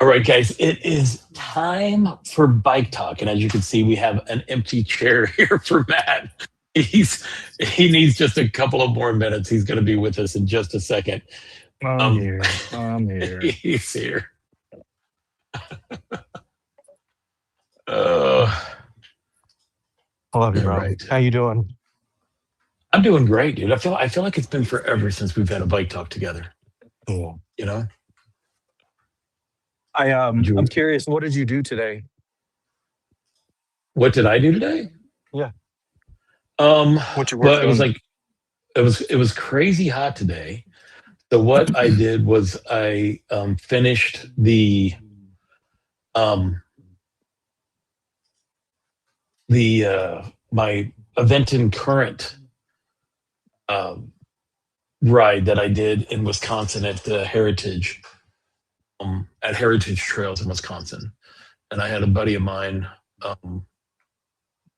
All right, guys, it is time for bike talk, and as you can see, we have an empty chair here for Matt. He's he needs just a couple of more minutes. He's going to be with us in just a second. I'm Um, here. I'm here. he's here. Uh, I love you, all bro. right, How you doing? I'm doing great, dude. I feel like it's been forever since we've had a bike talk together. Cool. You know, Would I'm you, curious. What did you do today? what did I do today? Yeah. Um, What you well, working it was on? like it was crazy hot today. So what I did was I finished um, the my event in current um, ride that I did in Wisconsin at the Heritage at Heritage Trails in Wisconsin, and I had a buddy of mine, um,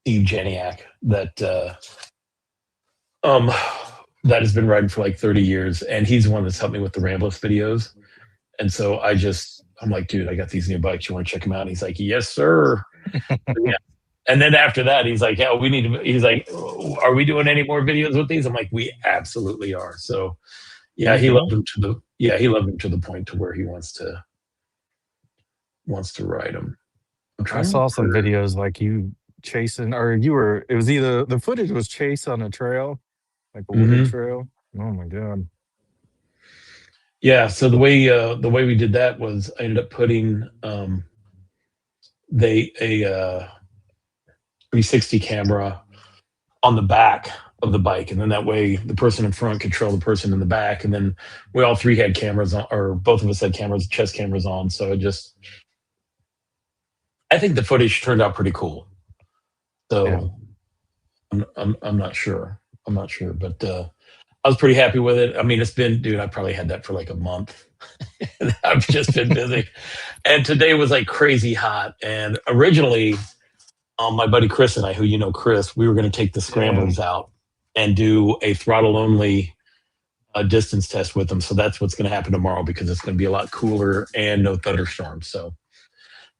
Steve Janiak, um, that has been riding for like 30 years, and he's the one that's helped me with the Rambless videos. And so I'm like, dude, I got these new bikes. You want to check them out? And he's like, yes, sir. Yeah. And then after that, he's like, yeah, we need to. He's like, are we doing any more videos with these? I'm like, we absolutely are. So There yeah, you go. he loved him to the point to where he wants to ride them. I'm I trying to saw some remember. videos like you chasing, or you were. It was either the footage was chase on a trail, like a wooded Hmm. trail. Oh my god. Yeah. So the way we did that was I ended up putting they a 360 camera on the back of the bike, and then that way the person in front could control the person in the back, and then we all three had cameras on, or both of us had cameras, chest cameras on. So I think the footage turned out pretty cool. Yeah. So I'm not sure. I'm not sure, but I was pretty happy with it. I mean, it's been, dude, I probably had that for like a month. I've just been busy, and today was like crazy hot. And originally, my buddy Chris and I, who you know, Chris, we were going to take the Yeah. scramblers out and do a throttle only distance test with them. So that's what's going to happen tomorrow because it's going to be a lot cooler and no thunderstorms. So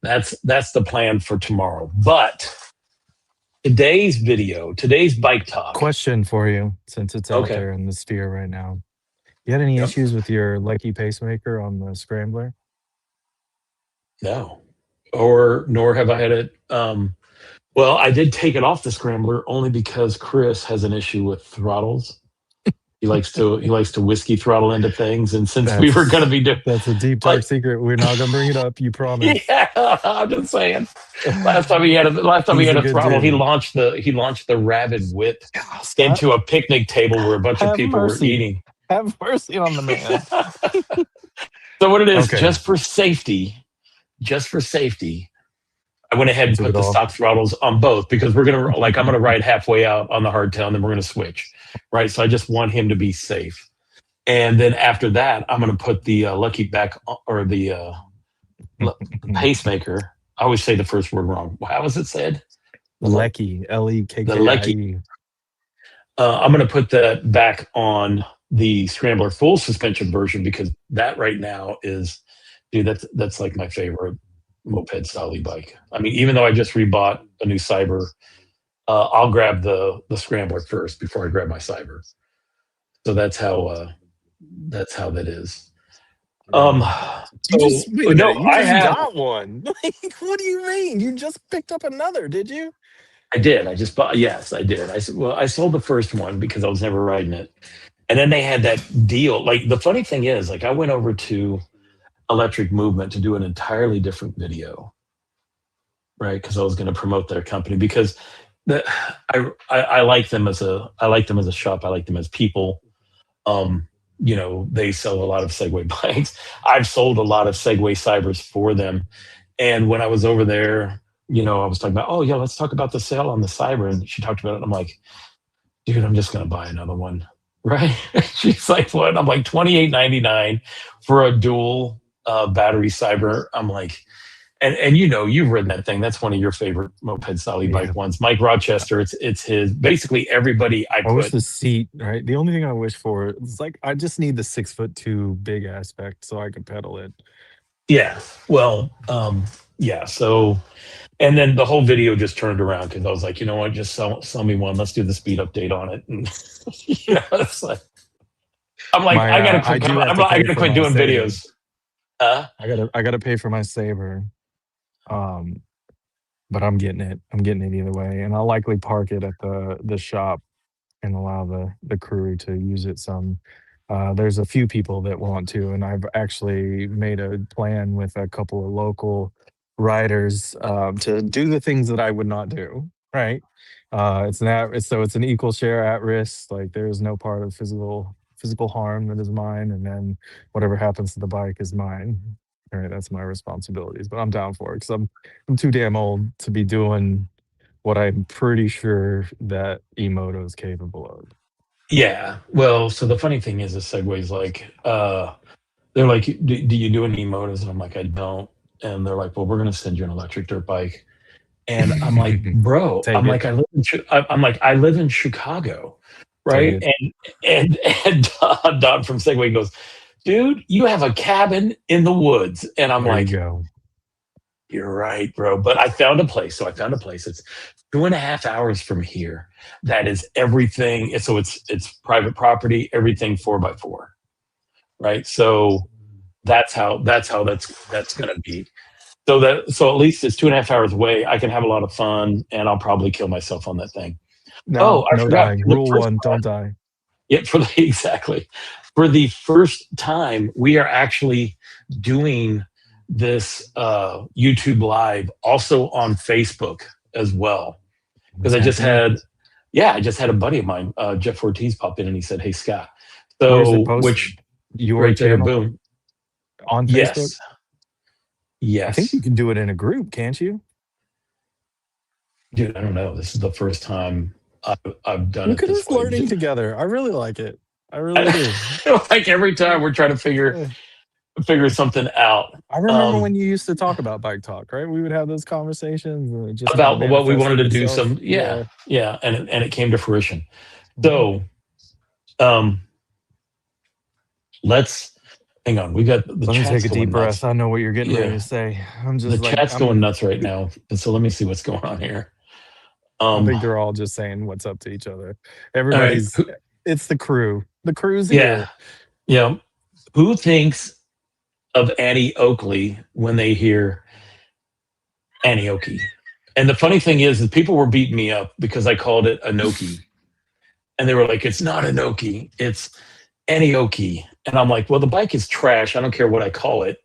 that's the plan for tomorrow. But today's bike talk. Question for you, since it's out Okay. there in the sphere right now. You had any Yep. issues with your Lucky pacemaker on the scrambler? No. Or nor have I had it. Well, I did take it off the scrambler only because Chris has an issue with throttles. He likes to whiskey throttle into things, and since we were going to That's be doing that's a deep like, dark secret. We're not gonna bring it up. You promise. yeah, I'm just saying. Last time he had He's a a good throttle, he dude. launched the Rabbit Whip God, Scott, into a picnic table where a bunch of have people were mercy. eating. Have mercy on the man. So what it is, Okay, just for safety, I went ahead and do put it the all. stock throttles on both because I'm gonna ride halfway out on the hardtail and then we're gonna switch, right? So I just want him to be safe. And then after that, I'm gonna put the lucky back or the pacemaker. I always say the first word wrong. How was it said? Lecky, The lucky. Lekkie. I'm gonna put that back on the Scrambler full suspension version because that right now is, dude, that's like my favorite moped style bike. I mean, even though I just rebought a new Cyber, I'll grab the Scrambler first before I grab my Cyber. So that's how that is. Um, You so just wait a no, minute. You I just have. got one. Like, what do you mean? You just picked up another, did you? I did. I just bought. Yes, I did. Well, I sold the first one because I was never riding it, and then they had that deal. Like the funny thing is, like I went over to Electric Movement to do an entirely different video, right? Because I was going to promote their company because the, I like them as a shop. I like them as people. Um, they sell a lot of Segway bikes. I've sold a lot of Segway Cybers for them. And when I was over there, I was talking about, oh yeah, let's talk about the sale on the Cyber. And she talked about it. And I'm like, dude, I'm just gonna buy another one. Right. She's like, what? I'm like 28.99 for a dual battery Cyber. I'm like, and you've ridden that thing. That's one of your favorite moped style Yeah. bike ones. Mike Rochester, it's his. Basically everybody I I wish put. the seat, right? The only thing I wish for is like I just need the 6'2" big aspect so I can pedal it. Yeah. Well, yeah. So, and then the whole video just turned around because I was like, you know what, just sell me one. Let's do the speed update on it. And it's like I'm like, My I gotta I quit. do have to I pay gotta for quit my doing saber. videos. Uh, I gotta pay for my saber. Um, but I'm getting it. I'm getting it either way, and I'll likely park it at the shop and allow the crew to use it some. There's a few people that want to, and I've actually made a plan with a couple of local riders to do the things that I would not do. Right? It's an equal share at risk. Like there is no part of physical harm that is mine, and then whatever happens to the bike is mine. All right, that's my responsibilities. But I'm down for it because I'm too damn old to be doing what I'm pretty sure that Emoto is capable of. yeah. Well, so the funny thing is, the Segway's like, they're like, do you do any motors? And I'm like, I don't. And they're like, well, we're gonna send you an electric dirt bike. And I'm like, bro, Take it. I'm like, I live in Chicago, Take right? it. And Don from Segway goes, dude, you have a cabin in the woods. And I'm There you like, go. you're right, bro. But I found a place. So I found a place. It's 2.5 hours from here. That is everything. It's private property, everything 4x4, right? So that's gonna be. So at least it's 2.5 hours away. I can have a lot of fun, and I'll probably kill myself on that thing. Oh, No, I no forgot. dying. For the Rule first one, time, don't die. yeah, exactly. For the first time, we are actually doing this YouTube live also on Facebook as well. Because It's happening. I just had a buddy of mine, Jeff Ortiz, pop in and he said, "Hey, Scott." Where's it So, posted? which Your right there, channel boom. on Facebook? Yes, I think you yes, can do it in a group, can't you? dude. I don't know. This is the first time I've done Look it at this us way. learning together. I really like it. I really do. Like every time we're trying to Yeah. figure something out. I remember Um, when you used to talk about bike talk, right? We would have those conversations and it just kind of about what we wanted manifested to do itself. some, Yeah. yeah, and it came to fruition. Mhm. So um let's hang on, we got the Let me take chat's a deep going breath. nuts. I know what you're getting ready Yeah, to say. I'm the just like, chat's going nuts right now, and so let me see what's going on here. I um think they're all just saying what's up to each other. all right, Everybody's, it's the crew. The crew's yeah, here. yeah, who thinks of Annie Oakley when they hear Annie Oakley? And the funny thing is people were beating me up because I called it Anoki, and they were like, it's not Anoki, it's Anioki. And I'm like, well, the bike is trash. I don't care what I call it.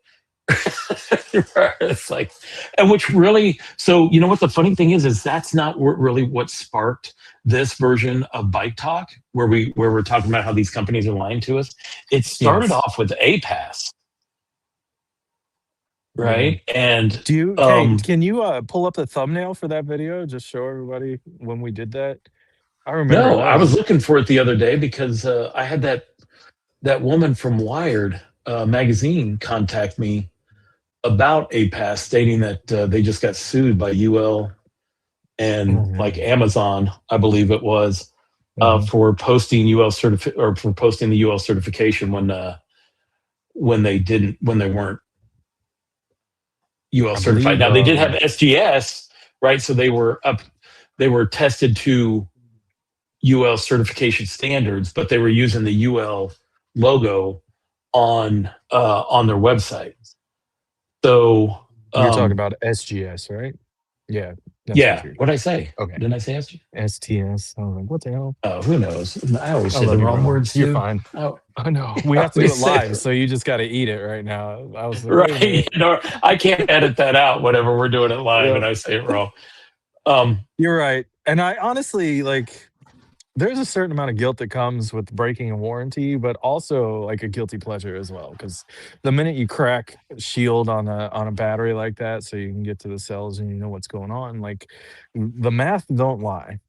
It's like, and which really, so you know what the funny thing is that's not really what sparked this version of Bike Talk, where we're talking about how these companies are lying to us. It started Yes. off with A Pass, Yeah. right? And Hey, can you pull up the thumbnail for that video? Just show everybody when we did that. I remember no, that I was was, looking for it the other day because I had that woman from Wired magazine contact me about APAS, stating that they just got sued by UL and like mhm, Amazon, I believe it was, mhm. for posting or for posting the UL certification when they didn't when they weren't UL I certified. believe Now they did have SGS, right? So they were tested to UL certification standards, but they were using the UL logo on their website. So you're talking um, about SGS, right? Yeah, that's what yeah, you're. what did I say? Okay. Didn't I say SGS? STS. I was like, what the hell? Oh, who knows? I always I say the love you, wrong bro. words You're too. fine. Oh, I know. We I have to do always it say live, so you just got to eat it right now. I was like, wait a right. minute. I can't edit that out whenever we're doing it live Yeah, and I say it wrong. Um, you're right. And I honestly like. There's a certain amount of guilt that comes with breaking a warranty, but also like a guilty pleasure as well. Because the minute you crack a shield on a battery like that, so you can get to the cells and you know what's going on, like the math don't lie.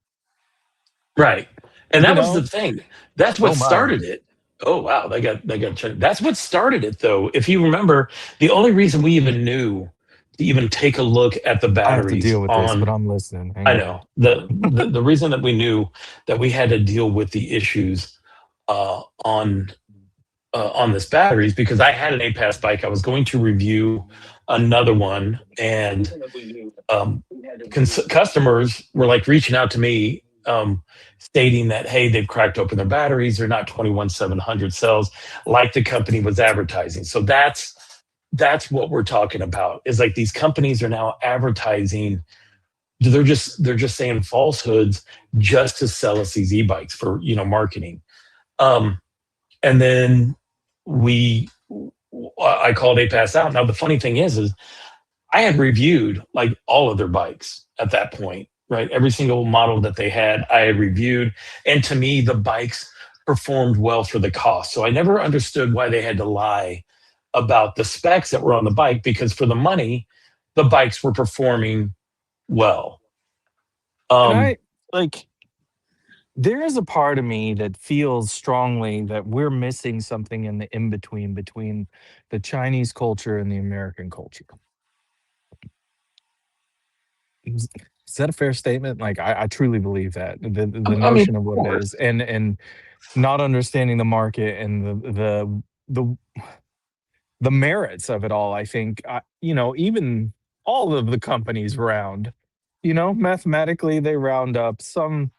right. And You that was the know? thing. That's what Oh my! started it. Oh wow, they got checked. That's what started it though. If you remember, the only reason we even knew to even take a look at the I have to batteries deal with this, but on I'm listening. I Hang on. know the reason that we knew that we had to deal with the issues on on this batteries because I had an APAS bike. I was going to review another one, and um, customers were like reaching out to me, stating that, hey, they've cracked open their batteries. They're not 21700 cells like the company was advertising. So that's what we're talking about, is like these companies are now advertising. They're just saying falsehoods just to sell us these e-bikes for, marketing. Um, and then we I called APAS out. Now the funny thing is I had reviewed like all of their bikes at that point, right? Every single model that they had, I had reviewed. And to me, the bikes performed well for the cost. So I never understood why they had to lie about the specs that were on the bike, because for the money, the bikes were performing well. And Um, I like there is a part of me that feels strongly that we're missing something in the in between the Chinese culture and the American culture. Is that a fair statement? Like I truly believe that the I mean, notion of of what it course. is, and not understanding the market and the the merits of it all. I think even all of the companies round, mathematically they round up some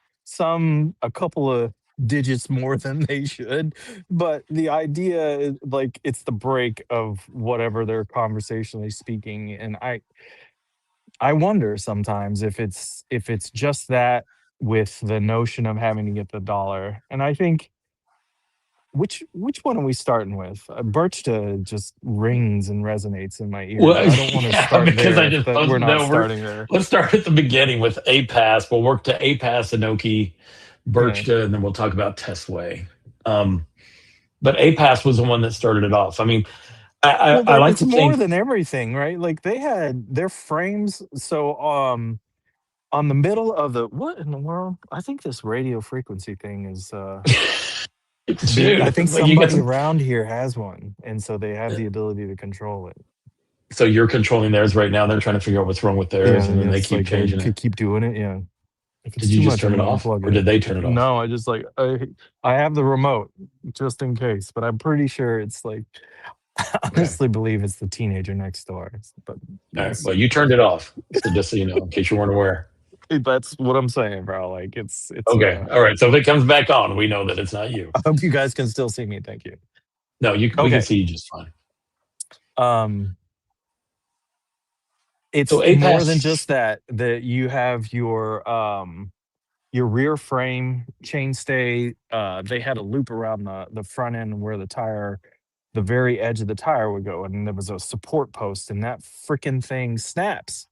a couple of digits more than they should, but the idea is like it's the break of whatever they're conversationally speaking. And I wonder sometimes if it's just that, with the notion of having to get the dollar. And I think, which one are we starting with? Birchta just rings and resonates in my ear, Well, but I don't want to yeah, start because I there if just we're posted. not No, starting there. let's start at the beginning with APAS. We'll work to APAS, Inoki, Yeah. Birchta, and then we'll talk about Testway. Um, but APAS was the one that started it off. I mean, Well, I but like it's to more think. than everything, right? Like they had their frames. So on the middle of the what in the world? I think this radio frequency thing is I Dude, think it's like you get somebody some. around here has one, and so they have the ability to control it. So you're controlling theirs right now. They're trying to figure out what's wrong with theirs, Yeah, and then yeah, they it's keep like they changing it. could keep doing it. Yeah. If it's Did you too just much, turn I'm it gonna off, unplug or it. did they turn it off? No, I just like I have the remote just in case, but I'm pretty sure it's like I Okay. honestly believe it's the teenager next door. But All we'll right. Well, see. you turned it off. So just so you know, in case you weren't aware. That's what I'm saying, bro. Like it's Okay. All right. So if it comes back on, we know that it's not you. I hope you guys can still see me. Thank you. No, we can Okay. see you just fine. Um So it's more than APAS. just that you have your rear frame chainstay. They had a loop around the front end where the very edge of the tire would go, and there was a support post, and that freaking thing snaps.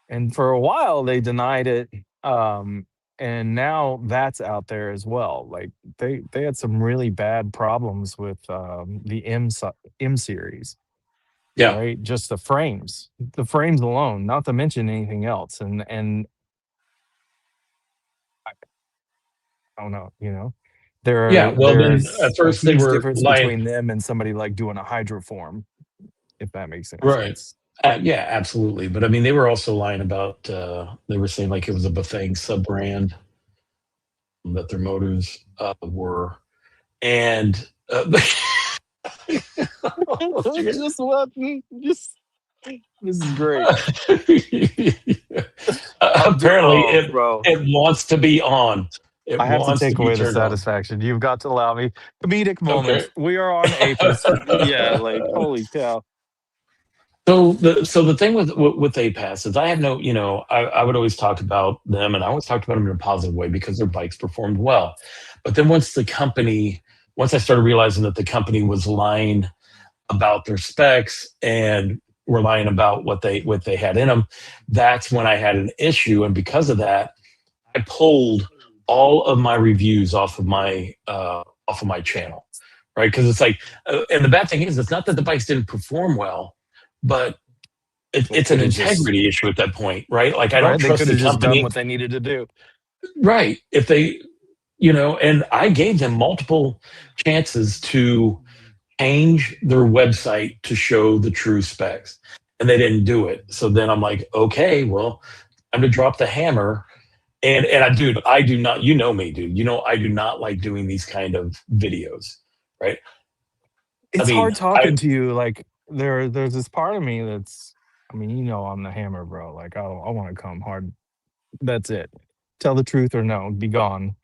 And for a while, they denied it, and now that's out there as well. Like they had some really bad problems with the M series, Yeah. right? Just the frames alone, not to mention anything else. And I don't know, Yeah. Well, then there's at a first they huge were difference lying. between them and somebody like doing a hydroform, if that makes any Right. sense. Yeah, absolutely. But I mean, they were also lying about, they were saying like it was a Bafang sub brand that their motors were. And Just what? Just this is great. apparently Oh, bro. it wants to be on. It I have to wants to take be away the turned on. satisfaction. You've got to allow me comedic Okay. moment. We are on Apis. Yeah, like holy cow. So the thing with APAS is I have no, I would always talk about them, and I always talked about them in a positive way because their bikes performed well. But then once I started realizing that the company was lying about their specs and were lying about what they had in them, that's when I had an issue. And because of that, I pulled all of my reviews off of my channel, right? Because it's like, and the bad thing is, it's not that the bikes didn't perform well, but They it's an could have just integrity issue at that point, right? Like I don't right. They trust could the have just done company, what they needed to do. right? If they, and I gave them multiple chances to change their website to show the true specs, and they didn't do it. So then I'm like, okay, well, time to drop the hammer. And dude, I do not, me, dude. I do not like doing these kind of videos, right? I It's mean, hard talking to you. Like there's this part of me that's, I mean, I'm the hammer, bro. Like I want to come hard. That's it. Tell the truth or no, be gone.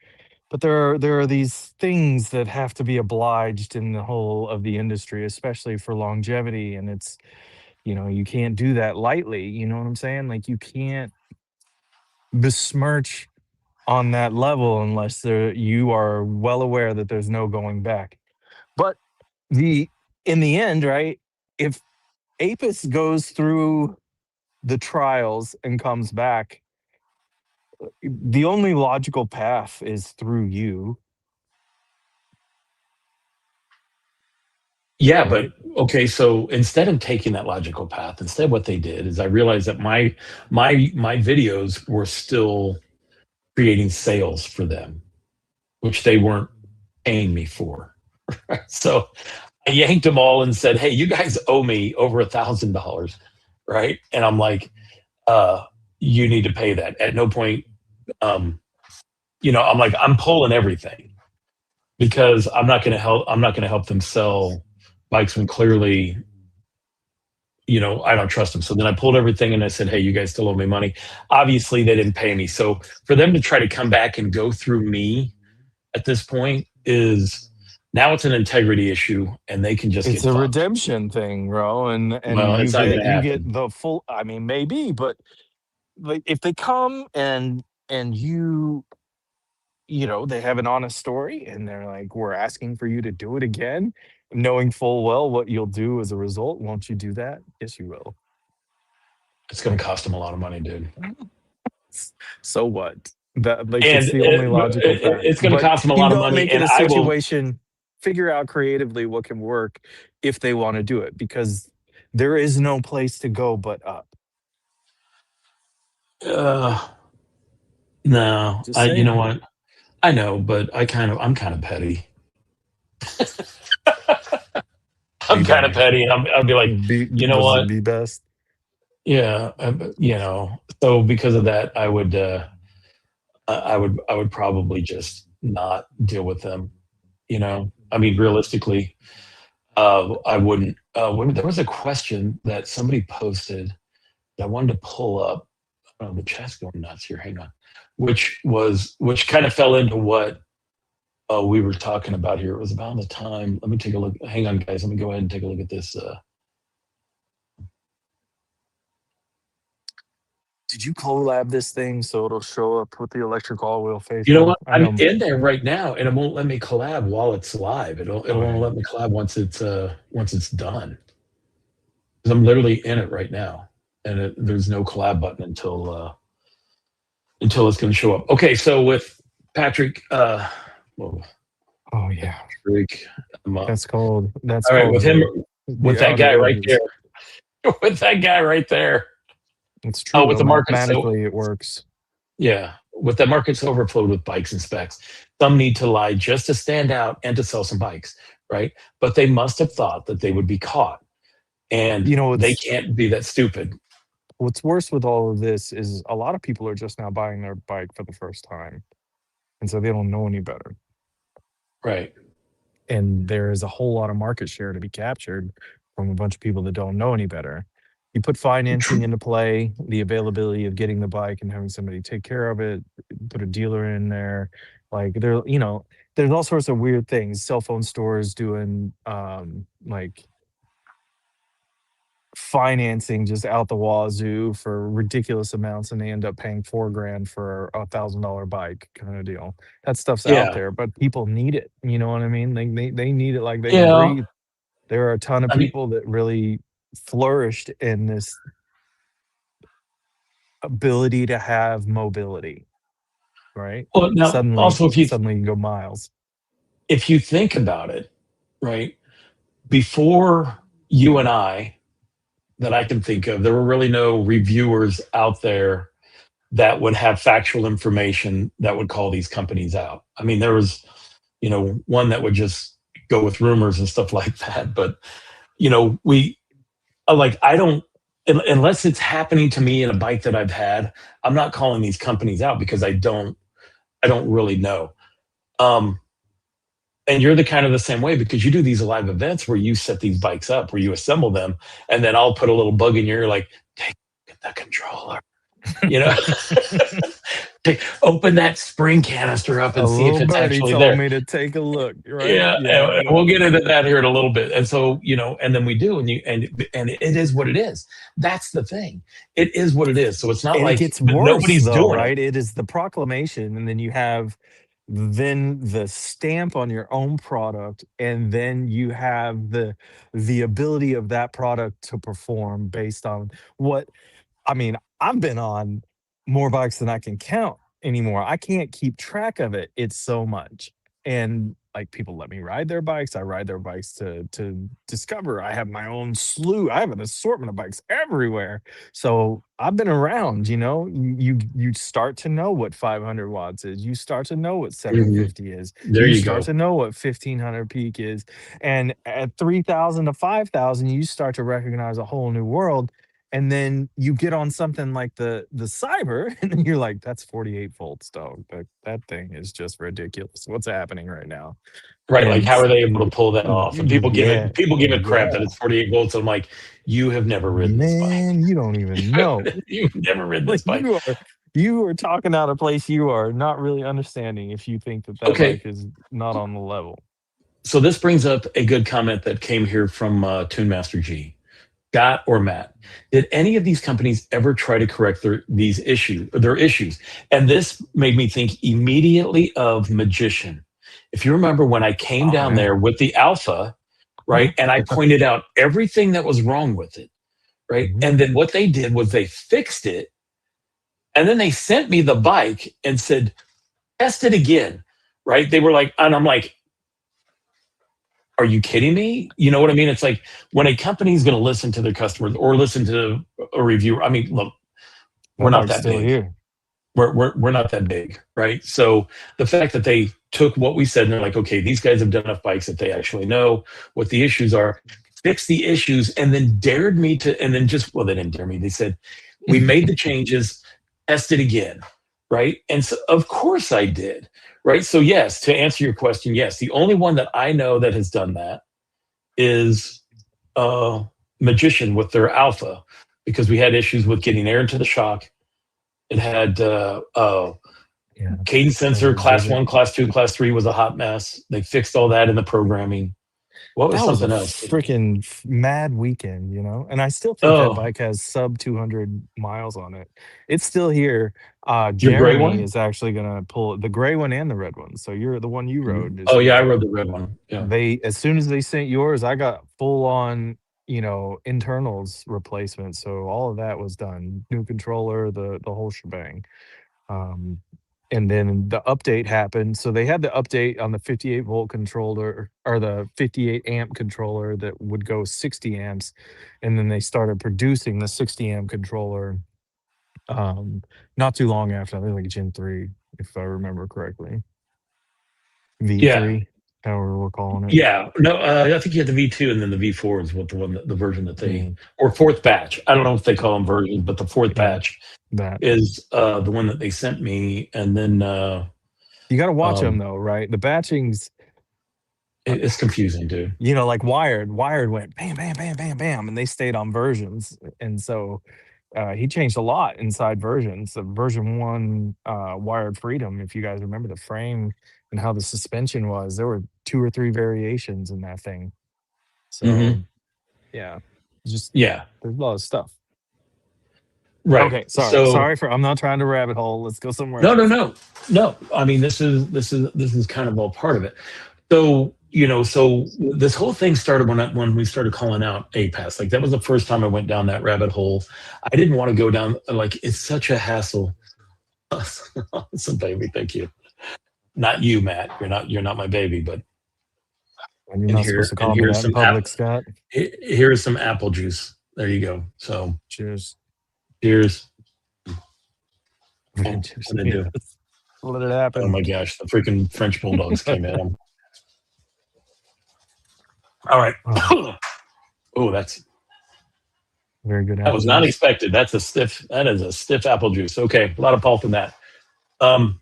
But there are these things that have to be obliged in the whole of the industry, especially for longevity. And it's, you can't do that lightly. You know what I'm saying? Like you can't besmirch on that level unless you are well aware that there's no going back. But the in the end, right? If Apis goes through the trials and comes back, the only logical path is through you, yeah, but right? okay. So instead of taking that logical path, instead what they did is I realized that my videos were still creating sales for them, which they weren't paying me for. So I yanked them all and said, "Hey, you guys owe me over $1,000, right?" And I'm like, uh, "You need to pay that." At no point, um, I'm like, I'm pulling everything because I'm not going to help. I'm not going to help them sell bikes when clearly, I don't trust them. So then I pulled everything and I said, "Hey, you guys still owe me money." Obviously, they didn't pay me. So for them to try to come back and go through me at this point is now it's an integrity issue, and they can just It's get a fucked. redemption thing, bro, and Well, you it's not going get to you get happen. the full. I mean, maybe, but like if they come and they have an honest story and they're like, we're asking for you to do it again, knowing full well what you'll do as a result. Won't you do that? Yes, you will. It's going to cost them a lot of money, dude. So what? That like And it's the only logical path. it's going to But cost them a you lot of don't money, make it and a I will. situation, figure out creatively what can work if they want to do it, because there is no place to go but up. Uh, no, Just I. You know saying. what? I know, but I'm kind of petty. Be I'm kind of better. petty, and I'll be like, Be you know was it what? be best? Yeah, So because of that, I would probably just not deal with them. I mean, realistically, I wouldn't. There was a question that somebody posted that I wanted to pull up. Oh, the chat's going nuts here. Hang on. Which kind of fell into what we were talking about here. It was about the time. Let me take a look. Hang on, guys. Let me go ahead and take a look at this. Did you collab this thing so it'll show up with the electric all wheel You know faithful? what? I I'm know. in there right now, and it won't let me collab while it's live. It'll only Okay. let me collab once it's done. 'Cause I'm literally in it right now, and there's no collab button until it's going to show up. Okay, so with Patrick, well, Oh yeah. Patrick, That's all right, called with him, the with that outer guy right edges. there, with that guy right there. It's Oh, true with though. the market so Mathematically, it works. yeah, with the market so overflowed with bikes and specs, some need to lie just to stand out and to sell some bikes, right? But they must have thought that they would be caught, and You know, they what's can't be that stupid, what's worse with all of this is a lot of people are just now buying their bike for the first time, and so they don't know any better. right? And there is a whole lot of market share to be captured from a bunch of people that don't know any better. You put financing into play, the availability of getting the bike and having somebody take care of it, put a dealer in there. Like there's all sorts of weird things. Cell phone stores doing like financing just out the wazoo for ridiculous amounts, and they end up paying 4 grand for $1,000 bike kind of deal. That stuff's out Yeah, there, but people need it. You know what I mean? They need it like they can yeah. breathe. There are a ton of I mean, people that really flourished in this ability to have mobility, right? well, now Suddenly, also suddenly you can go miles. if you think about it, right, before you and I that I can think of, there were really no reviewers out there that would have factual information that would call these companies out. I mean, there was, one that would just go with rumors and stuff like that. But, we like, I don't, unless it's happening to me in a bike that I've had, I'm not calling these companies out because I don't really know. Um, And you're the kind of the same way because you do these live events where you set these bikes up, where you assemble them, and then I'll put a little bug in your ear like, take the controller, you know, open that spring canister up A and see if little it's birdie actually told there. me to take a look, right? Yeah, Yeah, and yeah. we'll get into that here in a little bit. And so, and then we do, and it is what it is. That's the thing. It is what it is. So it's not And it like gets worse nobody's though, doing it. right? It is the proclamation, and then you have then the stamp on your own product, and then you have the ability of that product to perform based on what I mean, I've been on more bikes than I can count anymore. I can't keep track of it. It's so much. And like people let me ride their bikes. I ride their bikes to discover. I have my own slew. I have an assortment of bikes everywhere. So I've been around, you start to know what 500 watts is. You start to know what Mhm. 750 is. There You you start go. to know what 1500 peak is. And at 3000 to 5000, you start to recognize a whole new world, and then you get on something like the Cyber, and then you're like, "That's 48 volts, dog. That thing is just ridiculous. What's happening right now?" Right, like, And how are they able to pull that off? And yeah, people give it crap that yeah. it's 48 volts. I'm like, "You have never ridden this bike. Man, you don't even know. You've never ridden Like, this bike." you are talking out a place you are not really understanding if you think that Okay, bike is not on the level. so this brings up a good comment that came here from, Tune Master G. Scott or Matt, did any of these companies ever try to correct their issues? And this made me think immediately of Magician. If you remember when I came Oh, down yeah. there with the Alpha, right, and I pointed out everything that was wrong with it, right, Mhm. and then what they did was they fixed it, and then they sent me the bike and said, test it again, right? They were like, and I'm like, are you kidding me? You know what I mean? It's like when a company is going to listen to their customers or listen to a reviewer. I mean, look, we're That not bike's that still big. here. We're not that big, right? So the fact that they took what we said and they're like, okay, these guys have done enough bikes that they actually know what the issues are, fix the issues, and then dared me to, and then just well, they didn't dare me. They said, we made the changes, test it again, right? And so of course I did, right? So yes, to answer your question, yes, the only one that I know that has done that is uh, Magician with their Alpha because we had issues with getting air into the shock. It had Yeah. cadence sensor, class Visit. one, class two, class three was a hot mess. They fixed all that in the programming. What was That was a something else? freaking mad weekend, and I still think that Oh, bike has sub 200 miles on it. It's still here. your gray Jeremy one? is actually gonna pull the gray one and the red one. So you're the one you Mhm. rode is Oh yeah, I here. rode the red one. Yeah. They as soon as they sent yours, I got full on, internals replacement. So all of that was done. New controller, the whole shebang. Um, and then the update happened. So they had the update on the 58-volt controller or the 58 amp controller that would go 60 amps. And then they started producing the 60 amp controller not too long after, I think like Gen 3, if I remember correctly. Yeah. V3, however we're calling it. Yeah. No, I think you had the V2 and then the V4 is what the version that they Yeah. or fourth batch. I don't know if they call them versions, but the fourth Yeah. batch That. is the one that they sent me, and then You got to watch them um, though, right? The batchings, uh, it's confusing, dude. like Wired went bam, bam, bam, bam, bam, and they stayed on versions. And so he changed a lot inside versions. The version one, Wired Freedom, if you guys remember the frame and how the suspension was, there were two or three variations in that thing. Hmm. So yeah, just Yeah. there's a lot of stuff. Right. Okay, sorry, So I'm not trying to rabbit hole. Let's go somewhere no, no, else. no, no. I mean, this is kind of all part of it. So so this whole thing started when we started calling out APAS. Like that was the first time I went down that rabbit hole. I didn't want to go down. Like it's such a hassle. Some baby, thank you. Not you, Matt. You're not my baby, but And you're and not supposed here to and call me here's that in some public, Scott. here's some apple juice. There you go. So Cheers. cheers. Oh, Cheers. what did I do? Yes. Let it Oh happen. my gosh, the freaking French bulldogs came in. All right. Oh, Oh, very good that apple was not juice. expected. That is a stiff apple juice. Okay, a lot of pulp in that. Um,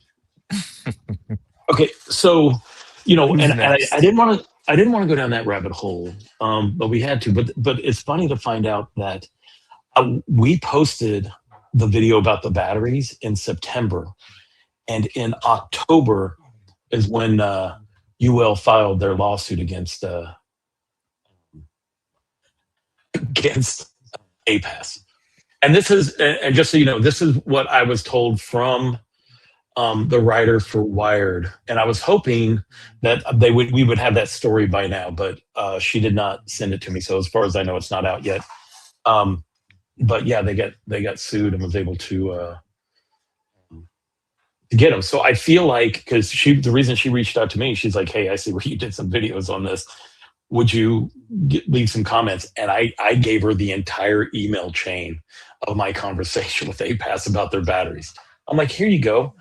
okay, so Who's and I next? didn't want to go down that rabbit hole, but we had to. But it's funny to find out that we posted the video about the batteries in September, and in October is when UL filed their lawsuit against APAS. And this is, and just so you know, this is what I was told from the writer for Wired, and I was hoping that we would have that story by now, but she did not send it to me. So as far as I know, it's not out yet. Um, but yeah, they got sued and was able to get them. So I feel like because the reason she reached out to me, she's like, "Hey, I see where you did some videos on this. Would you leave some comments?" And I gave her the entire email chain of my conversation with APAS about their batteries. I'm like, here you go,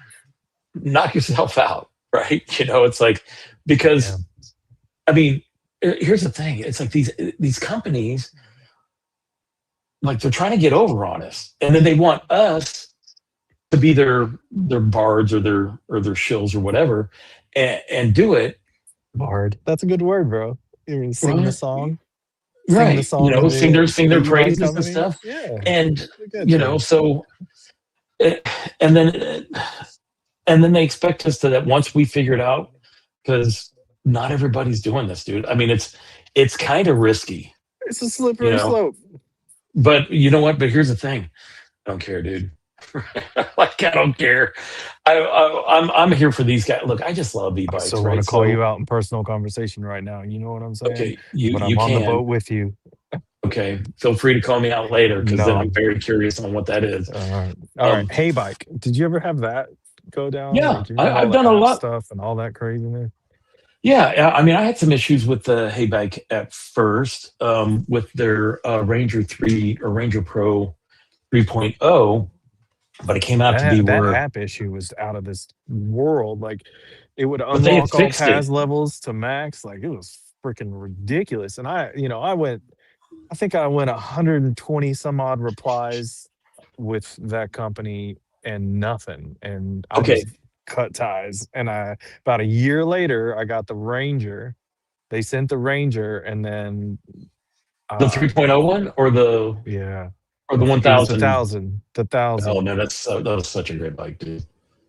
knock yourself out, right? It's like Yeah. because I mean, here's the thing: it's like these companies, like they're trying to get over on us, and then they want us to be their bards or their shills or whatever, and do it Bard. That's a good word, bro. You mean sing the right. song? Sing the Right. song of Sing their the e-bike praises and company? stuff. Yeah. And, I get you. so, eh, and then, and then they expect us to that once we figure it out, because not everybody's doing this, dude. I mean, it's kind of risky, It's a you slippery know, slope. but you know what? But here's the thing. I don't care, dude. Like, I don't care. I'm here for these guys. Look, I just love I e-bikes, still want right? to call you So, out in personal conversation right now. You know what I'm saying? okay, you, But you I'm on the can. boat with you. Okay. Feel free to call me out later because then I'm No. very curious on what that is. All right. Um, Hey bike. Did you ever have that go down? Yeah, Like, do you remember all I've the done a app lot. stuff and all that craziness? Yeah, I mean, I had some issues with the Hay bike at first with their Ranger 3 or Ranger Pro 3.0, but it came out to be That where, app issue was out of this world. Like, it would but they had unlock all fixed it. pass levels to max. Like, it was freaking ridiculous. And I think I went 120 some odd replies with that company and nothing. And I Okay, just cut ties. And about a year later, I got the Ranger. They sent the Ranger, and then the uh 3.0 one yeah, or the it was 1000. the Oh 1000. man, that was such a great bike, dude.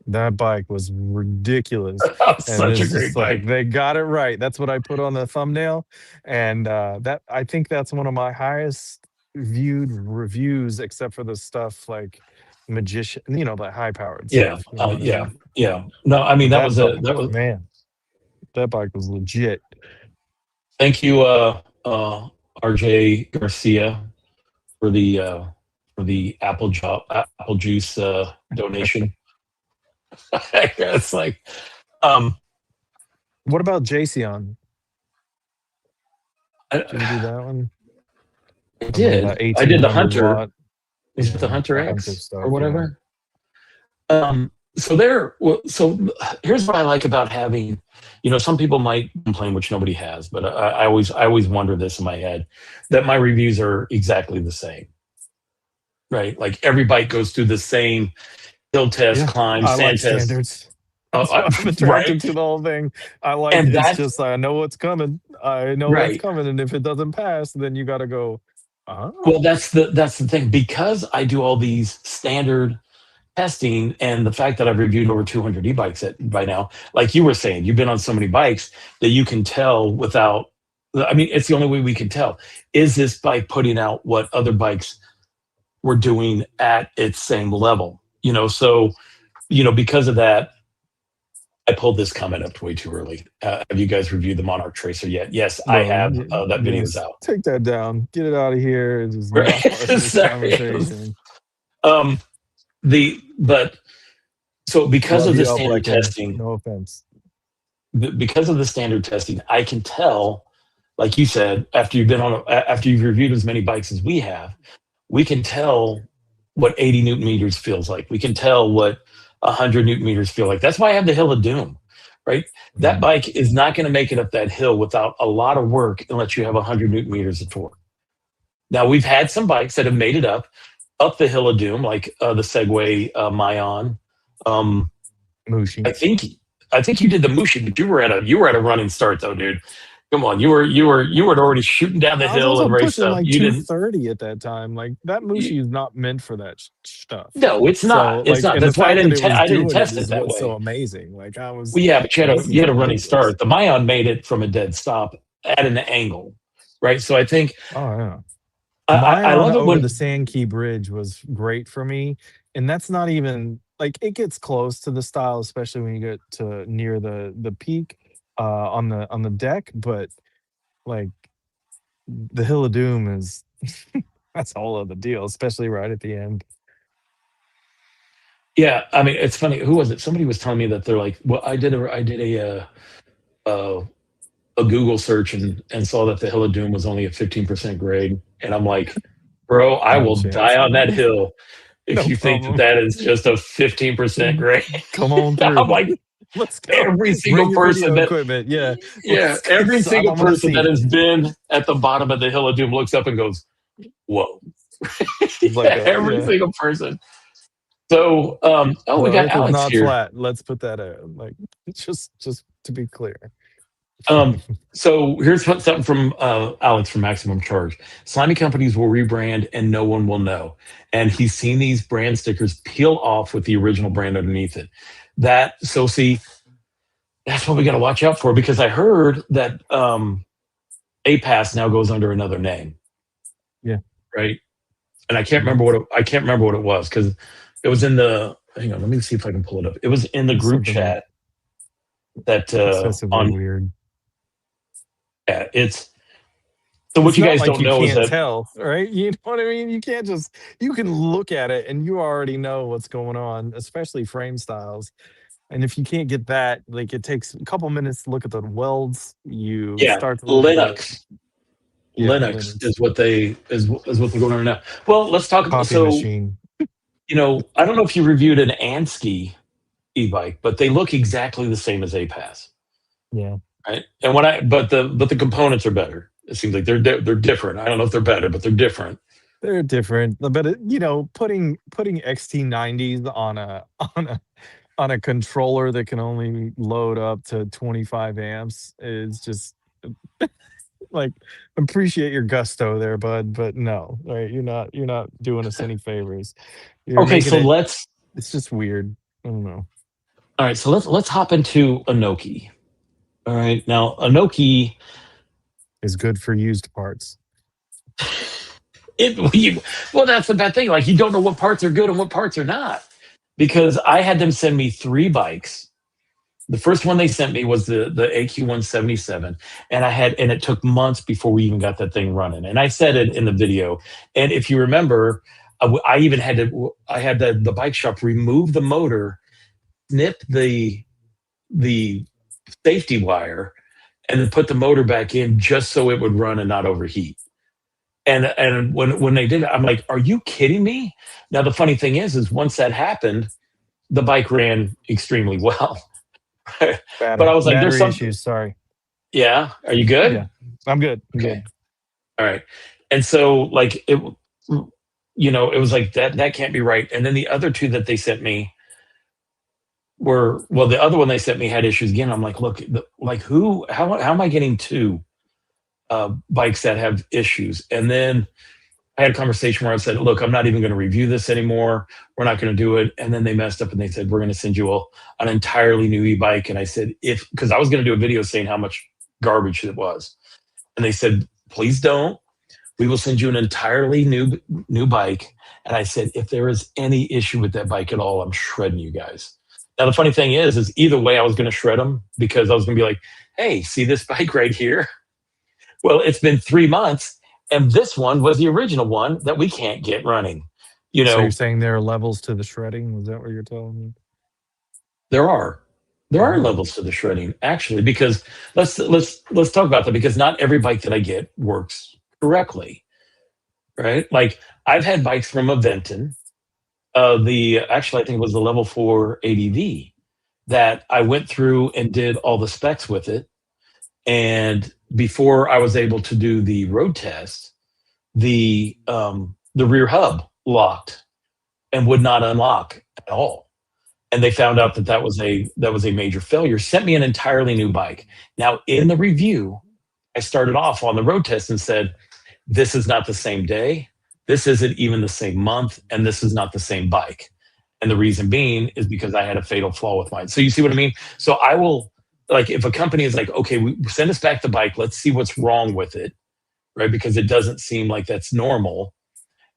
That bike was ridiculous. That was And such a it's just great like bike. they got it right. That's what I put on the thumbnail. And that I think that's one of my highest viewed reviews, except for the stuff like magician, the high powered Yeah, stuff. You know what I yeah, mean? yeah. No, I mean But that that was a bike, that was. man, that bike was legit. Thank you, RJ Garcia, for the apple juice donation. It's like, um, What about Jayceon? Did you ever do I, that one? I I remember did. that I did the 1800 Hunter. watt. Is it the Yeah, Hunter the Hunter X or stuff. Yeah. whatever? So here's what I like about having, some people might complain, which nobody has, but I always wonder this in my head, that my reviews are exactly the same, right? Like every bike goes through the same hill test, Yeah, climb, I like sand test, standards. That's why I'm right? attracted to the whole thing. I like And it's that's just I know what's coming. I know what's right. coming, and if it doesn't pass, then you got to go. Well, Oh, that's the thing, because I do all these standard testing, and the fact that I've reviewed over 200 e-bikes by now, like you were saying, you've been on so many bikes that you can tell without. I mean, it's the only way we can tell. Is this bike putting out what other bikes were doing at its same level? So because of that, I pulled this comment up way too early. Have you guys reviewed the Monarch Tracer yet? Yes, I bro, have. That video's yes, out. take that down. Get it out of here. It is not part of Right? this Sorry. conversation. Um, but so because Love of the you up standard like him. testing, No offense. I can tell, like you said, after you've reviewed as many bikes as we have, we can tell what 80 newton meters feels like. We can tell what 100 newton meters feel like. That's why I have the Hill of Doom, right? That Mm. bike is not going to make it up that hill without a lot of work unless you have 100 newton meters of torque. Now, we've had some bikes that have made it up the Hill of Doom, like the Segway Mayon. Um, I Mushi. think, I think you did the Mushi, but you were at a running start though, dude. Come on, you were already shooting down the I was hill also and race pushing stuff. like You didn't. 230 at that time. Like that You, Mushi is not meant for that stuff. no, it's So not. It's like, not. and the That's why fact that it was I didn't doing it test it is that what's so way. amazing. Like I was Well, yeah, but like, this you is had a running ridiculous. start. The Mayon made it from a dead stop at an angle, right? So I think Oh yeah. My I on love it over the when Sand Key Bridge was great for me, and that's not even like it gets close to the style, especially when you get to near the peak on the deck. But like the Hill of Doom is that's a whole other deal, especially right at the end. yeah. I mean, it's funny. Who was it? Somebody was telling me that they're like, well, I did uh, a Google search and saw that the Hill of Doom was only a 15% grade, and I'm like, bro, I No will die chance. on that hill if No you think that problem. that is just a 15% grade. Come on I'm through. like, Let's go. every Bring single your person video that, equipment. Yeah. yeah, every I single want to person see that it. has been at the bottom of the Hill of Doom looks up and goes, whoa. It's like Yeah, a every yeah. single person. So, oh, The we got earth is Alex not here. flat. Let's put that out. Like just to be clear. Um, so here's something from Alex from Maximum Charge. Slimy companies will rebrand and no one will know. And he's seen these brand stickers peel off with the original brand underneath it. So see, that's what we got to watch out for because I heard that APAS now goes under another name, Yeah. right? And Mhm. I can't remember what it was because it was in the hang on, let me see if I can pull it up. It was in the It's group something chat that excessively on weird. yeah, it's so what It's you not guys like don't you know is can't that tell, right? You know what I mean? You can't just you can look at it and you already know what's going on, especially frame styles. And if you can't get that, like it takes a couple minutes to look at the welds. You yeah, start to look at the Linux. yeah, Linux Linux is what is what they're going on now. Well, let's talk about copy so machine. I don't know if you reviewed an Ansky e-bike, but they look exactly the same as APAS, Yeah. right? And but the components are better. It seems like they're different. I don't know if they're better, but they're different. They're different, but putting XT90s on a on a on a controller that can only load up to 25 amps is just like appreciate your gusto there, bud, but no, right? You're not doing us any favors. You're Okay, making so it let's it's just weird. I don't know. all right, so let's hop into Anoki. All right, now Anoki, It's good for used parts. well, that's the bad thing. Like you don't know what parts are good and what parts are not, because I had them send me three bikes. The first one they sent me was the AQ 177, and it took months before we even got that thing running. And I said it in the video. And if you remember, I even I had the bike shop remove the motor, snip the safety wire, and then put the motor back in just so it would run and not overheat. And when they did it, I'm like, are you kidding me? Now the funny thing is once that happened, the bike ran extremely well. But I was like, there's Battery something. issues, sorry. Yeah. Are you good? Yeah. I'm good. I'm Okay. good. All right. And so like it was like that can't be right. And then the other two that they sent me were well, the other one they sent me had issues again. I'm like, look, like how am I getting two bikes that have issues? And then I had a conversation where I said, look, I'm not even going to review this anymore. We're not going to do it. And then they messed up and they said, we're going to send you an entirely new e-bike. And I said, because I was going to do a video saying how much garbage it was. And they said, please don't. We will send you an entirely new bike. And I said, if there is any issue with that bike at all, I'm shredding you guys. Now the funny thing is either way I was going to shred them because I was going to be like, hey, see this bike right here? Well, it's been 3 months, and this one was the original one that we can't get running. You So you're know, saying there are levels to the shredding? Is that what you're telling me? there are there are Oh. levels to the shredding actually because let's talk about that because not every bike that I get works correctly, right? Like I've had bikes from Aventon, the actually I think it was the level 4 ADV that I went through and did all the specs with it, and before I was able to do the road test, the rear hub locked and would not unlock at all. and they found Yep. out that that was a major failure. Sent me an entirely new bike. Now, in the review, I started off on the road test and said, "This is not the same day. This isn't even the same month, and this is not the same bike." And the reason being is because I had a fatal flaw with mine. So you see what I mean? So I will, like, if a company is like, "Okay, we send us back the bike. Let's see what's wrong with it," right? Because it doesn't seem like that's normal.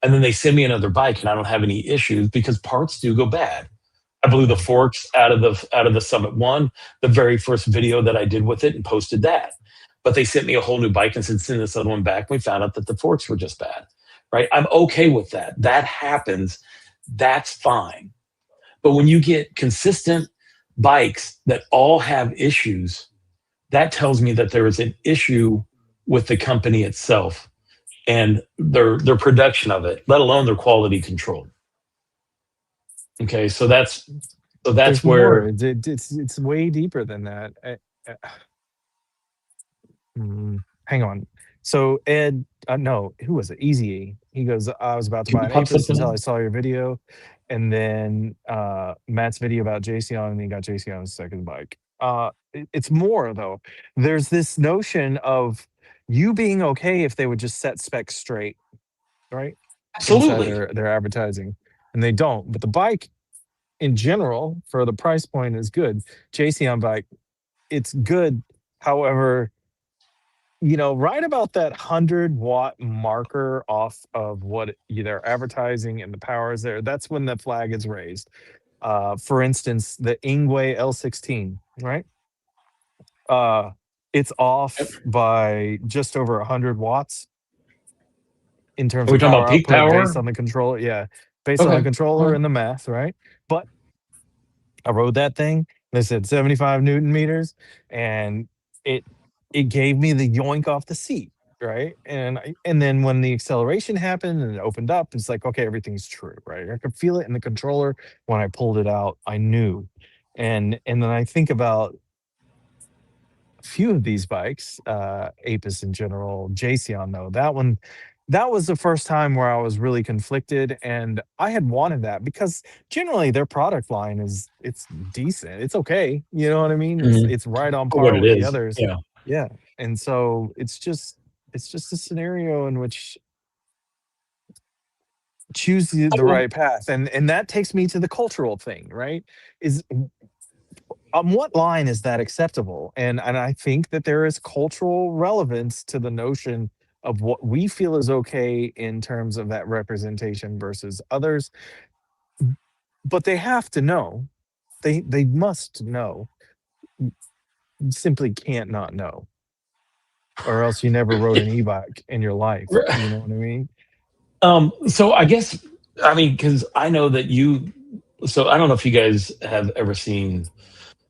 And then they send me another bike, and I don't have any issues because parts do go bad. I blew the Yeah. forks out of the Summit One, the very first video that I did with it, and posted that. But they sent me a whole new bike and said, send this other one back. We found out that the forks were just bad. Right? I'm okay with that. That happens. That's fine. But when you get consistent bikes that all have issues, that tells me that there is an issue with the company itself and their production of it, let alone their quality control. Okay, so that's There's more. where. It's way deeper than that. Hang on. So Ed, no, who was it? Easy E. He goes, I was about to Can buy you an pop Apis something until I in? saw your video, and then Matt's video about JCon, and he got JCon's second bike. It's more though. There's this notion of you being okay if they would just set specs straight, right? Inside Absolutely. their advertising, and they don't. But the bike in general, for the price point, is good. JCon bike, it's good. However, right about that 100-watt marker off of what they're advertising and the power is there, that's when the flag is raised. For instance, the Ingwe L16, right? Uh, it's Yep. off by just over 100 watts in terms Are we of talking about power peak output based power? on the controller. Yeah, based on the Okay. controller All and the math, right? But I rode that thing. They said 75 Newton meters, and it it gave me the yoink off the seat, right? And then when the acceleration happened and it opened up, it's like, okay, everything's true, right? I could feel it in the controller when I pulled it out. I knew, and then I think about few of these bikes, Apis in general, Jayceon though, that was the first time where I was really conflicted, and I had wanted that because generally their product line it's decent, it's okay, you know what I mean? It's Mhm. it's right on For what par it with the is. others, Yeah. yeah, and so it's just a scenario in which choose the Oh, right path, and that takes me to the cultural thing, right? Is on what line is that acceptable? And I think that there is cultural relevance to the notion of what we feel is okay in terms of that representation versus others. But they have to know. They must know. You simply can't not know, or else you never rode yeah. an e-bike in your life. You know what I mean? So I guess, I mean, because I know that you. So I don't know if you guys have ever seen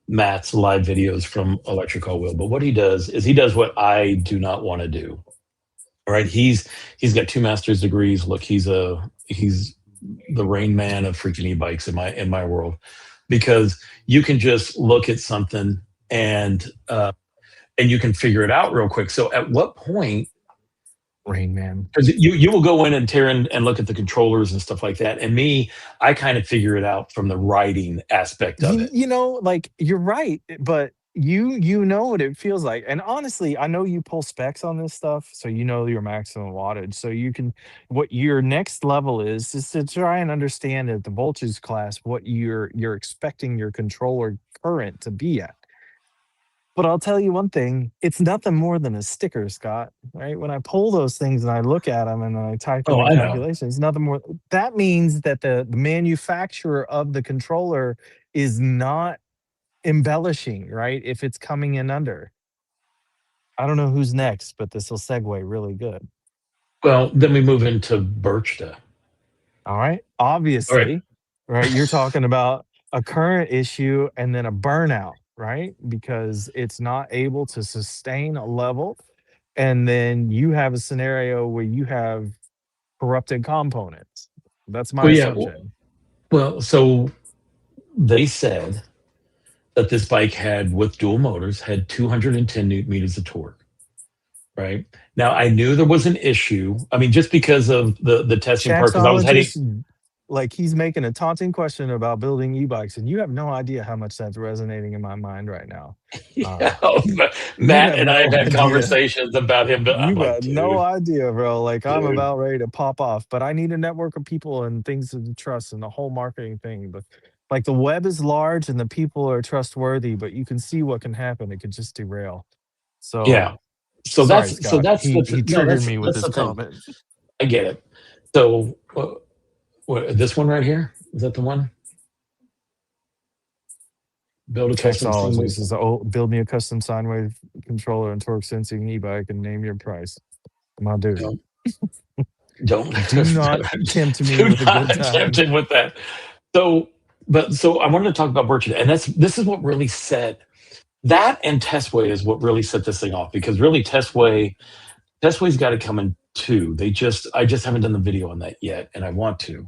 Matt's live videos from Electrical Wheel, but what he does is he does what I do not want to do. All right, he's got two master's degrees. Look, he's the Rain Man of freaking e-bikes in my world, because you can just look at something and you can figure it out real quick. So at what point, Rain Man. because you will go in and tear in and look at the controllers and stuff like that, and me, I kind of figure it out from the writing aspect of it. Like you're right, but you know what it feels like. And honestly, I know you pull specs on this stuff, so you know your maximum wattage. So you can what your next level is to try and understand at the voltage class what you're expecting your controller current to be at. But I'll tell you one thing, it's nothing more than a sticker, Scott, right? When I pull those things and I look at them and I type in Oh, the I know. calculations, nothing more. That means that the manufacturer of the controller is not embellishing, right? If it's coming in under. I don't know who's next, but this will segue really good. Well, then we move into Birchta. All right. All right. Obviously, right? You're talking about a current issue and then a burnout, right? Because it's not able to sustain a level. And then you have a scenario where you have corrupted components. That's my Well, yeah. Well, assumption. so they said that this bike had, with dual motors, had 210 newton meters of torque. Right now, I knew there was an issue. I mean, just because of the testing part, because I was heading. Chaxologist Like he's making a taunting question about building e-bikes, and you have no idea how much that's resonating in my mind right now. Yeah, Um, you Matt have and I have no had idea. conversations about him. I'm You like, got no dude, idea, bro. Like I'm dude. about ready to pop off, but I need a network of people and things to trust and the whole marketing thing. But like the web is large and the people are trustworthy, but you can see what can happen. It could just derail. Yeah. So So sorry, that's Scott. He no, triggered me with that's his the thing. comment. I get it. So this one right here, is that the one? Build a custom sine Textology wave. says, "Oh, build me a custom sine wave controller and torque sensing e-bike and name your price." My dude, Don't don't do not tempt me do with a good not attempt time. him with that. So, so I wanted to talk about Birchett, and this is what really set that and Testway is what really set this thing off because really Testway's got to come in too. I just haven't done the video on that yet, and I want to.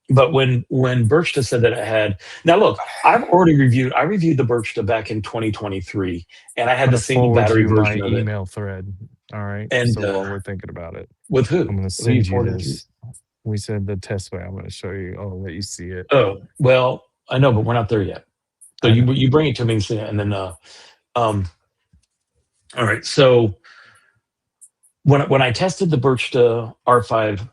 But when Birchta said that it had now look, I reviewed the Birchta back in 2023, and I I'm had the gonna single forward battery you my version of it. email thread. All right. And So while we're thinking about it, with I'm gonna who you send you forwarded to? this. We said the test way. I'm gonna show you. I'll let you see it. Oh well, I know, but we're not there yet. So I know. you bring it to me and then um all right. So when I tested the Birchta R5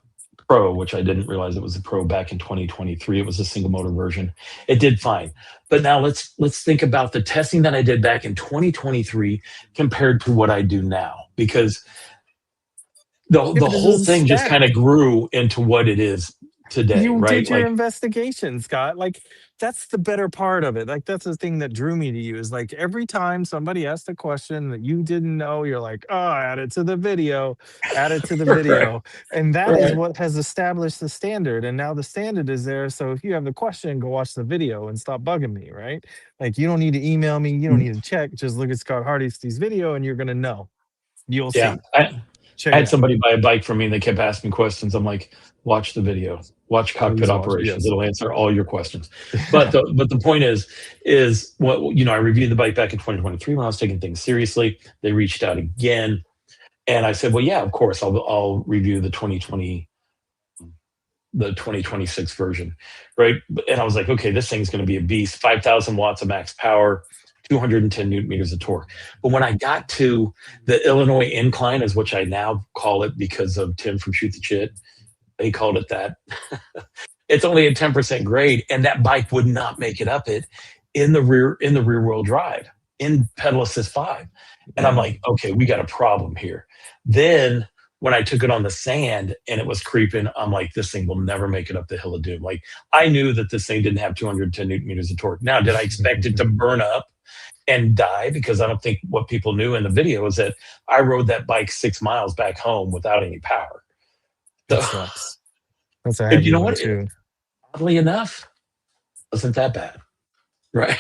Pro, which I didn't realize it was a Pro back in 2023, it was a single motor version. It did fine. But now let's think about the testing that I did back in 2023 compared to what I do now, because Yeah, the but this whole is thing just kind of static. grew into what it is today, You right? did your Like, investigation, Scott. Like that's the better part of it. Like that's the thing that drew me to you is like every time somebody asked a question that you didn't know, you're like, oh, add it to the video, add it to the right, video. And that is right, what has established the standard. And now the standard is there. So if you have the question, go watch the video and stop bugging me, right? Like you don't need to email me, you don't need to check. Just look at Scott Hardy's video and you're gonna know. You'll yeah. see. Check I it had out. somebody buy a bike from me and they kept asking questions. I'm like, watch the video, watch cockpit Please watch it. operations. Yes. It'll answer all your questions. But the point is what I reviewed the bike back in 2023 when I was taking things seriously. They reached out again, and I said, well, yeah, of course, I'll review the 2026 version, right? And I was like, okay, this thing's going to be a beast. 5,000 watts of max power. 210 newton meters of torque. But when I got to the Illinois incline, is which I now call it because of Tim from Shoot the Chit, he called it that. It's only a 10% grade, and that bike would not make it up it in the rear wheel drive in pedal assist 5. And I'm Yeah. like, okay, we got a problem here. Then when I took it on the sand and it was creeping, I'm like, this thing will never make it up the hill of doom. Like, I knew that this thing didn't have 210 newton meters of torque. Now, did I expect it to burn up and die? Because I don't think what people knew in the video is that I rode that bike 6 miles back home without any power. It So, sucks. That's a and you heavy know one what? too. Oddly enough, wasn't that bad, right?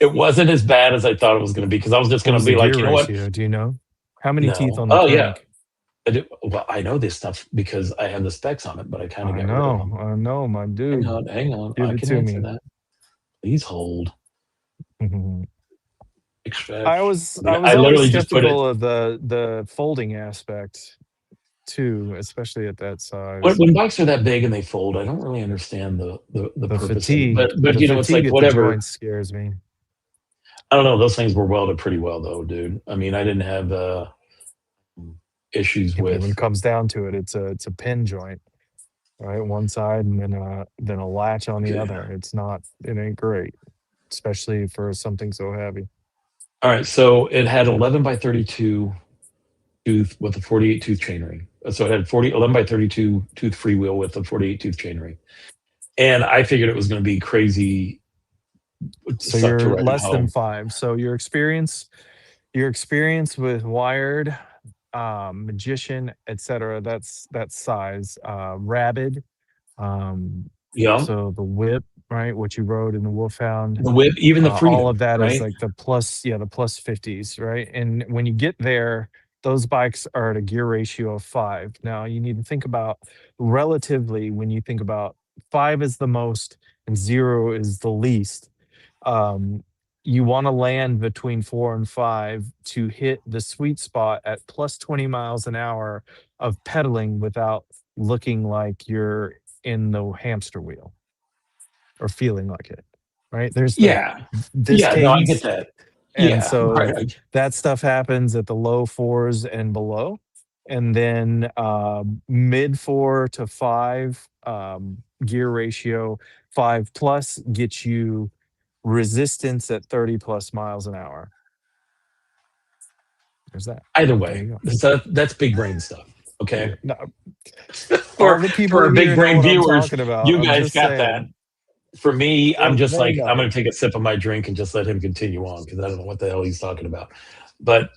It wasn't as bad as I thought it was going to be because I was just What going to was the be like, gear you know what? ratio? Do you know? How many teeth No. on the Oh yeah. crank? Well, I know this stuff because I have the specs on it, but I kind of got rid of them. I know, my Hang dude. on, hang on. Give I it can to answer me. that. Please hold. I Extract. was I mean, I was I always literally just put it skeptical of the folding aspect too, especially at that when, size. when bikes are that big and they fold. I don't really understand the purpose of it, but The you know, it's fatigue like at the whatever. joints scares me. I don't know. Those things were welded pretty well, though, dude. I mean, I didn't have issues Yeah, but when with. it comes down to it, it's a pin joint, right? One side and then a latch on the Okay. other. It ain't great, especially for something so heavy. All right, so it had 11 by 32 tooth with a 48 tooth chainring. So it had 11 by 32 tooth freewheel with a 48 tooth chainring. And I figured it was going to be crazy So suck to you're ride it less than home. 5. So your experience with wired, magician, etc. That's size. Rabid. Um, Yeah. so the whip, right? What you rode in the Wolfhound, The whip, even the all freedom, of that is right? like the plus, yeah, the plus 50s, right? And when you get there, those bikes are at a gear ratio of 5. Now you need to think about relatively when you think about 5 is the most and 0 is the least. um, you want to land between 4 and 5 to hit the sweet spot at plus 20 miles an hour of pedaling without looking like you're in the hamster wheel or feeling like it, right? There's like Yeah. this Yeah. No, I get cadence. that. And Yeah. so Right. that stuff happens at the low fours and below. And then mid four to five gear ratio, five plus gets you resistance at 30 plus miles an hour. There's that. Either There way, you go. that's big brain stuff. Okay. Yeah, no, all for the for people our big here know brain what I'm viewers, talking about. you I'm guys just got that. saying. For me, I'm just They like, I'm know. going to take a sip of my drink and just let him continue on because I don't know what the hell he's talking about. But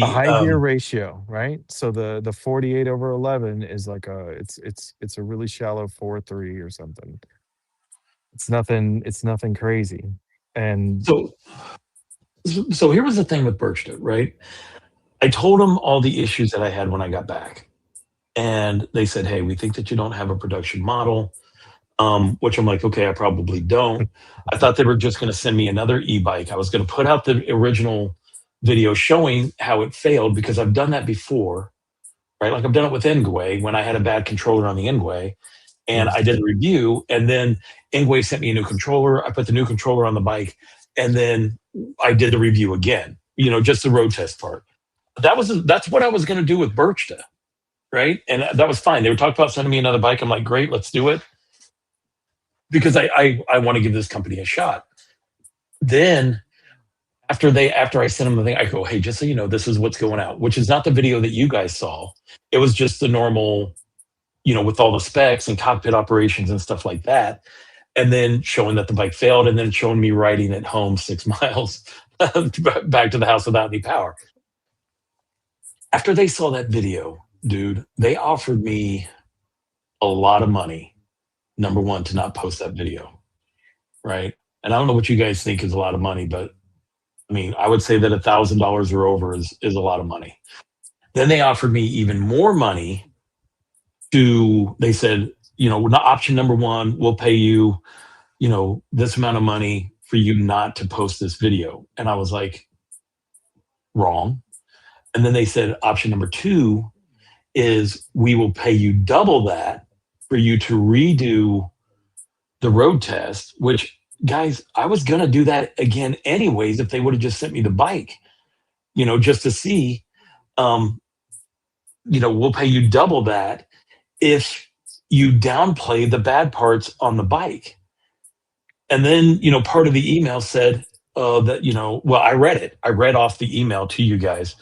A the high gear ratio, right? So the 48 over 11 is like a it's a really shallow 4-3 or something. It's nothing crazy. And so so here was the thing with Birchton, right? I told them all the issues that I had when I got back, and they said, "Hey, we think that you don't have a production model." Which I'm like, okay, I probably don't. I thought they were just going to send me another e-bike. I was going to put out the original video showing how it failed because I've done that before, right? Like I've done it with Ngwe when I had a bad controller on the Ngwe, and mm, I did a review, and then Ngwe sent me a new controller. I put the new controller on the bike, and then I did the review again. Just the road test part. That's what I was going to do with Birchta, right? And that was fine. They were talking about sending me another bike. I'm like, great, let's do it because I want to give this company a shot. Then after I sent them the thing, I go, hey, just so you know, this is what's going out, which is not the video that you guys saw. It was just the normal, with all the specs and cockpit operations and stuff like that. And then showing that the bike failed, and then showing me riding it home 6 miles back to the house without any power. After they saw that video, dude, they offered me a lot of money. Number one, to not post that video, right? And I don't know what you guys think is a lot of money, but I mean, I would say that $1,000 or over is a lot of money. Then they offered me even more money they said, option number one, we'll pay you, this amount of money for you not to post this video. And I was like, wrong. And then they said, option number two is we will pay you double that for you to redo the road test, which guys, I was going to do that again anyways if they would have just sent me the bike, just to see. Um, we'll pay you double that if you downplay the bad parts on the bike. And then, part of the email said that, well, I read it. I read off the email to you guys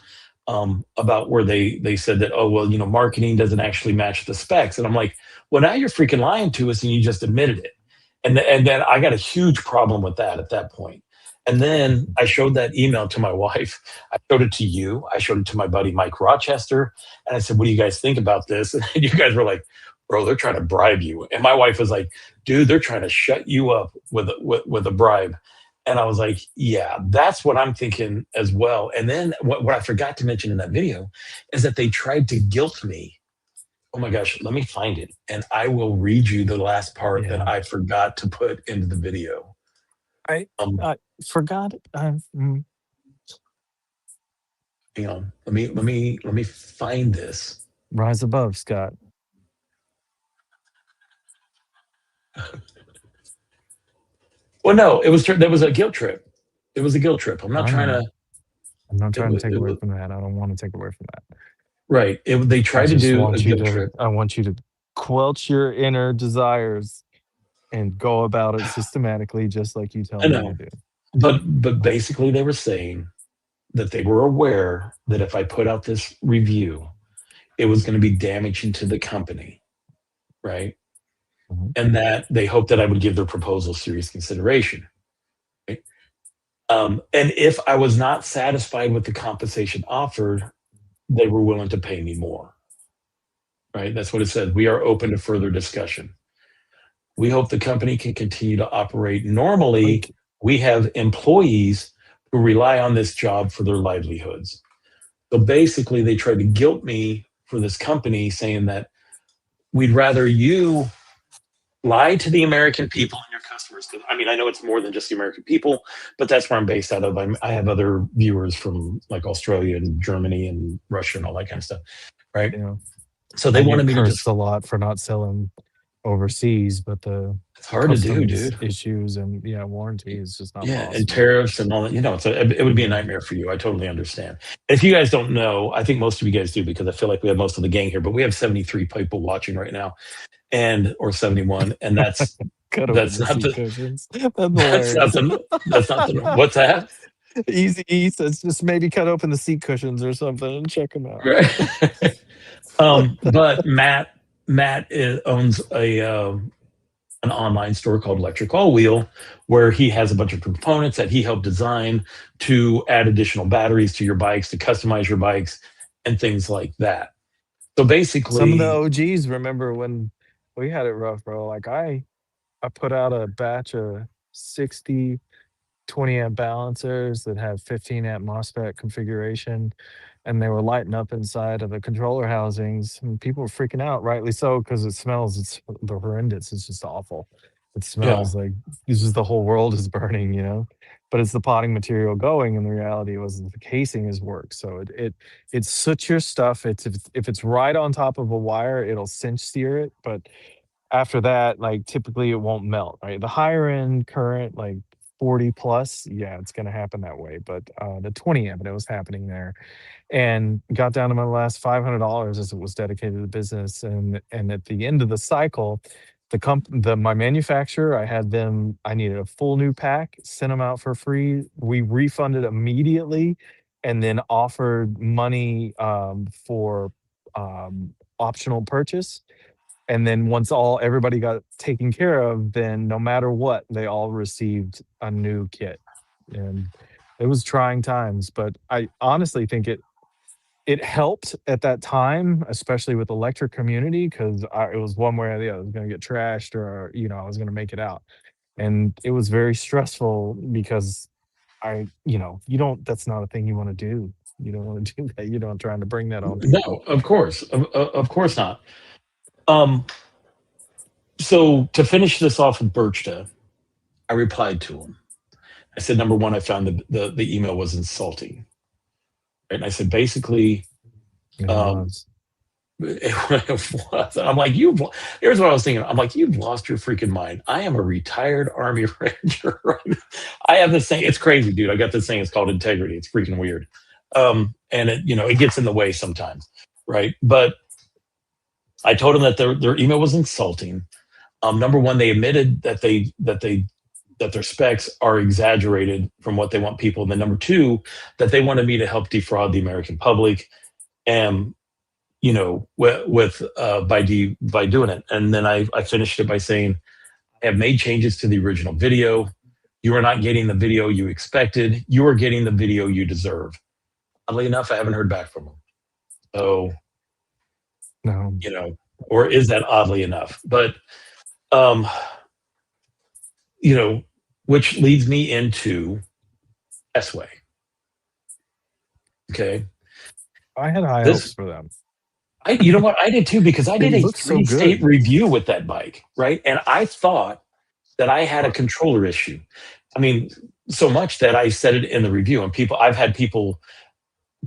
about where they said that, oh, well, marketing doesn't actually match the specs. And I'm like, well, now you're freaking lying to us and you just admitted it. And then I got a huge problem with that at that point. And then I showed that email to my wife. I showed it to you. I showed it to my buddy Mike Rochester. And I said, what do you guys think about this? And you guys were like, bro, they're trying to bribe you. And my wife was like, dude, they're trying to shut you up with a bribe. And I was like, yeah, that's what I'm thinking as well. And then what I forgot to mention in that video is that they tried to guilt me. Oh my gosh, let me find it. And I will read you the last part that yeah, I forgot to put into the video. I Um, I forgot. hang on. Let me find this. Rise above, Scott. Well, no, there was a guilt trip. It was a guilt trip. I'm not I trying know. to. I'm not trying to take It away was from that. I don't want to take away from that. right. They I tried to just do a want you guilt to. trip. I want you to quelch your inner desires and go about it systematically, just like you tell I me to know, do. but basically they were saying that they were aware that if I put out this review, it was going to be damaging to the company, right? Mhm. And that they hoped that I would give their proposal serious consideration. Right? And if I was not satisfied with the compensation offered, they were willing to pay me more. Right? That's what it said. We are open to further discussion. We hope the company can continue to operate normally. Like, We have employees who rely on this job for their livelihoods. So basically, they tried to guilt me for this company, saying that we'd rather you lie to the American people and your customers. I mean, I know it's more than just the American people, but that's where I'm based out of. I have other viewers from like Australia and Germany and Russia and all that kind of stuff, right? you know, So they I wanted get me to cursed just a lot for not selling overseas, but It's hard to do, customs dude. issues and yeah, warranty is just not Yeah, and possible. tariffs and all that. It would be a Yeah. nightmare for you. I totally understand. If you guys don't know, I think most of you guys do because I feel like we have most of the gang here, but we have 73 people watching right now, and or 71, and Cut open that's the not seat the cushions. That's that's not hilarious. what's that? Easy E says just maybe cut open the seat cushions or something and check them out. Right. But owns an online store called Electric All Wheel, where he has a bunch of components that he helped design to add additional batteries to your bikes, to customize your bikes, and things like that. So Some of the basically, OGs remember when we had it rough, bro. Like I put out a batch of 60 20 amp balancers that had 15 amp MOSFET configuration, and they were lighting up inside of the controller housings, and people were freaking out, rightly so, because it smells. It's the horrendous. It's just awful. It yeah, smells like this is the whole world is burning, you know. But it's the potting material going, and the reality was that the casing is work. So it soots your stuff. It's if it's right on top of a wire, it'll cinch sear it. But after that, like, typically, it won't melt, right? The higher end current, like 40 plus, yeah, it's gonna happen that way, but, the 20 amp, and it was happening there, and got down to my last $500 as it was dedicated to the business, and at the end of the cycle, the my manufacturer, I needed a full new pack, sent them out for free, we refunded immediately, and then offered money, for, optional purchase, and then once all everybody got taken care of, then no matter what, they all received a new kit. And it was trying times, but I honestly think it helped at that time, especially with the electric community, because it was one way or the other. I was going to get trashed, or I was going to make it out, and it was very stressful because you don't. That's not a thing you want to do. You don't want to do that. You don't trying to bring that on people. no, of course not. Um, so to finish this off with Birchta, I replied to him. I said, number one, I found the email was insulting. Right? And I said, basically, It um, was. it was. I'm like, here's what I was thinking. I'm like, you've lost your freaking mind. I am a retired Army Ranger. Right? I have this thing. It's crazy, dude. I got this thing. It's called integrity. It's freaking weird. And it gets in the way sometimes. Right. But I told them that their email was insulting. Number one, they admitted that their specs are exaggerated from what they want people. And then number two, that they wanted me to help defraud the American public, and by doing it. And then I finished it by saying, I have made changes to the original video. You are not getting the video you expected. You are getting the video you deserve. Oddly enough, I haven't heard back from them. So, No. or is that oddly enough? But um, you know, which leads me into S-Way. Okay. I had high hopes This for them. you know what? I did too, because I They did a look so three-state good. review with that bike, right? And I thought that I had a What controller issue. I mean, so much that I said it in the review, and I've had people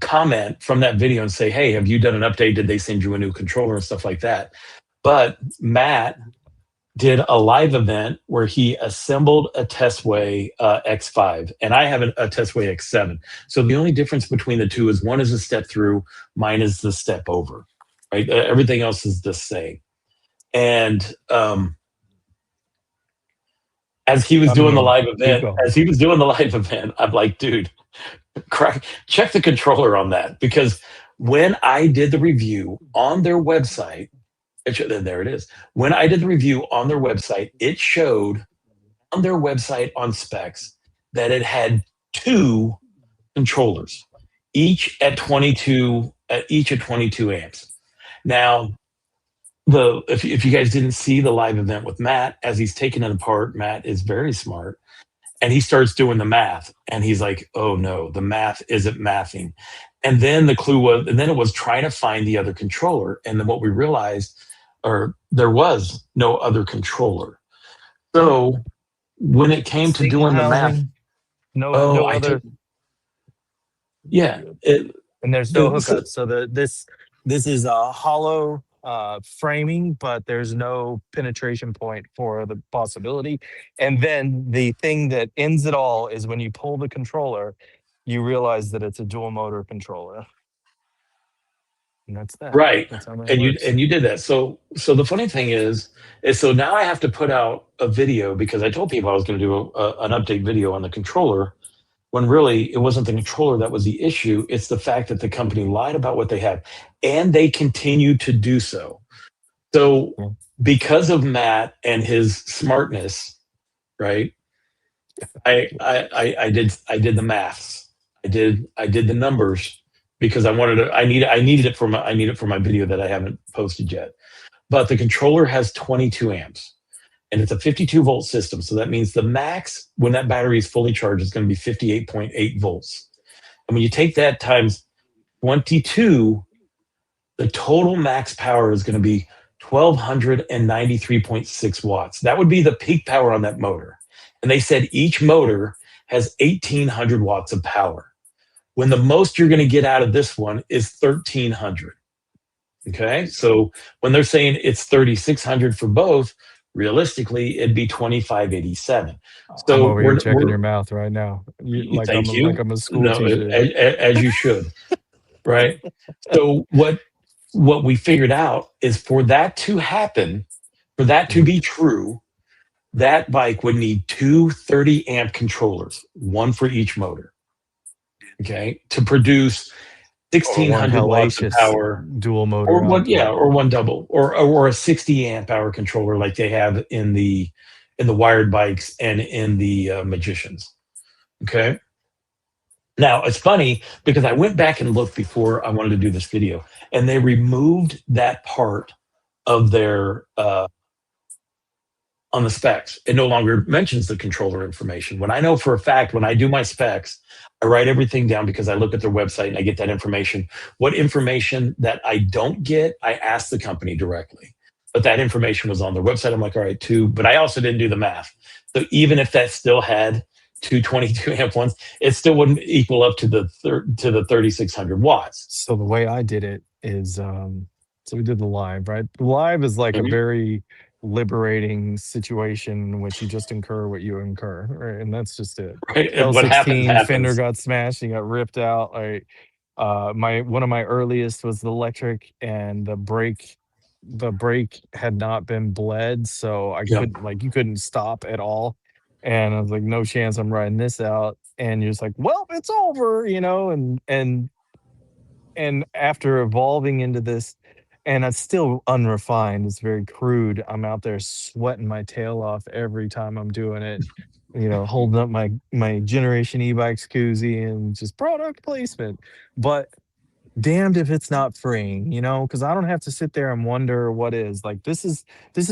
comment from that video and say, "Hey, have you done an update? Did they send you a new controller and stuff like that?" But Matt did a live event where he assembled a Testway X5, and I have a Testway X7. So the only difference between the two is one is a step through, mine is the step over. Right, everything else is the same. And as he was I doing the mean, live keep event, going. I'm like, dude, check the controller on that, because when I did the review on their website, there it is. When I did the review on their website, it showed on their website on specs that it had two controllers, each at 22 amps. Now, if you guys didn't see the live event with Matt, as he's taking it apart, Matt is very smart, and he starts doing the math, and he's like, oh no, the math isn't mathing. And then it was trying to find the other controller. And then what we realized, or there was no other controller. So when it came to Single doing the math, housing, no oh, no I took, other, yeah, it, and there's no it, so, hookups. So this is a hollow. framing, but there's no penetration point for the possibility. And then the thing that ends it all is when you pull the controller, you realize that it's a dual motor controller, and that's that. Right. That's how that And you works. and you did that. So the funny thing is so now I have to put out a video because I told people I was going to do an update video on the controller when really it wasn't the controller that was the issue. It's the fact that the company lied about what they have, and they continue to do so. So Yeah. because of Matt and his smartness, right? I did the maths. I did the numbers because I needed it for my video that I haven't posted yet. But the controller has 22 amps and it's a 52-volt system. So that means the max when that battery is fully charged is going to be 58.8 volts. And when you take that times 22, the total max power is going to be 1293.6 watts. That would be the peak power on that motor. And they said each motor has 1800 watts of power. When the most you're going to get out of this one is 1300. Okay. So when they're saying it's 3600 for both, realistically, it'd be 2587. I'm So over here checking your mouth right now. You thank like you. I'm a school No, teacher. as you should. Right. So what we figured out is for that to happen, for that to Mhm. be true, that bike would need two 30 amp controllers, one for each motor, okay, to produce Or one 1600 watts of hellacious power, dual or motor one, yeah, output. or one double, or a 60 amp hour controller like they have in the wired bikes and in the Magicians. Okay. Now it's funny because I went back and looked before I wanted to do this video, and they removed that part of their on the specs. It no longer mentions the controller information. When I know for a fact, when I do my specs, I write everything down because I look at their website and I get that information. What information that I don't get, I ask the company directly. But that information was on their website. I'm like, all right, two. But I also didn't do the math. So even if that still had two 22 amp ones, it still wouldn't equal up to to the 3600 watts. So the way I did it is, so we did the live, right? The live is like a Mhm. very liberating situation in which you just incur what you incur, right? And that's just it. Right? And what happens L16 fender happens. got smashed, he got ripped out. Like, my one of my earliest was the electric, and the brake had not been bled, so I Yeah. couldn't, like, you couldn't stop at all. And I was like, no chance I'm riding this out. And you're just like, well, it's over, and after evolving into this, and it's still unrefined, it's very crude. I'm out there sweating my tail off every time I'm doing it, holding up my generation e-bikes koozie and just product placement. But damned if it's not freeing, because I don't have to sit there and wonder what is. Like, this is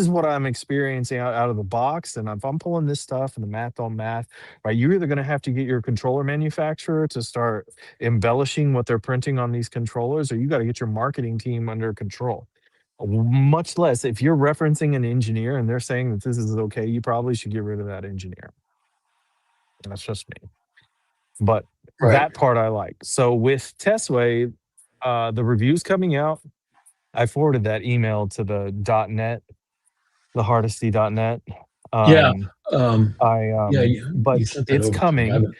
what I'm experiencing out of the box. And if I'm pulling this stuff and the math on math, right, you're either going to have to get your controller manufacturer to start embellishing what they're printing on these controllers, or you got to get your marketing team under control. Much less if you're referencing an engineer and they're saying that this is okay, you probably should get rid of that engineer. That's just me. But Right. that part I like. So with Testway, the reviews coming out, I forwarded that email to the .net, the hardesty.net. Yeah. Um, Um, yeah. but You sent that it's over to me. I coming haven't.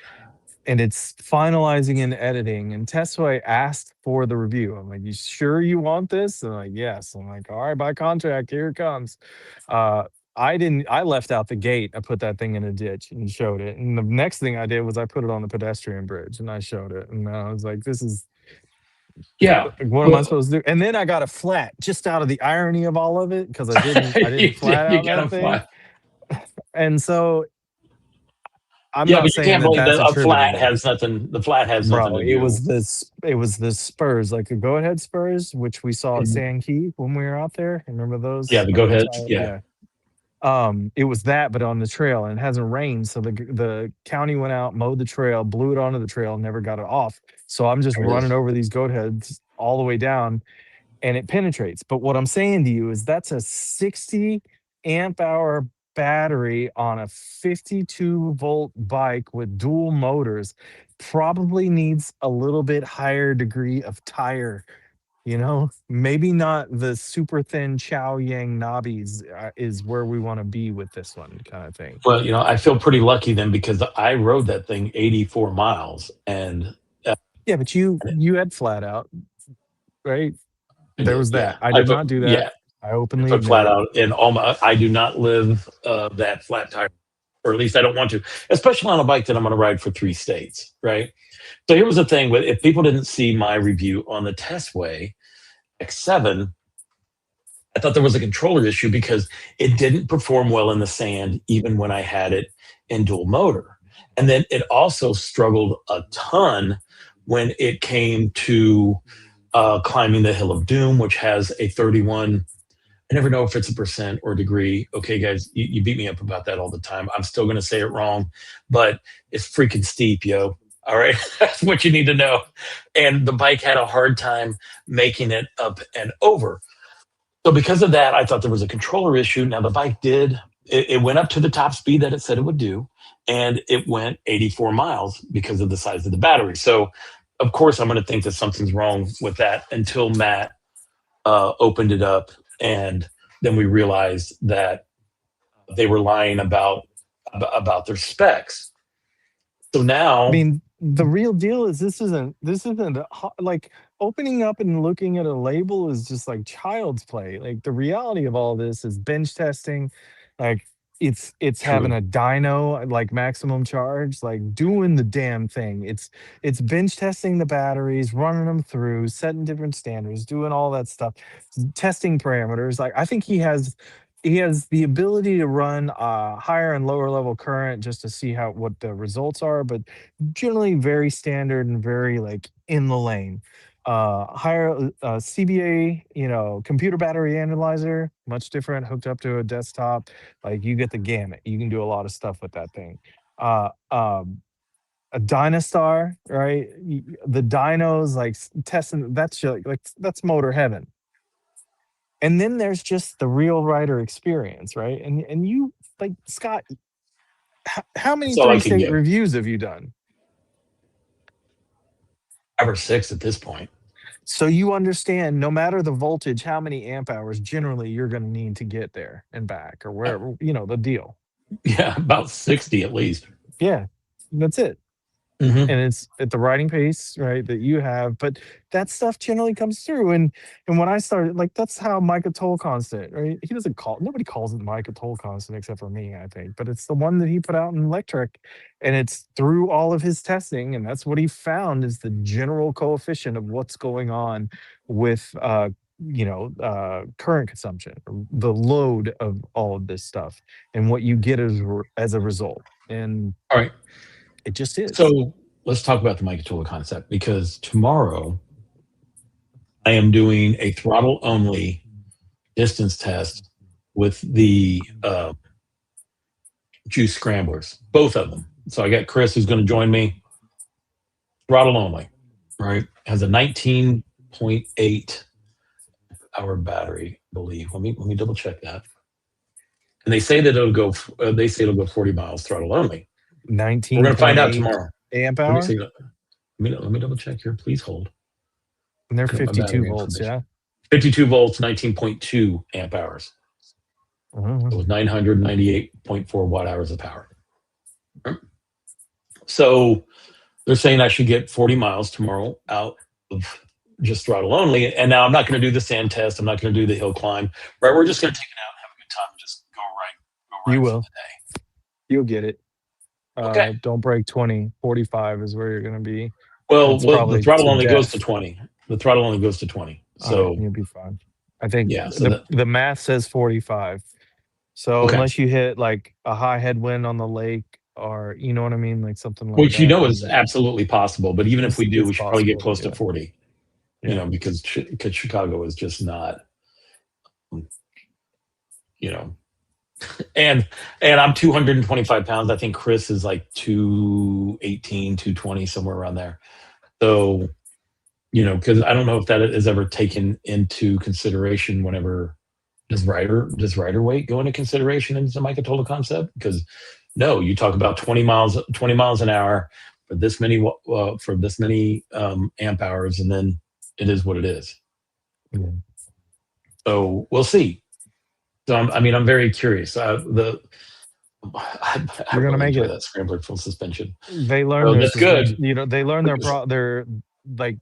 and it's finalizing and editing. And Testway asked for the review. I'm like, you sure you want this? And like, yes. I'm like, all right, by contract, here it comes. Uh, I left out the gate. I put that thing in a ditch and showed it. And the next thing I did was I put it on the pedestrian bridge and I showed it. And I was like, this is, Yeah. like, what am I Well, supposed to do? And then I got a flat just out of the irony of all of it because I didn't flat you out got that to thing. fly. And so I'm Yeah, not but you saying can't that believe that's that a flat attributable. has nothing. The flat has nothing Bro, to it do. was the Spurs, like the go ahead Spurs, which we saw at Mhm. Sand Key when we were out there. Remember Yeah, those? the Like go the aheads. tire, Yeah. yeah. It was that, but on the trail, and it hasn't rained, so the county went out, mowed the trail, blew it onto the trail, never got it off. So I'm just There it running is. over these goat heads all the way down, and it penetrates. But what I'm saying to you is that's a 60 amp hour battery on a 52-volt bike with dual motors. Probably needs a little bit higher degree of tire You know, maybe not the super thin Chow Yang knobbies is where we want to be with this one kind of thing. Well, I feel pretty lucky then because I rode that thing 84 miles and Yeah, but you had flat out, right? I There did. was Yeah. that. I did not do that. Yeah, I I openly put admit flat it. out in all my, I do not live that flat tire, or at least I don't want to, especially on a bike that I'm going to ride for 3 states. Right. So here was the thing with, if people didn't see my review on the Testway X7, I thought there was a controller issue because it didn't perform well in the sand, even when I had it in dual motor. And then it also struggled a ton when it came to climbing the Hill of Doom, which has a 31. I never know if it's a percent or degree. Okay, guys, you beat me up about that all the time. I'm still going to say it wrong, but it's freaking steep, yo. All right, that's what you need to know. And the bike had a hard time making it up and over. So because of that, I thought there was a controller issue. Now the bike did, it went up to the top speed that it said it would do, and it went 84 miles because of the size of the battery. So of course I'm going to think that something's wrong with that until Matt opened it up, and then we realized that they were lying about their specs. So I now, mean, the real deal is this isn't like opening up and looking at a label is just like child's play. Like the reality of all this is bench testing, like it's having true. a dyno like maximum charge, like doing the damn thing. It's bench testing the batteries, running them through, setting different standards, doing all that stuff, testing parameters. Like I think he has the ability to run higher and lower level current just to see how what the results are, but generally very standard and very like in the lane. Higher CBA, computer battery analyzer, much different, hooked up to a desktop. Like you get the gamut. You can do a lot of stuff with that thing. A Dynastar, right? The dynos, like testing. That's like that's motor heaven. And then there's just the real rider experience, right? And you like Scott, how many That's all I three can state give. reviews have you done? 5 or 6 at this point. So you understand no matter the voltage, how many amp hours generally you're going to need to get there and back or Uh, wherever, the deal. yeah, about 60 at least. Yeah, that's it. Hmm. And it's at the writing pace, right, that you have. But that stuff generally comes through. And when I started, like that's how Micah toll constant, right? He doesn't call nobody calls it Micah toll constant except for me, I think. But it's the one that he put out in electric, and it's through all of his testing, and that's what he found is the general coefficient of what's going on with current consumption, or the load of all of this stuff, and what you get as a result. And All right. it just is. So let's talk about the Mikatola concept because tomorrow I am doing a throttle only distance test with the juice scramblers, both of them. So I got Chris who's going to join me, throttle only, right? Has a 19.8 hour battery, I believe. Let me double check that. And they say that it'll go. They say it'll go 40 miles throttle only. We're going to find out 19.8 tomorrow. amp Let me hour, see. Let me double check here. Please hold. and they're Looking at my 52 battery volts. information. Yeah. 52 volts, 19.2 amp hours. Mhm. So with 998.4 watt hours of power. So they're saying I should get 40 miles tomorrow out of just throttle only. And now I'm not going to do the sand test. I'm not going to do the hill climb. Right? We're just going to take it out and have a good time. And just go You right for will. the You'll get it. day. Okay. Don't break 20. 45 is where you're going to be. Well, That's well, the probably throttle to only goes to death. 20. The throttle only goes to 20. All right. So You'll be fine. I think yeah. So that the math says 45. So okay. unless you hit like a high headwind on the lake or, you know what I mean? Like something like Which that, is then absolutely possible. But even if we do, it's we should probably get possible. close to Yeah. 40. Yeah. Because Chicago is just not. You know, and I'm 225 pounds. I think Chris is like 218, 220, somewhere around there. So, because I don't know if that is ever taken into consideration whenever does rider weight go into consideration into the Micatola concept? Because no, you talk about 20 miles an hour for this many amp hours, and then it is what it is. Yeah. So we'll see. So I mean, I'm very curious. I You're gonna really make enjoy it. that scrambler full suspension. They learn So their that's good. suspension, they learn their like,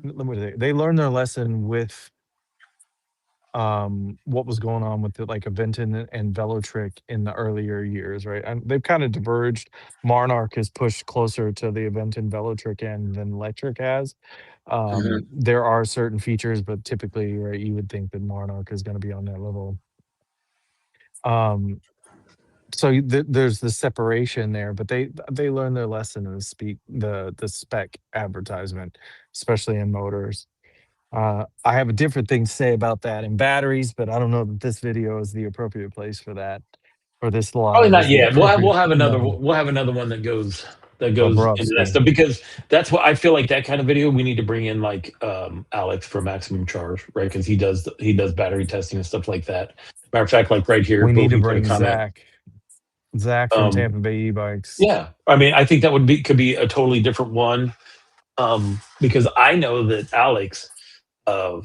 let me say, they learn their lesson with, what was going on with the, like, Aventon and Velotric in the earlier years, right? And they've kinda diverged. Monarch has pushed closer to the Aventon Velotric end than Lectric has. Mhm. There are certain features, but typically, right, you would think that Monarch is gonna be on that level. Um, so there's the separation there, but they learn their lesson in the spec advertisement, especially in motors. I have a different thing to say about that in batteries, but I don't know that this video is the appropriate place for that, or this Probably live not is the yet. We'll appropriate have another no, we'll have another one that goes into that Bobrovsky. stuff because that's what I feel like that kind of video we need to bring in like Alex from Maximum Charge, right? Because he does battery testing and stuff like that. Matter of fact, like right here, We need to Bofi put a bring comment. Zach from Um, Tampa Bay E-Bikes. yeah, I mean, I think that would be could be a totally different one because I know that Alex uh,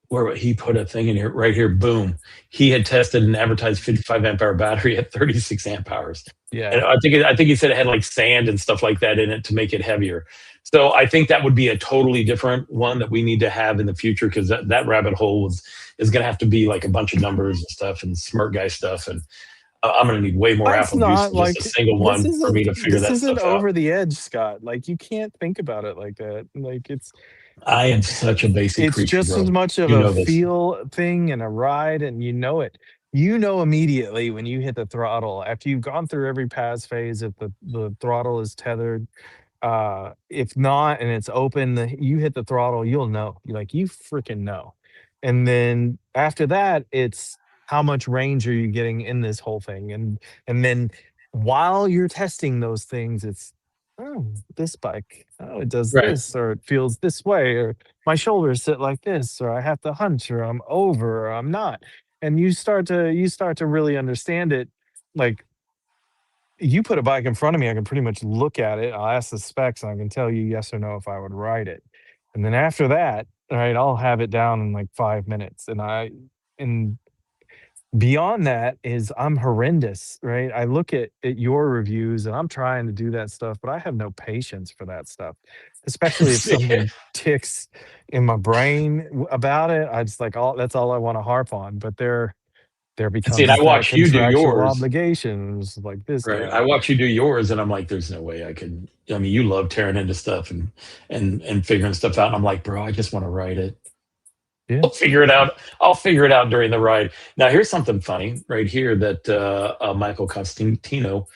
where he put a thing in here right here, boom, he had tested an advertised 55 amp hour battery at 36 amp hours, and Yeah. I think he said it had like sand and stuff like that in it to make it heavier. So I think that would be a totally different one that we need to have in the future because that rabbit hole is going to have to be like a bunch of numbers and stuff and smart guy stuff, and I'm going to need way more It's apple juice not than just a like single one for me to figure this that isn't stuff out. over the edge, Scott. Like, you can't think about it like that. Like, I am such a basic it's creature, just as bro. much of You a know this. feel thing and a ride, and you know it. You know immediately when you hit the throttle after you've gone through every pass phase, if the throttle is tethered. If not, and it's open, you hit the throttle, you'll know. You freaking know. And then after that, it's how much range are you getting in this whole thing? And then while you're testing those things, it's, oh, this bike, oh, it does Right. this, or it feels this way, or my shoulders sit like this, or I have to hunch, or I'm over, or I'm not. And you start to really understand it. Like, you put a bike in front of me, I can pretty much look at it. I'll ask the specs, and I can tell you yes or no if I would ride it. And then after that, all right, I'll have it down in like 5 minutes. And beyond that is I'm horrendous, right? I look at your reviews and I'm trying to do that stuff, but I have no patience for that stuff, especially if something ticks in my brain about it. I just like all that's all I want to harp on. But there And see, and I becomes that watch you do contractual yours. obligations like this Right. I guy. watch you do yours and I'm like, there's no way I could. I mean, you love tearing into stuff and figuring stuff out. And I'm like, bro, I just want to write it. Yeah. I'll figure it out. I'll figure it out during the ride. Now, here's something funny right here that Michael Costantino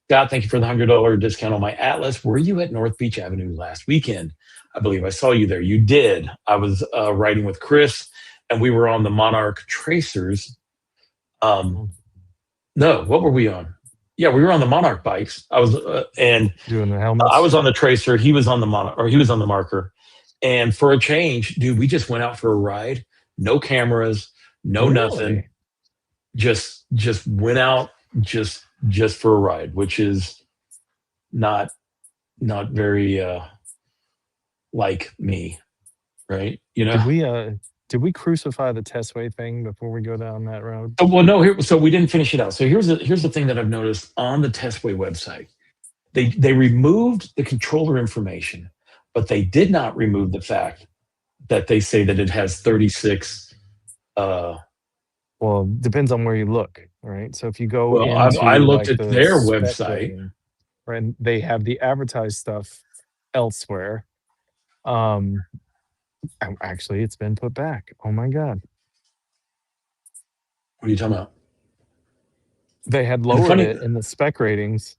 got. Thank you for the $100 discount on my Atlas. Were you at North Beach Avenue last weekend? I believe I saw you there. You did. I was riding with Chris and we were on the Monarch Tracers. Um, Mm. no, what were we on? Yeah, we were on the Monarch bikes. I was, and Doing the I helmets. was on the Tracer. He was on the Monarch, or he was on the Marker. And for a change, dude, we just went out for a ride. No cameras, no nothing. Really? Just went out just for a ride, which is not not very like me, right? You know. Did we crucify the Testway thing before we go down that road? Well, no. So we didn't finish it out. So here's the thing that I've noticed on the Testway website. They removed the controller information, but they did not remove the fact that they say that it has 36. Uh, Well, depends on where you look, right? So if you go well, I into looked like at the their spec website. rating, right, and they have the advertised stuff elsewhere. Um, actually, it's been put back. Oh my God. What are you talking about? They had And the lowered funny, it in the spec ratings.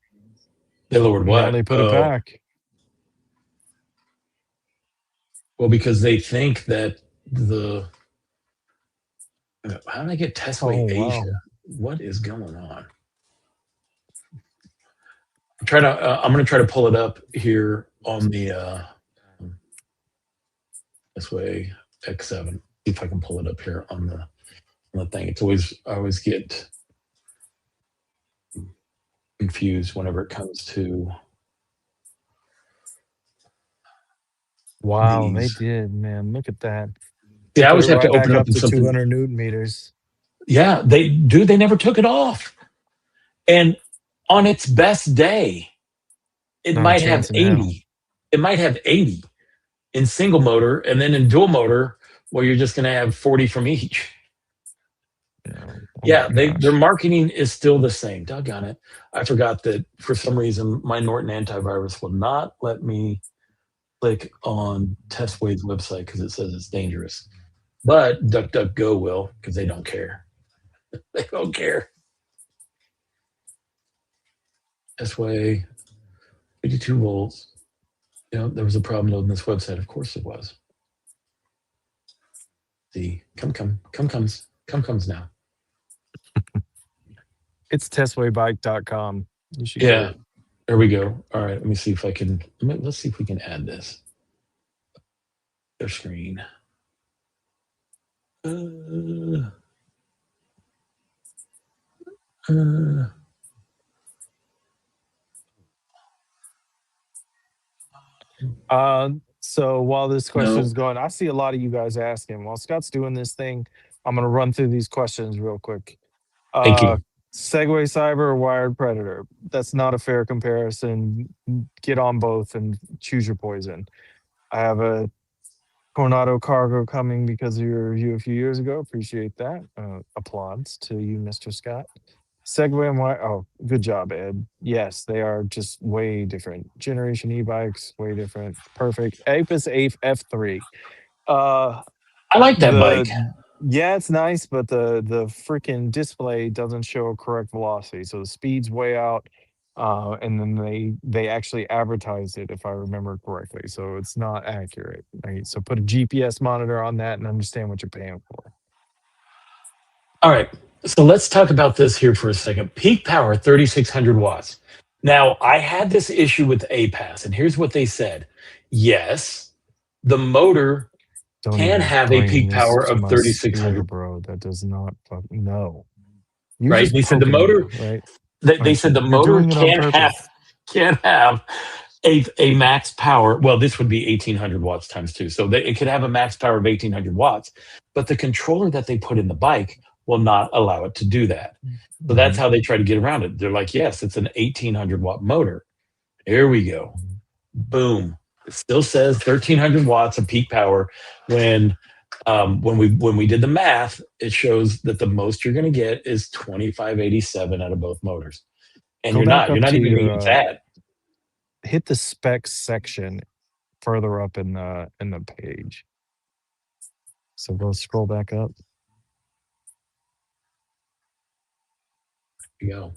they lowered Now what? they put it back. Well, because they think that the how did I get Testway Oh Asia? wow. What is going on? I'm going to try to pull it up here on the Testway X7. See if I can pull it up here on the thing. It's always I always get confused whenever it comes to Wow, they these. did, man. Look at that. See, I Put always it have to right open back up up in to something. 200 newton meters. Yeah, they do. They never took it off. And on its best day, it Not a might have chance in hell. 80. It might have 80 in single motor, and then in dual motor, well, you're just going to have 40 from each. Yeah. Oh my Yeah, their gosh. marketing is still the same. Doggone it. I forgot that for some reason my Norton antivirus will not let me click on Testwade's website because it says it's dangerous. But DuckDuckGo will because they don't care. They don't care. Testway, 52 volts. You know, there was a problem loading this website. Of course it was. See, come comes now. It's testwaybike.com. You should get Yeah, it. there we go. All right, let me see if I can. Let's see if we can add this. Their screen. Uh, uh, So while this question no, is going, I see a lot of you guys asking. While Scott's doing this thing, I'm gonna run through these questions real quick. thank Uh, you. Segway Cyber or Wired Predator? That's not a fair comparison. Get on both and choose your poison. I have a Coronado Cargo coming because of your review a few years ago. Appreciate that. Applauds to you, Mr. Scott. Segway and why? Oh, good job, Ed. Yes, they are just way different. Generation e-bikes, way different. Perfect. Apis F3. Uh, I like that bike. the yeah, it's nice, but the freaking display doesn't show correct velocity, so the speed's way out. And then they actually advertise it, if I remember correctly, so it's not accurate. Right? So put a GPS monitor on that and understand what you're paying for. All right, so let's talk about this here for a second. Peak power, 3,600 watts. Now, I had this issue with APAS, and here's what they said. Yes, the motor Don't can even have a bring peak this power to of my sphere, 3,600, bro. That does not no. You're right? just They said the poking me, motor, right? they Like said the you're motor doing it on purpose. can have a max power. Well, this would be 1,800 watts times two. So it could have a max power of 1,800 watts, but the controller that they put in the bike will not allow it to do that. So that's Mhm. how they try to get around it. They're like, yes, it's an 1,800-watt motor. Here we go. Boom. It still says 1,300 watts of peak power. When we did the math, it shows that the most you're going to get is 2587 out of both motors, and Go back you're up not to even going to your get that. hit the specs section further up in the page. So go scroll back up. You go.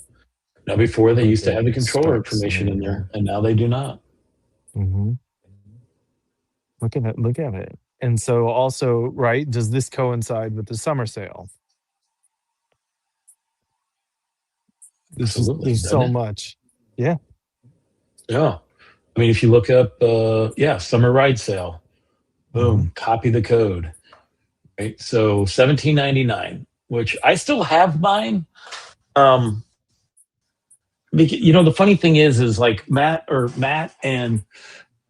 Now, before they Look used to at have the controller specs. There information you in go. there, and now they do not. Hmm. Look at it. Look at it. And so also, right, does this coincide with the summer sale? This is Absolutely, there's doesn't so it? much. Yeah. Yeah. I mean, if you look up, yeah, summer ride sale, Hmm. boom, copy the code. Right. So 1799, which I still have mine. Um, the funny thing is like Matt and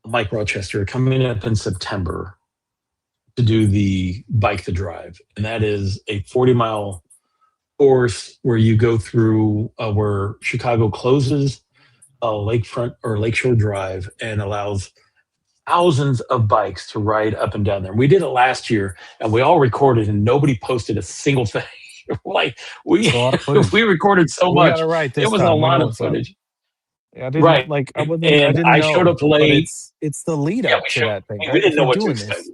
Mike Rochester are coming up in September to do the Bike the Drive, and that is a 40-mile course where you go through where Chicago closes a lakefront or lakeshore drive and allows thousands of bikes to ride up and down there. We did it last year, and we all recorded, and nobody posted a single thing. Like we It's a lot of we footage. recorded so We got much, it right it this was a time. We lot know of what's up. footage, I didn't right? like I And didn't I showed know, up but late. it's the lead Yeah, up to that thing, we right? didn't If know we're what to doing expect. this.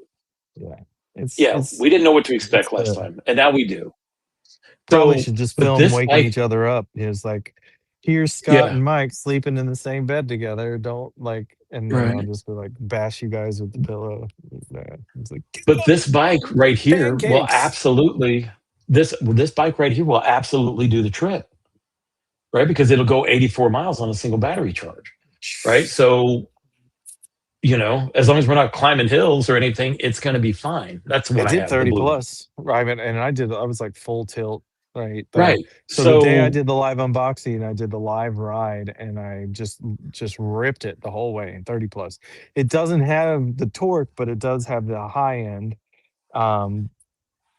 Yeah. It's Yeah, it's we didn't know what to it's expect last the time, and now we do. probably So, should just but film this waking bike, each other up. It's like, here's Scott yeah, and Mike sleeping in the same bed together. Don't like, and then I'll right. just be like, bash you guys with the pillow. Yeah. It's like, get But up, this bike right here will pancakes. absolutely this bike right here will absolutely do the trip, right? Because it'll go 84 miles on a single battery charge, right? So, as long as we're not climbing hills or anything, it's going to be fine. That's It what I did have, the 30 blue one. plus, right? And I was like full tilt, right? Right. So the day I So, did the live unboxing, I did the live ride and I just ripped it the whole way in 30 plus. It doesn't have the torque, but it does have the high end. Um,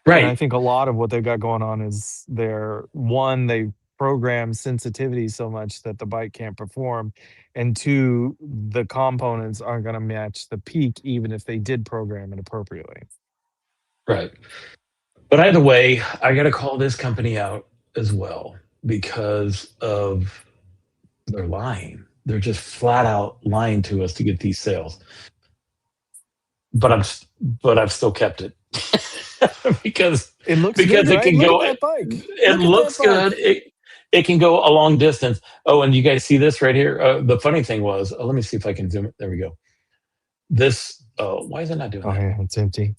and I Right. think a lot of what they've got going on is they're one, they program sensitivity so much that the bike can't perform, and two, the components aren't going to match the peak even if they did program it appropriately. Right. But either way, I got to call this company out as well because of they're lying. They're just flat out lying to us to get these sales. But but I've still kept it because It looks good, because it right? can Look at go. that bike. It Look at that looks good. bike. It can go a long distance. Oh, and you guys see this right here. The funny thing was, let me see if I can zoom it. There we go. This. Oh, why is it not doing Oh that? yeah, it's empty.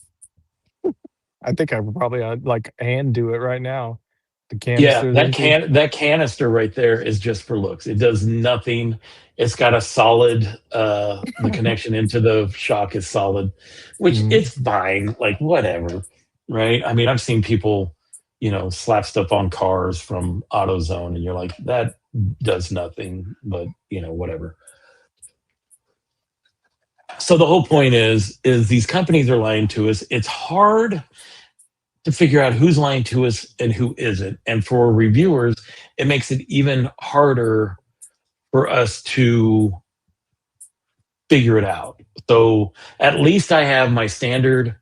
I think I would probably like hand do it right now. The Yeah, canister's empty. that canister right there is just for looks. It does nothing. It's got a solid the connection into the shock is solid, which Mm, it's fine, like whatever, right? I mean, I've seen people, slap stuff on cars from AutoZone and you're like that does nothing, but whatever. So the whole point is these companies are lying to us. It's hard to figure out who's lying to us and who isn't. And for reviewers, it makes it even harder for us to figure it out. So at least I have my standard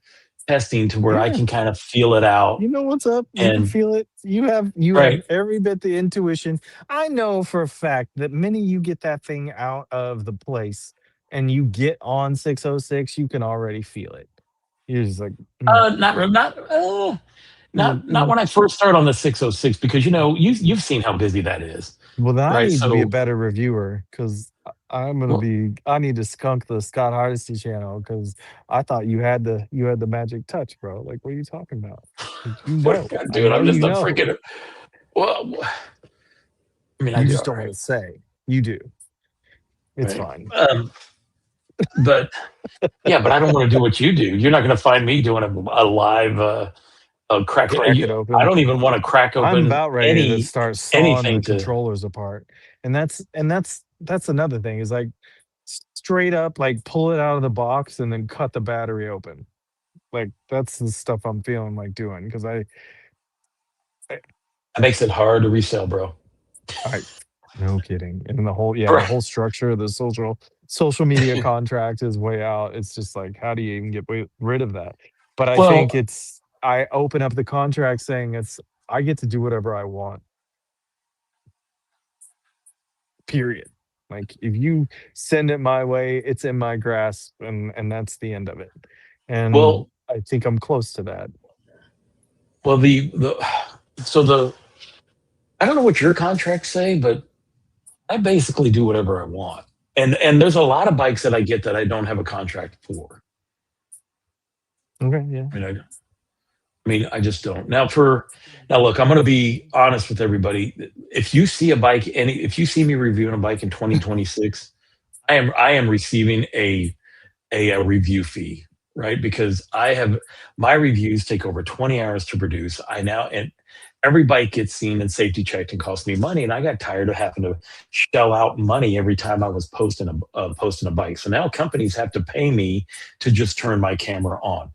testing to where I yeah. can kind of feel it out. You know what's up. You can And feel it. You have right. every bit the intuition. I know for a fact that many you get that thing out of the place and you get on 606, you can already feel it. You're just like, Not mm. when I first start on the 606 because you've seen how busy that is, Well, then I right? need to be a So better reviewer because well, I need to skunk the Scott Hardesty channel because I thought you had the magic touch, bro. Like, what are you talking about? Like, I dude, know I'm just you a know. freaking well. I mean, I You do just all don't want right, to say. You do. It's right? fine. But yeah, but I don't want to do what you do. You're not going to find me doing a live crack. Crack it I open. don't even want to crack I'm open about ready to start sawing the anything to. controllers apart. And that's another thing is like straight up like pull it out of the box and then cut the battery open. Like that's the stuff I'm feeling like doing because I It makes it hard to resell, bro. I no kidding. And the Right. whole structure of the social media contract is way out. It's just like how do you even get rid of that? But I think Well, it's I open up the contract saying I get to do whatever I want. Period. Like if you send it my way, it's in my grasp and that's the end of it. And well, I think I'm close to that. well. The I don't know what your contracts say, but I basically do whatever I want. And there's a lot of bikes that I get that I don't have a contract for. Okay, yeah. I mean, I just don't. Now, look, I'm going to be honest with everybody. If you see a bike, if you see me reviewing a bike in 2026, I am receiving a review fee, right? Because I have my reviews take over 20 hours to produce. I now and every bike gets seen and safety checked and costs me money, and I got tired of having to shell out money every time I was posting a bike. So now companies have to pay me to just turn my camera on.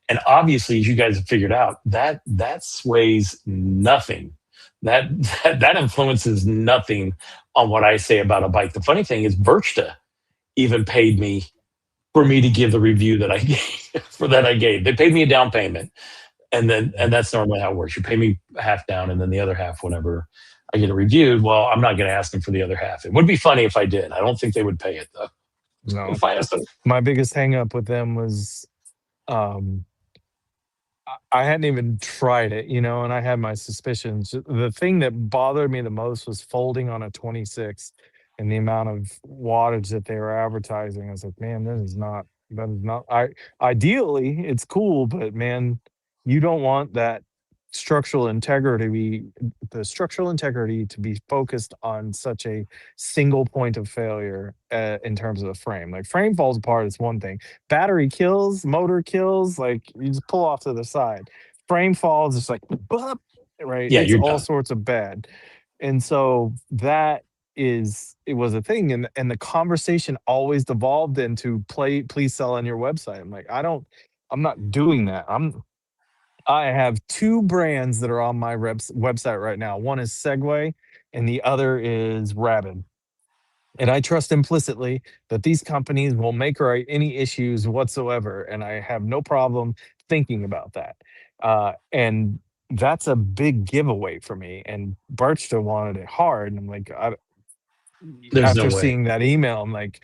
And obviously, as you guys have figured out, that sways nothing. That that influences nothing on what I say about a bike. The funny thing is, Birchta even paid me for me to give the review that I gave for that I gave. They paid me a down payment, and that's normally how it works. You pay me half down, and then the other half whenever I get it reviewed. Well, I'm not going to ask them for the other half. It would be funny if I did. I don't think they would pay it though. No. If I asked them, My biggest hang up with them was um I hadn't even tried it, and I had my suspicions. The thing that bothered me the most was folding on a 26 and the amount of wattage that they were advertising. I was like, man, that is not, ideally it's cool, but man, you don't want structural integrity, the structural integrity to be focused on such a single point of failure in terms of the frame. Like frame falls apart is one thing, battery kills, motor kills, like you just pull off to the side. Frame falls, it's like, "Bup," right? yeah, It's you're all done. sorts of bad. And so it was a thing. And the conversation always devolved into please sell on your website. I'm like, I don't. I'm not doing that. I have 2 brands that are on my website right now. One is Segway and the other is Rabbit. And I trust implicitly that these companies will make right any issues whatsoever, and I have no problem thinking about that. And that's a big giveaway for me. And Birchta wanted it hard, and I'm like, There's no after way. seeing that email, I'm like,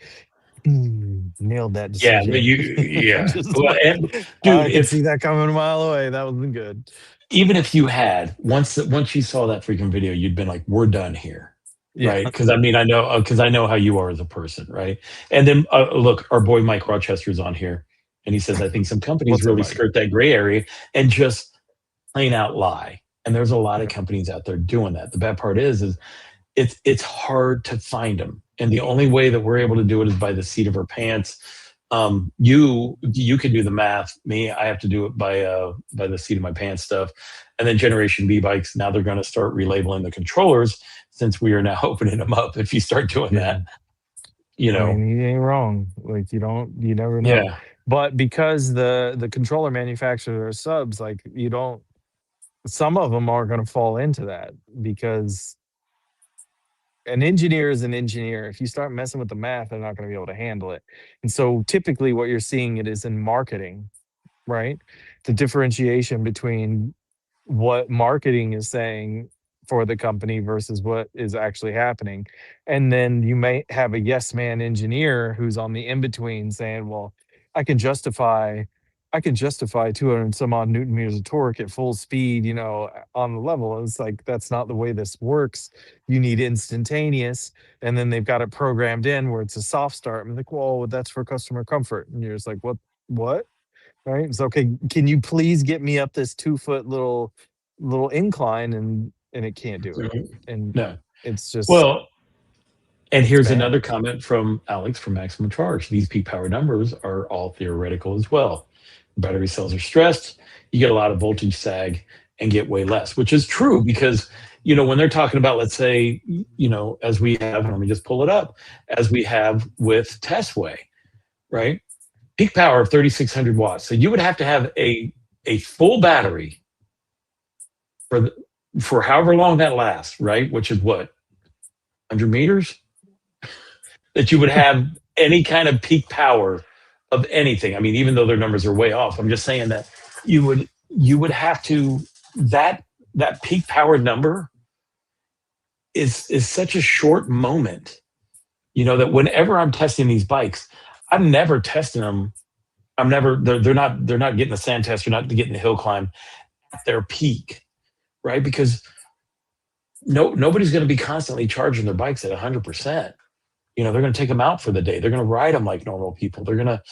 nailed that Yeah, no, decision. I'm yeah. just Well, like, and dude, I could see if that coming a mile away. That wasn't good. even if you had once you saw that freaking video, you'd been like, "We're done here," Yeah, right? Because I mean, I know how you are as a person, right? And then look, our boy Mike Rochester's on here, and he says, "I think some companies what's up, really Mike? skirt that gray area and just plain out lie." And there's a lot of Yeah, companies out there doing that. The bad part is it's hard to find them, and the only way that we're able to do it is by the seat of our pants. You can do the math. Me, I have to do it by the seat of my pants stuff. And then Generation B bikes, now they're going to start relabeling the controllers since we are now opening them up. If you start doing yeah. that, you I know, mean, he ain't wrong. Like you never know. yeah, But because the controller manufacturers are subs, like you don't. Some of them are going to fall into that because an engineer is an engineer. If you start messing with the math, they're not going to be able to handle it. And so typically, what you're seeing it is in marketing, right? The differentiation between what marketing is saying for the company versus what is actually happening. And then you may have a yes man engineer who's on the in between saying, well, I can justify I can justify 200 and some odd newton meters of torque at full speed, on the level. And it's like that's not the way this works. You need instantaneous, and then they've got it programmed in where it's a soft start. I'm like, well, that's for customer comfort. And you're just like, what? Right? It's okay. Can you please get me up this 2 foot little incline, and it can't do it. And no. it's just Well, and it's here's bad. another comment from Alex from Maximum Charge. These peak power numbers are all theoretical as well. Battery cells are stressed, you get a lot of voltage sag and get way less, which is true because, when they're talking about, let's say, as we have, let me just pull it up, as we have with Testway, right? Peak power of 3,600 watts. So you would have to have a full battery for for however long that lasts, right? Which is what, 100 meters? That you would have any kind of peak power of anything. I mean, even though their numbers are way off, I'm just saying that you would have to that that peak power number is such a short moment. That whenever I'm testing these bikes, I'm never testing them. They're not getting the sand test. They're not getting the hill climb at their peak, right? Because nobody's going to be constantly charging their bikes at 100%. They're going to take them out for the day. They're going to ride them like normal people. They're going to,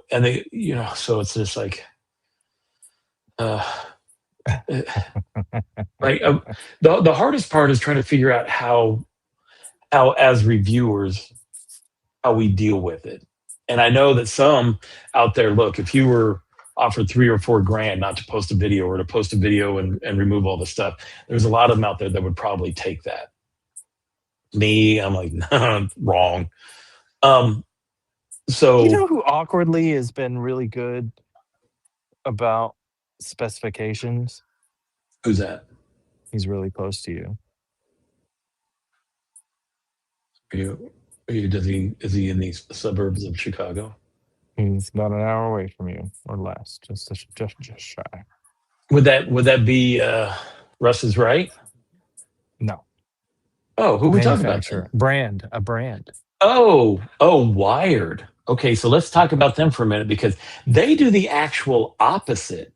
and they, so it's just like, uh, like the hardest part is trying to figure out how as reviewers how we deal with it. And I know that some out there, look, if you were offered 3 or 4 grand not to post a video or to post a video and remove all the stuff, there's a lot of them out there that would probably take that. Me, I'm like, no, wrong. Um, You so know who awkwardly has been really good about specifications? who's that? He's really close to you. Does he is he in these suburbs of Chicago? He's about an hour away from you or less, just shy. Would that be Russ is right? No. Oh, who we talking about then? Manufacturer. Brand. A brand. Oh, Wired. Okay, so let's talk about them for a minute because they do the actual opposite,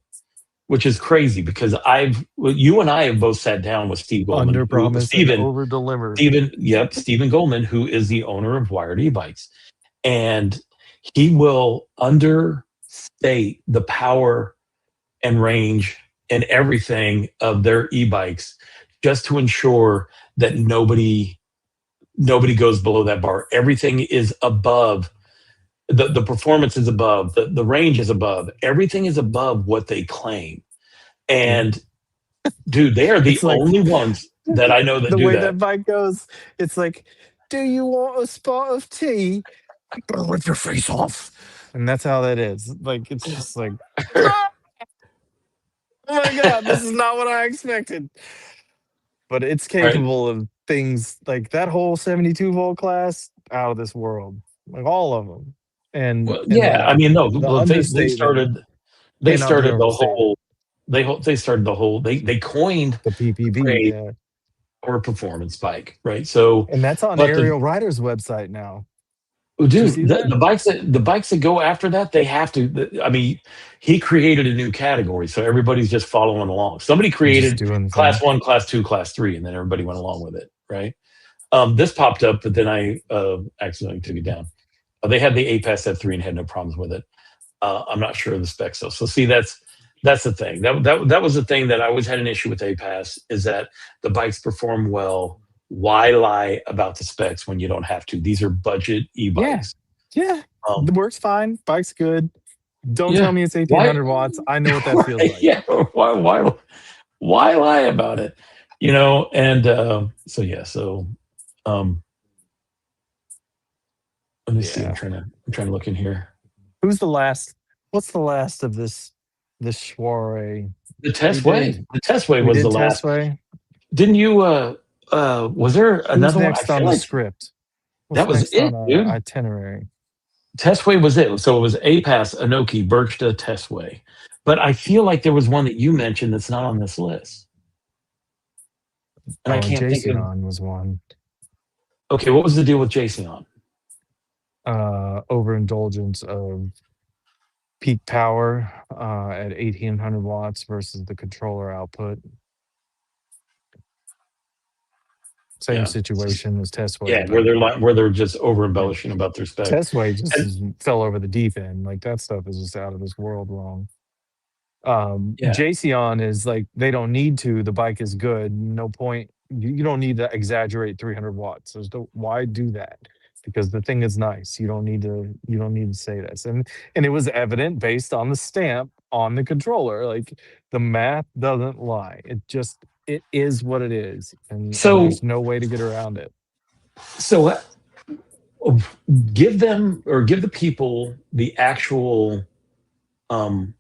which is crazy because you and I have both sat down with Steve Goldman, Under promise and over deliver. Stephen Goldman, who is the owner of Wired e-bikes. And he will understate the power and range and everything of their e-bikes just to ensure that nobody goes below that bar. Everything is above. The performance is above. The range is above. Everything is above what they claim. Yeah. And dude, they are the It's like only ones that I know that the do way that. that bike goes. It's like, do you want a spot of tea? Burn with your face off. and that's how that is. Like it's just like, "Ah, oh my god, this is not what I expected." But it's Right. capable of things like that whole 72-volt class out of this world, like all of them. Well, And yeah. I mean, no. the Well, understatement they cannot be started the overstated. whole they started the whole they coined The the PPB, phrase yeah, or performance bike, right? So, and that's on but the Aerial Rider's website now. oh, Did you dude, see that? the bikes that go after that, they have to. I mean, he created a new category, so everybody's just following along. Somebody Just created doing the class thing. one, class two, class three, and then everybody went along with it, right? This popped up, but then I accidentally took it down. They had the APAS F3 and had no problems with it. I'm not sure of the specs though. So see, that's the thing. That was the thing that I always had an issue with APAS is that the bikes perform well. Why lie about the specs when you don't have to? These are budget Yeah, e-bikes. yeah, Um, the works fine. Bike's good. Don't tell yeah. me it's Why? 1,800 watts. I know what that feels Right, like. yeah. Why lie about it? You know. And so yeah. So um, let me see. Yeah. I'm trying to look in here. Who's the last? What's the last of this soiree? The We test way. did The test way we was the did last. Testway. Didn't you? Was there Who's another one? I next on feel the like script? that What's was next it, on our dude. itinerary? Testway was it. So it was APAS, Anoki, Birchta, Testway. But I feel like there was one that you mentioned that's not on this list, and I Oh, can't think of. Jayceon was one. Okay, what was the deal with Jason on? Overindulgence of peak power at 1,800 watts versus the controller output. Same Yeah, situation as Testway, yeah, but where they're just over yeah. embellishing about their spec. Testway just And fell over the deep end. Like that stuff is just out of this world wrong. yeah, Jayceon is like they don't need to. The bike is good. No point. You don't need to exaggerate 300 watts. Why do that? Because the thing is nice. You don't need to. You don't need to say this. And it was evident based on the stamp on the controller. Like the math doesn't lie. It is what it is, and so there's no way to get around it. so give them or give the people the actual um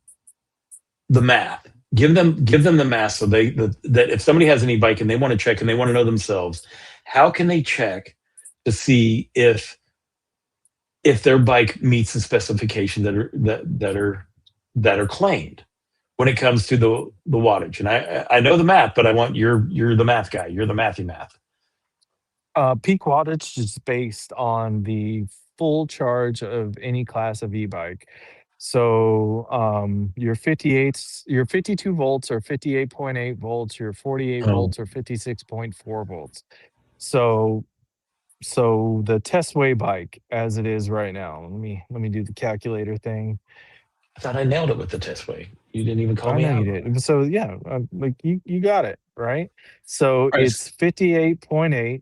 the math. Give them the math so that if somebody has an e-bike and they want to check and they want to know themselves, how can they check to see if their bike meets the specifications that are claimed when it comes to the wattage? And I know the math, but I want you're the math guy. You're the mathy math. Peak wattage is based on the full charge of any class of e-bike. So your 58s, your 52 volts or 58.8 volts, your 48 Oh, volts or 56.4 volts. So the Testway bike as it is right now. Let me do the calculator thing. I thought I nailed it with the test way. You didn't even call I me know you out on it. did. So yeah, like you got it, right? So All right. it's 58.8.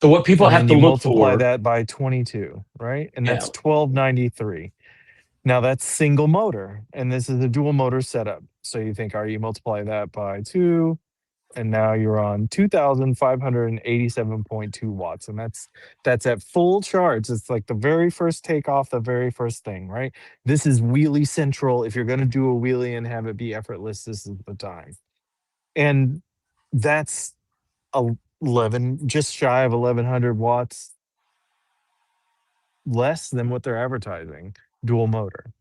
So what people And have then to you look multiply for, that by 22, right? And yeah. that's 1293. Now that's single motor, and this is a dual motor setup. So you think, all right, you multiply that by two, and now you're on 2,587.2 watts, and that's at full charge. It's like the very first takeoff, the very first thing, right? This is wheelie central. If you're going to do a wheelie and have it be effortless, this is the time. And that's 11, just shy of 1,100 watts less than what they're advertising, dual motor,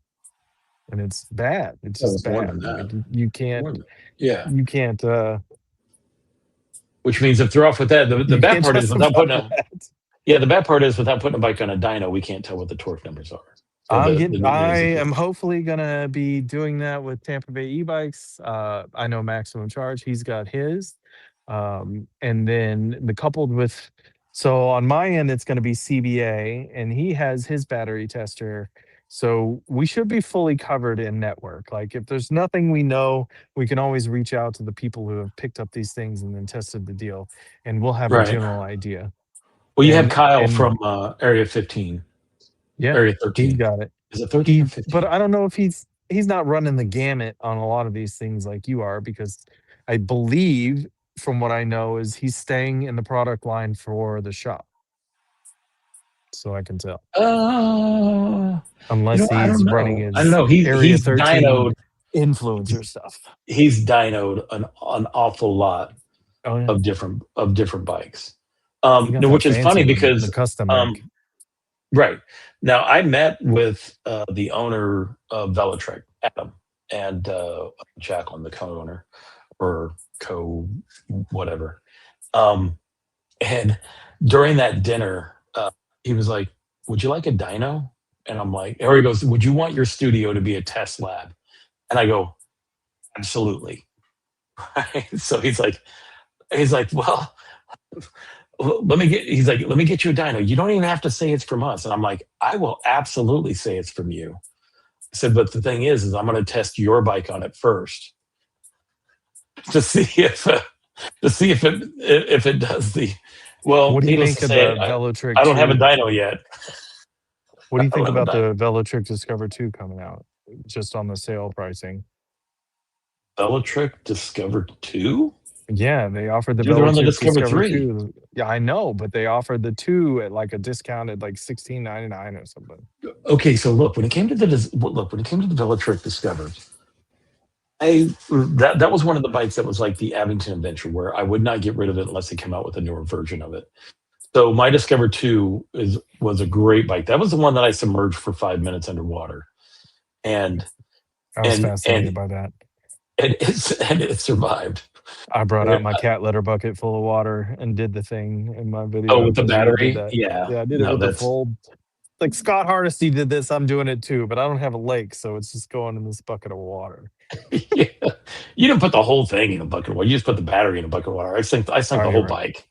and it's bad. It's Oh, just it's more than bad. that. Like you can't More than, yeah. you can't Which means if they're off with that, the you bad can't part is without justify putting a that. yeah, the bad part is without putting a bike on a dyno, we can't tell what the torque numbers are or the I names of am torque. hopefully gonna be doing that with Tampa Bay e-bikes. I know Maximum Charge, he's got his. And then the coupled with so on my end, it's gonna be CBA, and he has his battery tester. So we should be fully covered in network. Like if there's nothing we know, we can always reach out to the people who have picked up these things and then tested the deal, and we'll have a Right. general idea. Well, you have Kyle And from Area 15, yeah, Area he's 13. got it. Is it 13 or But 15? I don't know if he's not running the gamut on a lot of these things like you are, because I believe from what I know is he's staying in the product line for the shop. so I can tell. Uh, Unless I don't he's running know. I don't his know. Area He's 13 dynoed. influencer stuff. He's dynoed an awful lot Oh yeah, of different bikes. he got No, that which is fancy funny one, the because custom make. um, right now I met with the owner of Velatrek, Adam, and Jacqueline, the co-owner or co whatever. Um, and during that dinner, he was like, "Would you like a dyno?" And I'm like, or he goes, "Would you want your studio to be a test lab?" And I go, "Absolutely." Right? So well, let me get. He's like, "Let me get you a dyno. You don't even have to say it's from us." And I'm like, "I will absolutely say it's from you." I said, "But the thing is I'm going to test your bike on it first to see if it does the." Well, What do you needless to think of say, the Velotric I don't have a 2? dyno yet. What do you I don't think have a about dyno. the Velotric Discover 2 coming out? Just on the sale pricing. Bellatrix Discovered 2? Yeah, they offered the Dude, they're on the Velotric Discover Discover 3. 2. Yeah, I know, but they offered the 2 at like a discounted like 16.99 or something. Okay, so look, when it came to the Bellatrix Discovered, that was one of the bikes that was like the Abington Adventure, where I would not get rid of it unless they came out with a newer version of it. So my Discover 2 was a great bike. That was the one that I submerged for 5 minutes underwater, and I was and and fascinated by that. and it survived. I brought And out it- my cat litter bucket full of water and did the thing in my oh, video with the because you did battery, that. yeah, Yeah, I did it no, with the that's full. Like Scott Hardesty did this, I'm doing it too, but I don't have a lake, so it's just going in this bucket of water. yeah. You didn't put the whole thing in a bucket of water. You just put the battery in a bucket of water. I Oh, sank the you're whole right. bike,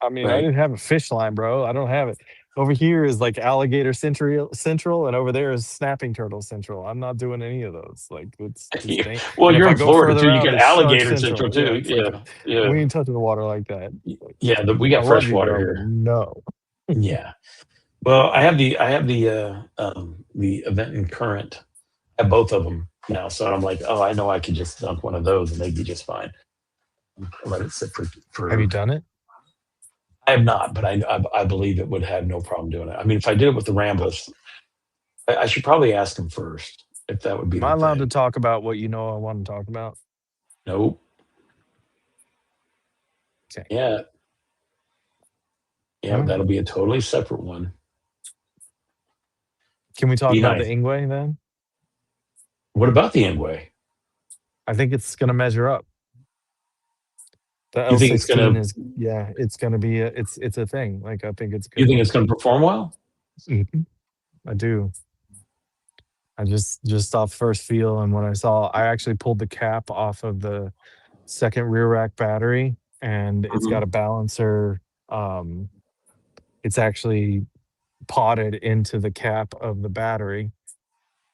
I mean, I right? didn't have a fish line, bro. I don't have it. Over here is like alligator central, and over there is snapping turtle central. I'm not doing any of those. Like it's just dang. Well, And if you're I in go Florida too. further You out, get it's shark alligator central central. Yeah, too. it's like Yeah, yeah, we ain't touching the water like that. Like, yeah. We I got love fresh you, water bro, but here. no. Yeah. Well, I have the event and current at both of them now, so I'm like, oh, I know I can just dunk one of those and they'd be just fine. Let it sit Have you for. done it? I have not, but I believe it would have no problem doing it. I mean, if I did it with the Ramblers, I should probably ask them first if that would be Am I the allowed to thing. talk about what you know I want to talk about? Nope. Okay. Yeah, All yeah, right. that'll be a totally separate one. Can we talk Be about the nice. Ingwe then? What about the Ingwe? I think it's going to measure up. The You think it's L16 gonna? is, yeah, it's going to be it's a thing. Like I think it's You good. think it's gonna perform well? Mhm. I do. I just off first feel and when I saw I actually pulled the cap off of the second rear rack battery and it's got Mhm. a balancer. Um, it's actually potted into the cap of the battery.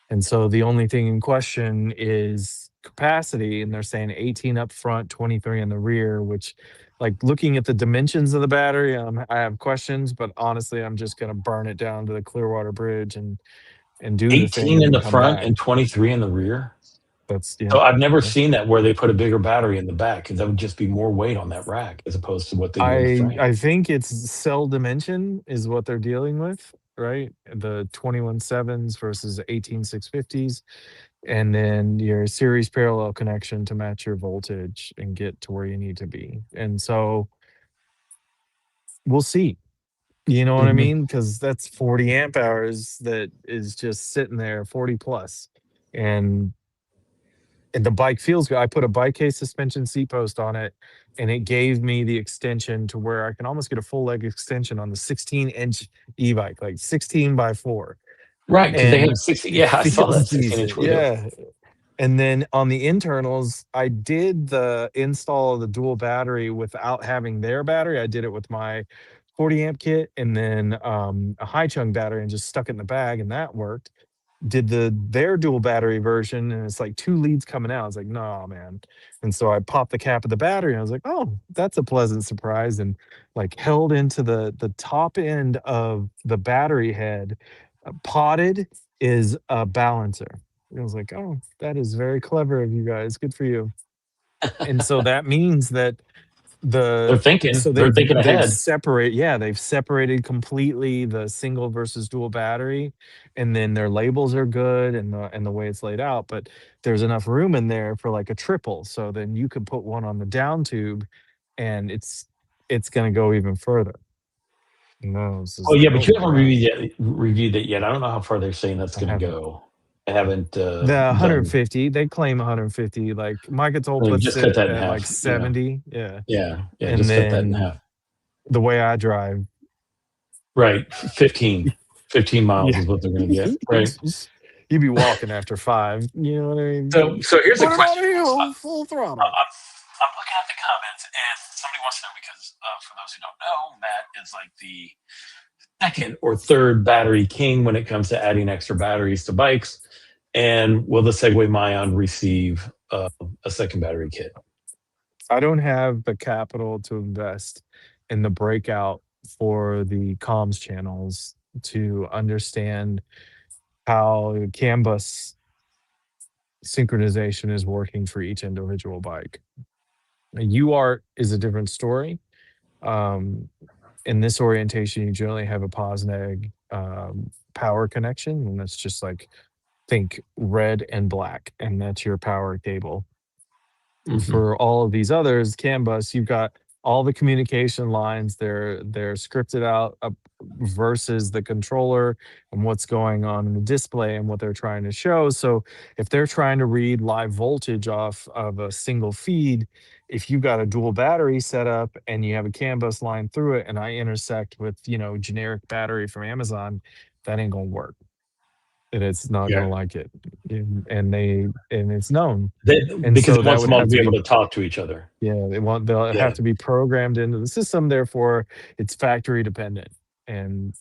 And so the only thing in question is capacity, and they're saying 18 up front, 23 in the rear, which, like, looking at the dimensions of the battery, I have questions, but honestly, I'm just gonna burn it down to the Clearwater Bridge and do the thing 18 and in then the come front back. and 23 in the rear. That's So yeah, I've never yeah. seen that where they put a bigger battery in the back because that would just be more weight on that rack as opposed to what they do in the frame. I think it's cell dimension is what they're dealing with, right? The 21 sevens versus 18 650s. And then your series parallel connection to match your voltage and get to where you need to be. And so we'll see. You know what I Mhm. mean? Because that's 40 amp hours that is just sitting there, 40 plus. And and the bike feels good. I put a bike case suspension seat post on it, and it gave me the extension to where I can almost get a full leg extension on the 16-inch e-bike, like 16 by 4. Right, because they And have 60. it Yeah, I saw feels that 16-inch decent. wheel. Yeah. And then on the internals, I did the install of the dual battery without having their battery. I did it with my 40 amp kit and then a high chung battery and just stuck it in the bag, and that worked. Did their dual battery version, and it's like 2 leads coming out. I was like, "No, man." And so I popped the cap of the battery, and I was like, "Oh, that's a pleasant surprise," and, like, held into the top end of the battery head, potted is a balancer. And I was like, "Oh, that is very clever of you guys. Good for you." And so that means that The so They're thinking they've ahead. separate yeah, they've separated completely the single versus dual battery, and then their labels are good and the way it's laid out, but there's enough room in there for like a triple, so then you could put one on the down tube and it's gonna go even further. No, it's Oh just yeah, like, but oh you haven't wow. reviewed it yet. I don't know how far they're saying that's I going to haven't. go. I haven't The done. 150, they claim 150, like my guitar Like, puts just cut it that in at like half. Yeah, 70, yeah, yeah. and Just cut that in then half. the way I drive, Right, 15 miles yeah. is what they're going to get. Right. You'd be walking after 5, you know what I So mean? here's a Put it on question a for you. hill, full throttle. I'm looking at the comments, and somebody wants to know because for those who don't know, Matt is like the second or third battery king when it comes to adding extra batteries to bikes. And will the Segway Mayan receive a second battery kit? I don't have the capital to invest in the breakout for the comms channels to understand how CAN bus synchronization is working for each individual bike. UART is a different story. Um, in this orientation, you generally have a POSNEG power connection, and that's just like think red and black, and that's your power cable. Hmm. For all of these others, CAN bus, you've got all the communication lines. They're scripted out versus the controller and what's going on in the display and what they're trying to show. So if they're trying to read live voltage off of a single feed, if you've got a dual battery set up and you have a CAN bus line through it, and I intersect with generic battery from Amazon, that ain't gonna work. And it's not Yeah, gonna like it, and it's known, and because so it that wants would them all have to to be able be, to talk to each other. yeah, they'll have Yeah. to be programmed into the system, therefore, it's factory dependent, and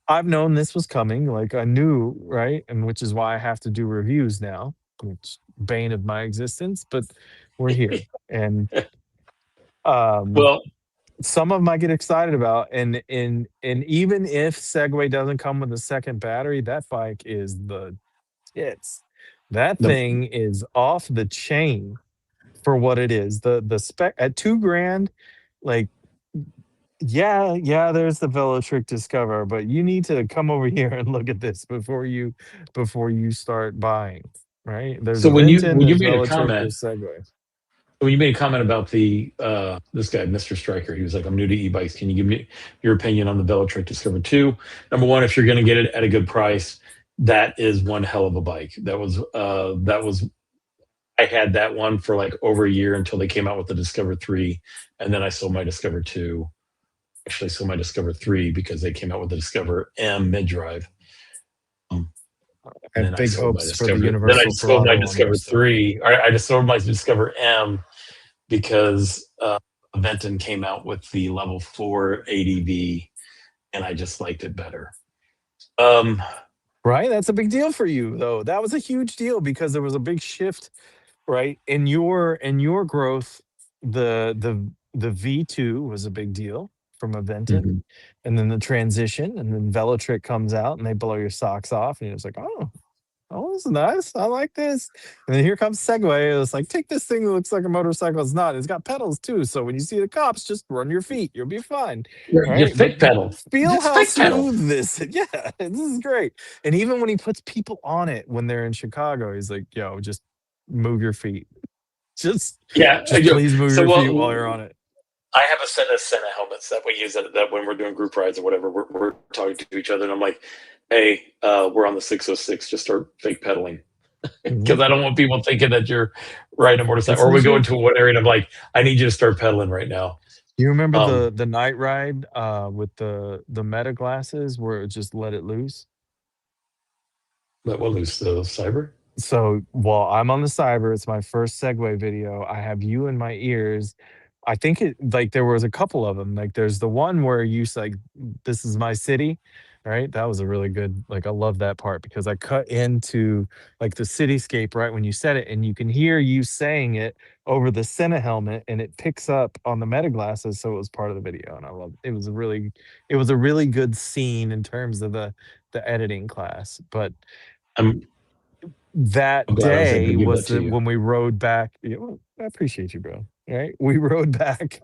I've known this was coming, like, I knew, right? And which is why I have to do reviews now, which bane of my existence, but we're here, and, um, Well, some of 'em I get excited about, and even if Segway doesn't come with a second battery, that bike is the tits. That the thing is off the chain for what it is. The spec at 2 grand, like, yeah, yeah, there's the Velotric Discover, but you need to come over here and look at this before you start buying, right? There's so a Venton, when you there's made a Velotric, comment there's Segway. when you made a comment about the this guy, Mr. Striker, he was like, "I'm new to e-bikes. Can you give me your opinion on the Velotric Discover 2?" Number one, if you're going to get it at a good price, that is one hell of a bike. That was I had that one for like over a year until they came out with the Discover 3, and then I sold my Discover 2. Actually, sold my Discover 3 because they came out with the Discover M mid drive. Um, I and have then I big sold my hopes for the Discover. Then I universal sold my throttle on their Discover stuff. 3. I just sold my Discover M because Venton came out with the level 4 ADV, and I just liked it better. Um, Right? That's a big deal for you, though. That was a huge deal because there was a big shift, right? In your growth, the V2 was a big deal from a Venton, mhm. and then the transition, and then Velotric comes out and they blow your socks off, and you're just like, oh, this is nice. I like this. And then here comes Segway. It's like, take this thing that looks like a motorcycle. It's not. It's got pedals too. So when you see the cops, just run your feet. You'll be fine. Your Right. But thick pedal, feel just how thick pedal. smooth this is. Yeah, this is great. And even when he puts people on it when they're in Chicago, he's like, yo, just move your feet. Just Yeah. just please move So your feet while you're on it. I have a set of Sena helmets that we use that when we're doing group rides or whatever, we're talking to each other, and I'm like, "Hey, we're on the 606. Just start fake pedaling." Mhm. Because I don't want people thinking that you're riding a motorcycle. It's Or we go legit. into one area and I'm like, I need you to start pedaling right now. You remember Um, the night ride with the meta glasses where it just let it loose? but we'll lose the cyber. So while I'm on the cyber, it's my first segue video. I have you in my ears. I think it like there was a couple of them. Like there's the one where you like, "This is my city," right? That was a really good. Like I love that part because I cut into like the cityscape right when you said it, and you can hear you saying it over the Senna helmet, and it picks up on the meta glasses, so it was part of the video, and I love it. It was a really good scene in terms of the editing class, but I'm that I'm glad I was able day to give that was to the you. when we rode back, well, I appreciate you, bro. right? We rode back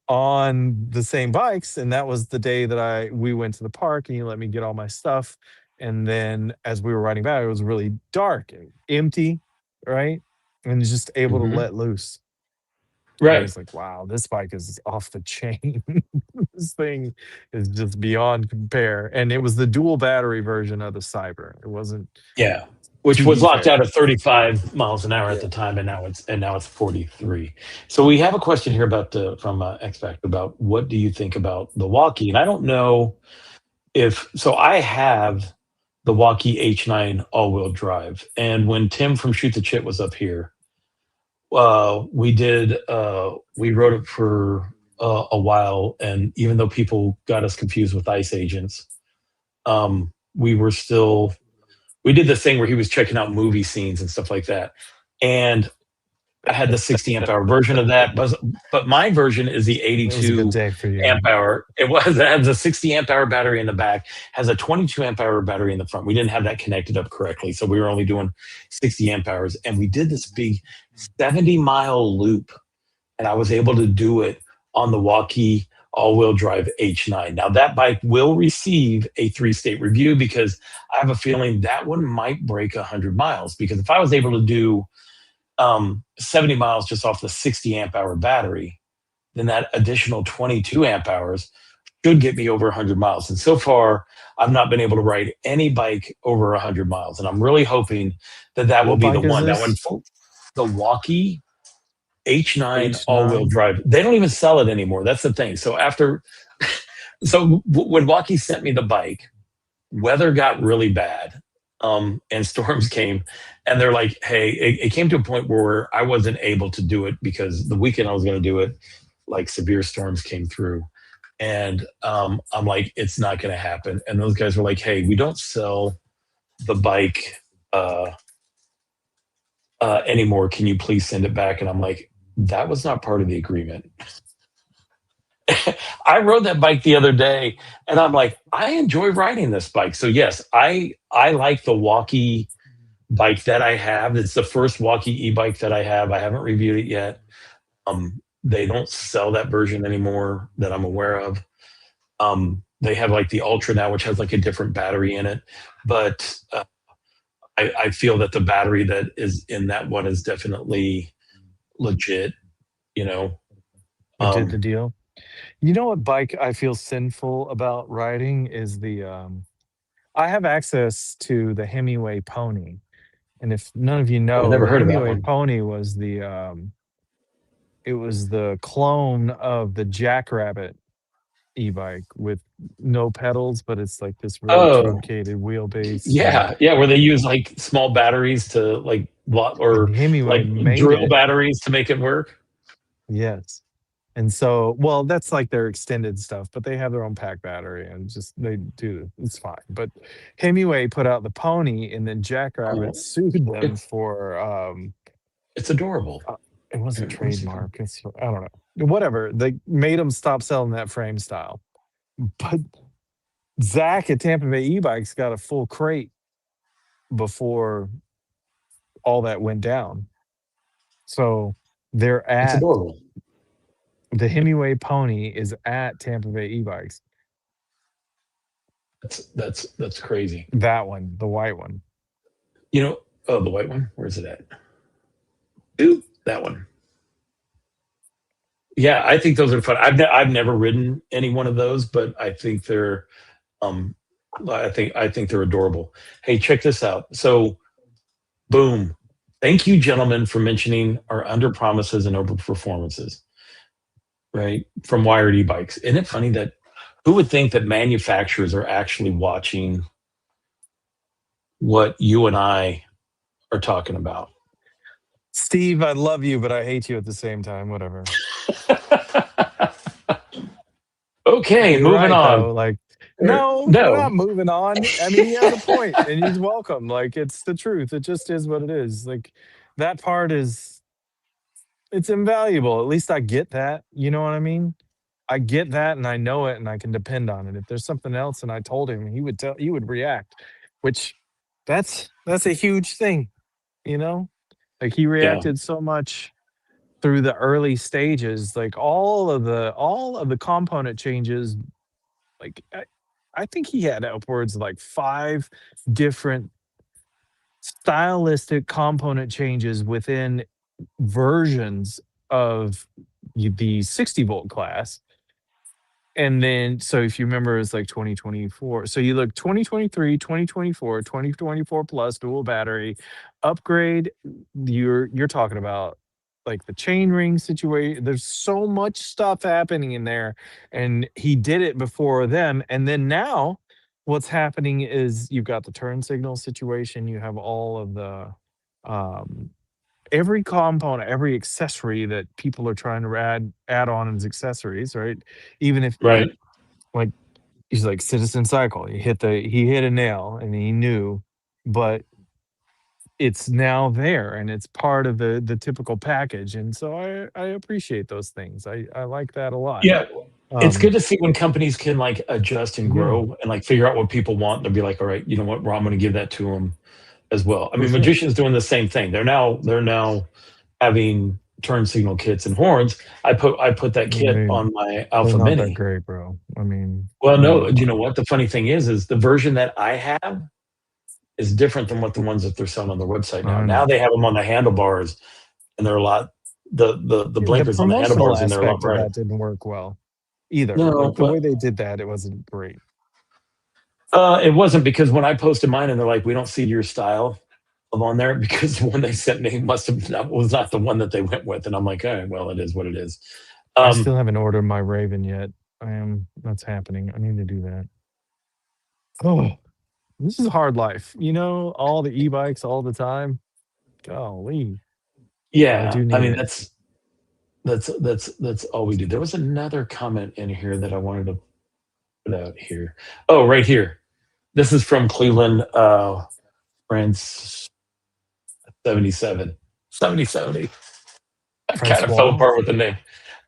on the same bikes, and that was the day that I we went to the park and he let me get all my stuff. And then as we were riding back, it was really dark and empty, right? And just able to Hmm. let loose. And I Right. was like, wow, this bike is off the chain. This thing is just beyond compare. And it was the dual battery version of the Cyber. It wasn't, Yeah. Which to was be locked out fair. at 35 miles an hour at Yeah. the time, and now it's 43. So we have a question here about the from X Factor about what do you think about the walkie? And I don't know if so. I have the walkie H9 all-wheel drive, and when Tim from Shoot the Chit was up here, we rode it for a while, and even though people got us confused with ice agents, we were still we did the thing where he was checking out movie scenes and stuff like that. And I had the 60 amp hour version of that, but my version is the It was a good 82 day for amp you. hour. It has a 60 amp hour battery in the back, has a 22 amp hour battery in the front. We didn't have that connected up correctly. So we were only doing 60 amp hours. And we did this big 70-mile loop, and I was able to do it on the Walkie all-wheel drive H9. Now that bike will receive a three-state review because I have a feeling that one might break 100 miles. Because if I was able to do 70 miles just off the 60 amp hour battery, then that additional 22 amp hours should get me over 100 miles. And so far, I've not been able to ride any bike over 100 miles. And I'm really hoping that that will What be the bike is one. Now, when this? the Walkie H9 all-wheel H9. drive. They don't even sell it anymore. That's the thing. When Walkie sent me the bike, weather got really bad, and storms came, and they're like, "Hey," it came to a point where I wasn't able to do it because the weekend I was going to do it, like severe storms came through, and I'm like, "It's not going to happen." And those guys were like, "Hey, we don't sell the bike uh, anymore. Can you please send it back?" And I'm like, "That was not part of the agreement." I rode that bike the other day, and I'm like, I enjoy riding this bike. So yes, I like the walkie bike that I have. It's the first walkie e-bike that I have. I haven't reviewed it yet. They don't sell that version anymore that I'm aware of. They have like the Ultra now, which has like a different battery in it, but I feel that the battery that is in that one is definitely legit. You know, It did the um, deal. You know what bike I feel sinful about riding is the I have access to the Hemingway Pony. And if none of you oh, I know, never the heard of that Hemingway one. Pony was the it was the clone of the Jackrabbit e-bike with no pedals, but it's like this really Oh, truncated wheelbase. And yeah, yeah, where they use like small batteries to like lot or Hemingway like made drill it. batteries to make it work. Yes. And so, well, that's like their extended stuff, but they have their own pack battery and just they do it's fine. But Hemingway put out the pony and then Jackrabbit Oh, sued them it's for it's adorable. uh, it wasn't Here, let me see if I can. trademark. It's I don't know. Whatever. They made them stop selling that frame style. But Zach at Tampa Bay e-bikes got a full crate before all that went down. So they're It's at adorable. the Hemingway pony is at Tampa Bay e-bikes. That's crazy. That one, the white one. You know, oh, the white one. Where's it at? Ooh, that one. Yeah, I think those are fun. I've never ridden any one of those, but I think they're um I think they're adorable. Hey, check this out. So boom. Thank you, gentlemen, for mentioning our under promises and over performances, right? From Wired e-bikes. Isn't it funny that who would think that manufacturers are actually watching what you and I are talking about? Steve, I love you, but I hate you at the same time. Whatever. No, Okay, you're moving right on. though. Like, no, we're No, not moving on. I mean, he has a point, and he's welcome. Like, it's the truth. It just is what it is. Like, that part is it's invaluable. At least I get that. You know what I mean? I get that, and I know it, and I can depend on it. If there's something else, and I told him, he would react, which that's a huge thing. You know, like he yeah, reacted so much. through the early stages, like all of the component changes, like I think he had upwards of like 5 different stylistic component changes within versions of the 60-volt class. And then, so if you remember, it's like 2024. So you look 2023, 2024, 2024 plus dual battery upgrade. You're talking about like the chain ring situation. There's so much stuff happening in there, and he did it before them. And then now, what's happening is you've got the turn signal situation. You have all of the um, every component, every accessory that people are trying to add on as accessories, right? Even if Right. like he's like Citizen Cycle, he hit a nail and he knew, but it's now there and it's part of the typical package. And so I appreciate those things. I like that a lot. Yeah. It's good Um, to see when companies can like adjust and yeah, grow and like figure out what people want. They'll be like, all right, you know what, well, I'm going to give that to them as well. I for mean, sure. magicians doing the same thing. They're now having turn signal kits and horns. I put that kit They on my they're Alpha not that Mini. great, bro. I mean, Well, not no, gonna you know lie. what? The funny thing is the version that I have is different than what the ones that they're selling on their website now. I Now know. they have them on the handlebars, and they're a lot the The blinkers on the promotional handlebars, and they're a lot aspect of brighter. that didn't work well either. No, Like the way well, they did that, it wasn't great. it wasn't because when I posted mine, and they're like, "We don't see your style of on there," because the one they sent me must have not, was not the one that they went with, and I'm like, "All right, well, it is what it is." I Um, still haven't ordered my Raven yet. That's happening. I need to do that. Oh, this is a hard life. All the e-bikes all the time. Golly. But I yeah, do I need mean it. that's all we do. There was another comment in here that I wanted to put out here. Oh, right here. This is from Cleveland, France 77. 7070. I kind of fell Francois? apart with the name.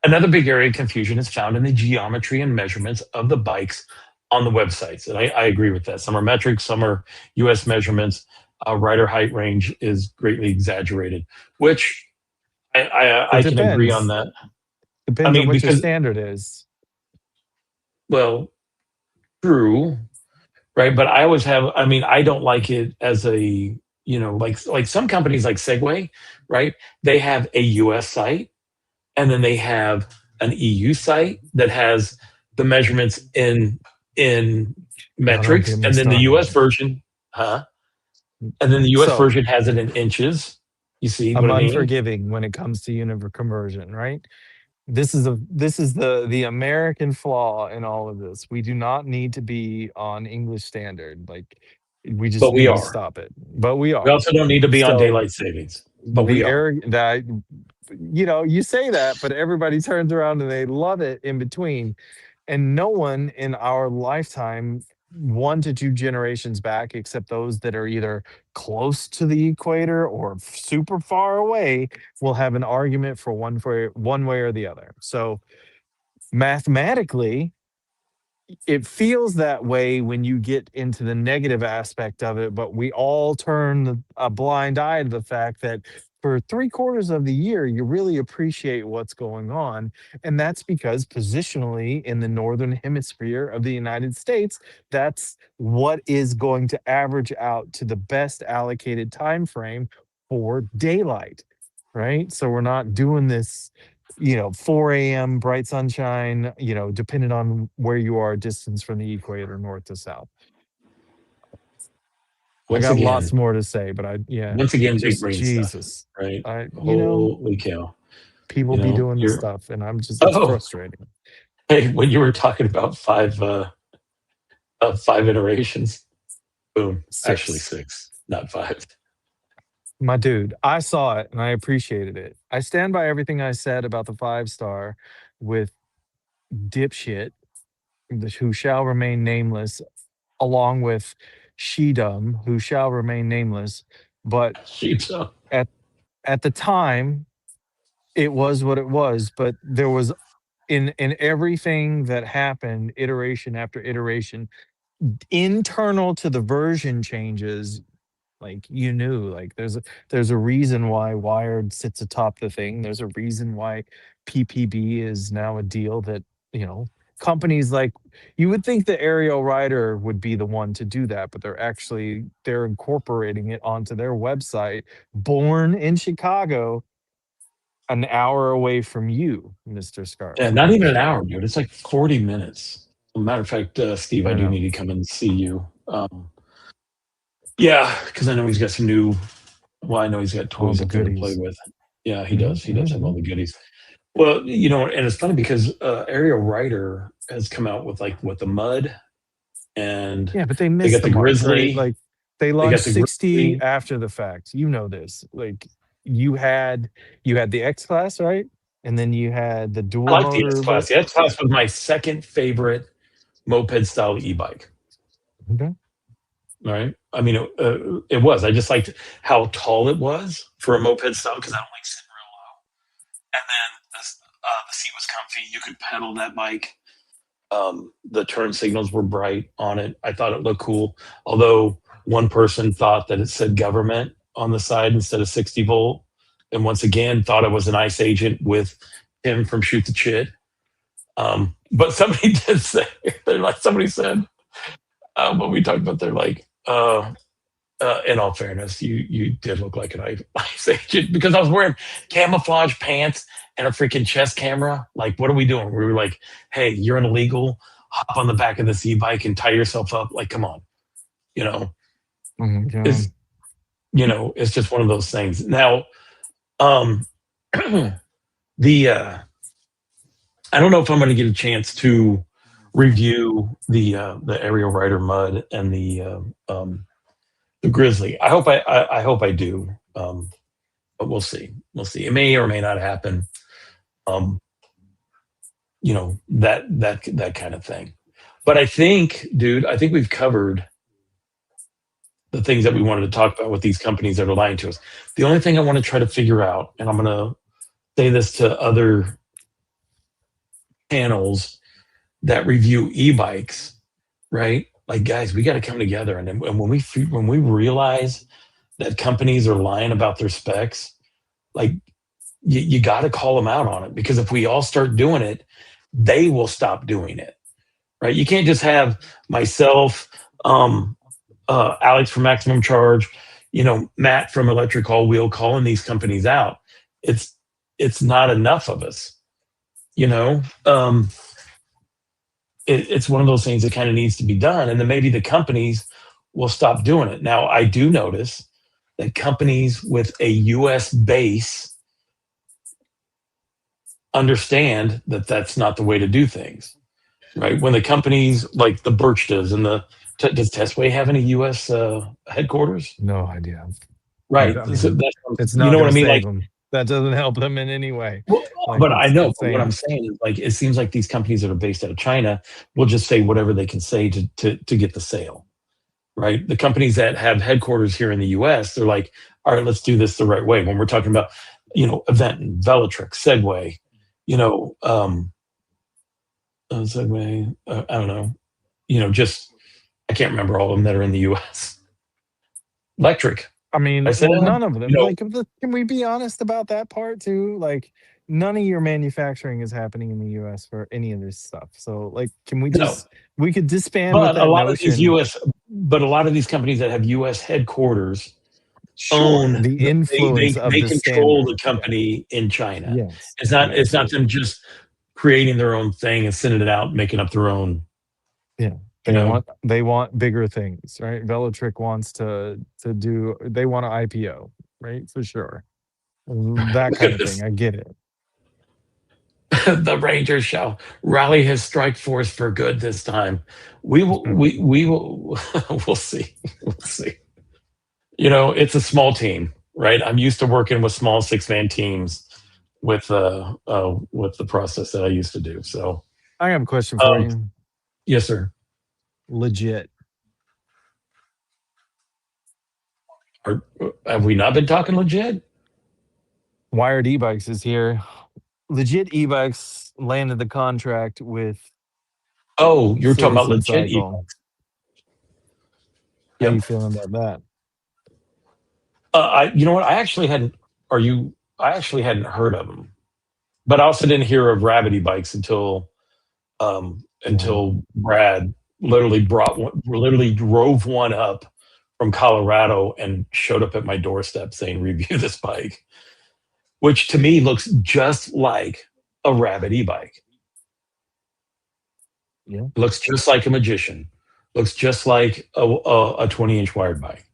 Another big area of confusion is found in the geometry and measurements of the bikes on the websites. And I agree with that. Some are metric, some are US measurements. Rider height range is greatly exaggerated, which It I can agree on depends. that. I Depends on mean, what your because, standard is. well, true, right? But I always have, I mean, I don't like it as a, like some companies like Segway, right? They have a US site and then they have an EU site that has the measurements in Now don't metrics, get me and then the started. US version, huh? And then the US So version has it in inches. You see I'm what I mean? unforgiving when it comes to univer conversion, right? This is the American flaw in all of this. We do not need to be on English standard. Like we just But we need to are. stop it. But we We are. also don't need to be on So daylight savings, but we the are. air that you say that, but everybody turns around and they love it in between. And no one in our lifetime, 1 to 2 generations back, except those that are either close to the equator or super far away, will have an argument for one way or the other. So mathematically, it feels that way when you get into the negative aspect of it, but we all turn a blind eye to the fact that for 3 quarters of the year, you really appreciate what's going on. And that's because positionally in the northern hemisphere of the United States, that's what is going to average out to the best allocated time frame for daylight. Right. So we're not doing this 4 a.m. bright sunshine, depending on where you are, distance from the equator, north to south. I Once got lots again, more to say, but yeah, once again, big just brain stuff, Jesus. right? I, Holy cow. people be doing the You're, stuff, and it's oh, frustrating. hey, when you were talking about five iterations, boom, actually 6. six, not five. My dude, I saw it and I appreciated it. I stand by everything I said about the 5 star with dipshit, who shall remain nameless, along with Shedum, who shall remain nameless. But Sheep, so at at the time, it was what it was, but there was in everything that happened, iteration after iteration, internal to the version changes, Like you knew, like there's a reason why Wired sits atop the thing. There's a reason why PPB is now a deal that, you know, companies like, you would think the Aerial Rider would be the one to do that, but they're incorporating it onto their website. Born in Chicago, an hour away from you, Mr. Yeah, Scarlett. not even an So hour, dude. It's like 40 minutes. Matter of fact, Steve, I I do know need to come and see you. Yeah, because I know he's got some new. Well, I know he's got all toys the up there to play goodies. with. Yeah, he Mhm, does. He does have all mhm. the goodies. Well, and it's funny because Ariel Rider has come out with like what the mud, and Yeah, but they they missed got the the mark, right? grizzly. Like they They got launched the 60 grizzly. after the fact. You know this. Like you had you had the X class, right? And then you had the I dual like the S motor, class. The S class was my second favorite moped style e-bike. okay. All right. I mean, it was. I just liked how tall it was for a moped style because I don't like sitting real low. And then the seat was comfy. You could pedal that bike. The turn signals were bright on it. I thought it looked cool. Although one person thought that it said government on the side instead of 60 volt. And once again, thought it was an ICE agent with him from Shoot the Chit. But somebody did say, they're like, somebody said, when we talked about, they're like, in all fairness, you did look like an ICE agent because I was wearing camouflage pants and a freaking chest camera. Like, what are we doing? We were like, hey, you're an illegal. Hop on the back of this e-bike and tie yourself up. Like, come on, you know, Oh my god. it's it's just one of those things. Now, um, the I don't know if I'm going to get a chance to review the aerial rider mud and the grizzly. I hope I do. But we'll see. We'll see. It may or may not happen. Um, that kind of thing. But I think, dude, I think we've covered the things that we wanted to talk about with these companies that are lying to us. The only thing I want to try to figure out, and I'm going to say this to other channels that review e-bikes, right? Like, guys, we got to come together, and when we realize that companies are lying about their specs, like you got to call them out on it because if we all start doing it, they will stop doing it, right? You can't just have myself, Alex from Maximum Charge, Matt from Electric All Wheel calling these companies out. It's it's not enough of us, you know. It's one of those things that kind of needs to be done, and then maybe the companies will stop doing it. Now, I do notice that companies with a U.S. base understand that that's not the way to do things, right? When the companies like the Birch does and does Testway have any U.S. Headquarters? No idea. Right. I So mean, that's, it's you not know what going I to mean? save Like, them. That doesn't help them in any way. well, Like but I it's know. But what I'm insane. saying is, like, it seems like these companies that are based out of China will just say whatever they can say to get the sale, right? The companies that have headquarters here in the U.S., they're like, all right, let's do this the right way. When we're talking about, Eventon, Velotric, Segway, you know, Segway, I don't know, just I can't remember all of them that are in the U.S. Electric, I I mean, said well, that, none of them. Like, can we be honest about that part too? Like, none of your manufacturing is happening in the U.S. for any of this stuff. So, like, can we no, just we could disband with but a that lot of these notion? U.S. but a lot of these companies that have U.S. headquarters Sure, own the they influence of they the control the standard. Yeah. company in China. Yes. It's Yes. not them just creating their own thing and sending it out, making up their own. Yeah. You know, They want bigger things, right? Velotric wants to do they want an IPO, right? For sure. That look kind at of thing. this. I get it. The Rangers shall rally his strike force for good this time. We will we'll see. We'll see. It's a small team, right? I'm used to working with small 6-man teams with the process that I used to do. So, I have a question for um, you. yes, sir. Legit. Are, have we not been talking legit? Wired e-bikes is here. Legit e-bikes landed the contract with Oh, you're talking about Citizen legit Cycle. e-bikes. How you Yep. feeling about that? You know what? I actually hadn't. Are you? I actually hadn't heard of them, but I also didn't hear of Gravity bikes Yeah. until Brad literally drove one up from Colorado and showed up at my doorstep saying, "Review this bike," which to me looks just like a Rabbit e-bike. Yeah. Looks just like a Magician. Looks just like a 20-inch wired bike,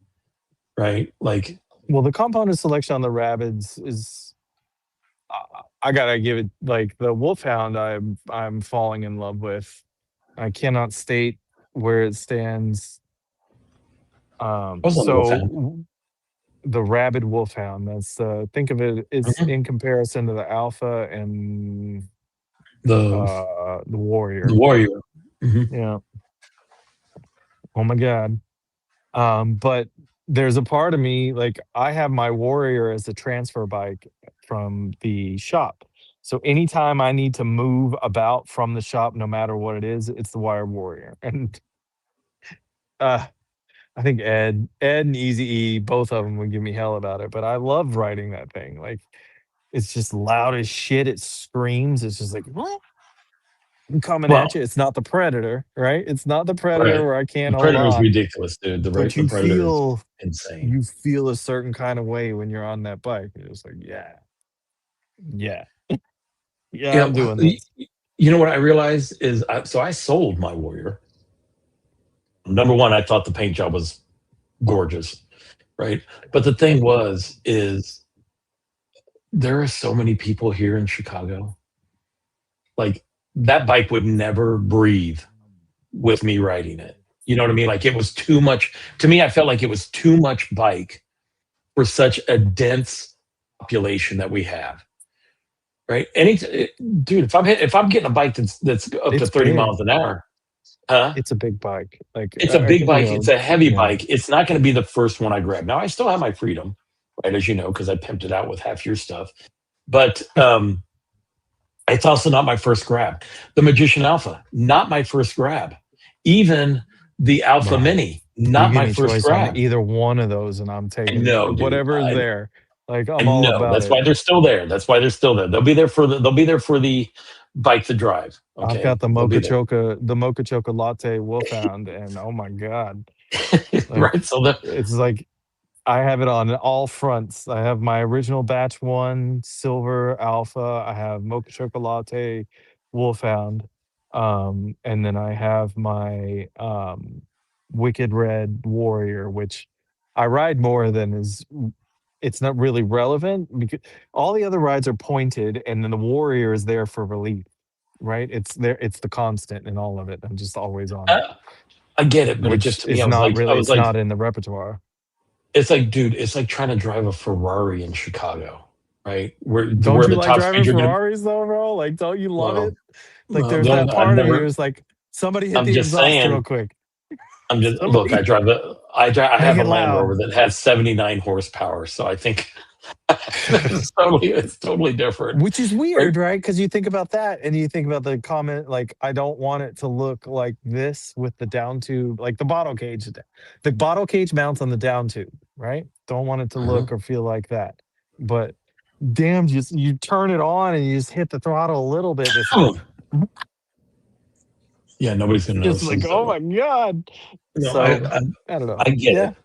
right? Like, Well, the component selection on the Rapids is I gotta give it like the Wolfhound. I'm falling in love with. I cannot state where it stands. I was on the Wolfhound. The rabid wolfhound. That's think of it. It's Mhm. in comparison to the alpha and The the the warrior. Warrior. Mhm. Yeah. Oh my god. But there's a part of me like I have my warrior as a transfer bike from the shop. So anytime I need to move about from the shop, no matter what it is, it's the wire warrior. And uh I think Ed and Easy E, both of them would give me hell about it, but I love riding that thing. Like it's just loud as shit. It screams. It's just like, "What? I'm coming at Well, you." It's not the Predator, right? It's not the Predator right. where I can't The hold Predator is on, ridiculous, dude. but The Predator is insane. you feel a certain kind of way when you're on that bike. You're just like, "Yeah, yeah, yeah, Yeah, I'm doing this." you know what I realized is so I sold my Warrior. Number one, I thought the paint job was gorgeous, right? But the thing is there are so many people here in Chicago. Like that bike would never breathe with me riding it. You know what I mean? Like it was too much to me. I felt like it was too much bike for such a dense population that we have. Right? Dude, if I'm getting a bike that's up to It's 30 big. miles an hour, huh? It's a big bike. Like, It's a big you bike. It's know, a heavy yeah. bike. It's not going to be the first one I grab. Now I still have my Freedom, right? As you know, because I pimped it out with half your stuff. But it's also not my first grab. The Magician Alpha, not my first grab. Even the Alpha Bro, Mini, you not give my me first choice on grab. either one of those, and I'm I taking know, dude. whatever is there. Like, I I'm all know. about That's it. why they're still there. That's why they're still there. They'll be there for the bike to drive. I've Okay, got they'll be there. the Mocha Choca Latte Wolfhound, and oh my god, like Right. So the it's like I have it on all fronts. I have my original batch one silver alpha. I have Mocha Choca Latte Wolfhound, and then I have my Wicked Red Warrior, which I ride more than is. It's not really relevant because all the other rides are pointed, and then the Warrior is there for relief. Right? It's there. It's the constant in all of it. I'm just always on it, uh, I get it, but it which just to me, is not I really. was It's like, not in the repertoire. it's like, dude, it's like trying to drive a Ferrari in Chicago, right? Don't Where you the like top speed driving you're gonna. Ferraris though, bro? Like, don't you love it? Well, Like, there's no, that I've part of you never. is like, somebody hit I'm the just exhaust real saying. quick. I'm just look. Somebody I make have a it Land Rover loud. that has 79 horsepower, so I think it's totally different, Which is right? weird, right? Because you think about that and you think about the comment, like, I don't want it to look like this with the down tube, like the bottle cage. The bottle cage mounts on the down tube, right? Don't want it to Uh-huh. look or feel like that. But damn, just you turn it on and you just hit the throttle a little bit. It's like, Yeah, nobody's gonna just notice. like, oh my God. No, So I don't know. I get Yeah. it,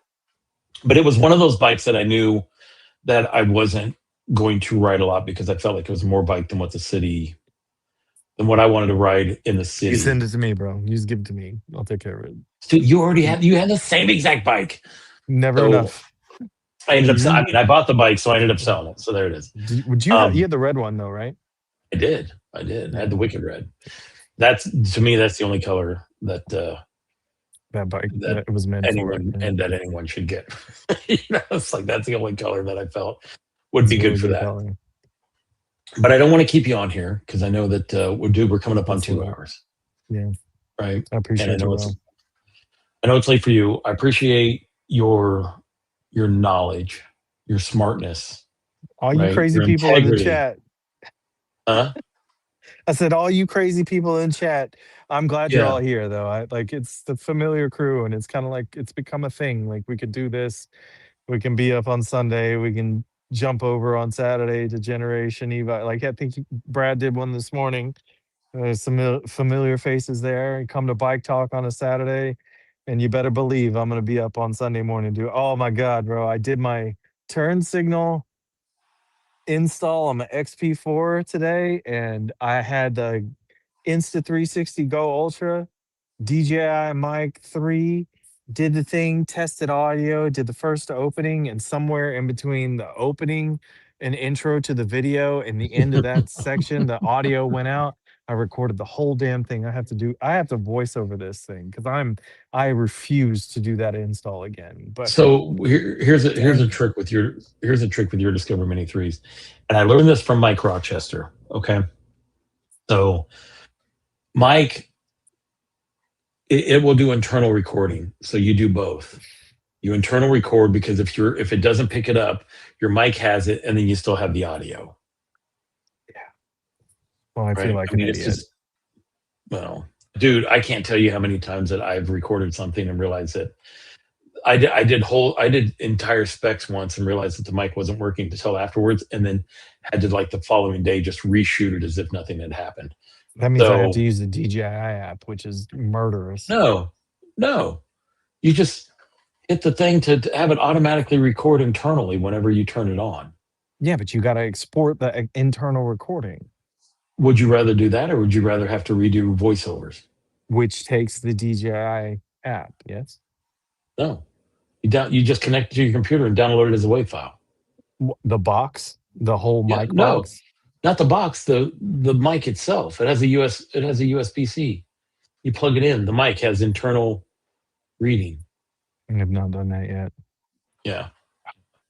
but it was one of those bikes that I knew that I wasn't going to ride a lot because I felt like it was more bike than what I wanted to ride in the You city. send it to me, bro. You just give it to me. I'll take care of it. Dude, you had the same exact bike, Never so enough. I ended up. I You mean, I bought the bike, so I ended up selling it. So there it is. would you have you Um, had the red one though, right? I did, I did. I had Yeah. the Wicked Red. That's to me, that's the only color That bike that that it was meant for. Yeah. that anyone should get. You know, it's like that's the only color that I felt would It's be a good really for good that. color. But I don't want to keep you on here because I know that we're coming up on That's two lit. hours, Yeah. right? I And appreciate you, bro. I know it's late for you. I appreciate your knowledge, your smartness, All you right? crazy Your people in the integrity. chat. Huh? I said, all you crazy people in chat. I'm glad you're Yeah. all here though. I like it's the familiar crew and it's kind of like it's become a thing. Like we could do this We can be up on Sunday. We can jump over on Saturday to Generation Eva. Like I think Brad did one this morning. There's some familiar faces there. You come to Bike Talk on a Saturday, and you better believe I'm going to be up on Sunday morning. Do oh my god, bro! I did my turn signal install on my XP4 today, and I had the Insta 360 Go Ultra DJI Mic 3, did the thing, tested audio, did the first opening, and somewhere in between the opening and intro to the video and the end of that section, the audio went out. I recorded the whole damn thing. I have to voice over this thing because I refuse to do that install again. But So here's a dang, trick with your Discover Mini threes, and I learned this from Mike Rochester. Okay, so Mike, it will do internal recording, so you do both. You internal record because if it doesn't pick it up, your mic has it, and then you still have the audio, well, I feel right? like I an mean, it's idiot. just well, dude, I can't tell you how many times that I've recorded something and realized that I did entire specs once and realized that the mic wasn't working until afterwards, and then had to like the following day just reshoot it as if nothing had happened. That means I have to So use the DJI app, which is murderous. no, no, you just hit the thing to have it automatically record internally whenever you turn it on. Yeah, but you got to export the internal recording, Would you rather do that, or would you rather have to redo voiceovers? which takes the DJI app. Yes. No, you just connect it to your computer and download it as a WAV file. The box, the whole Yeah, mic no, box. not the box, the mic itself. It has a USB-C. You plug it in. The mic has internal reading. I have not done that yet. Yeah.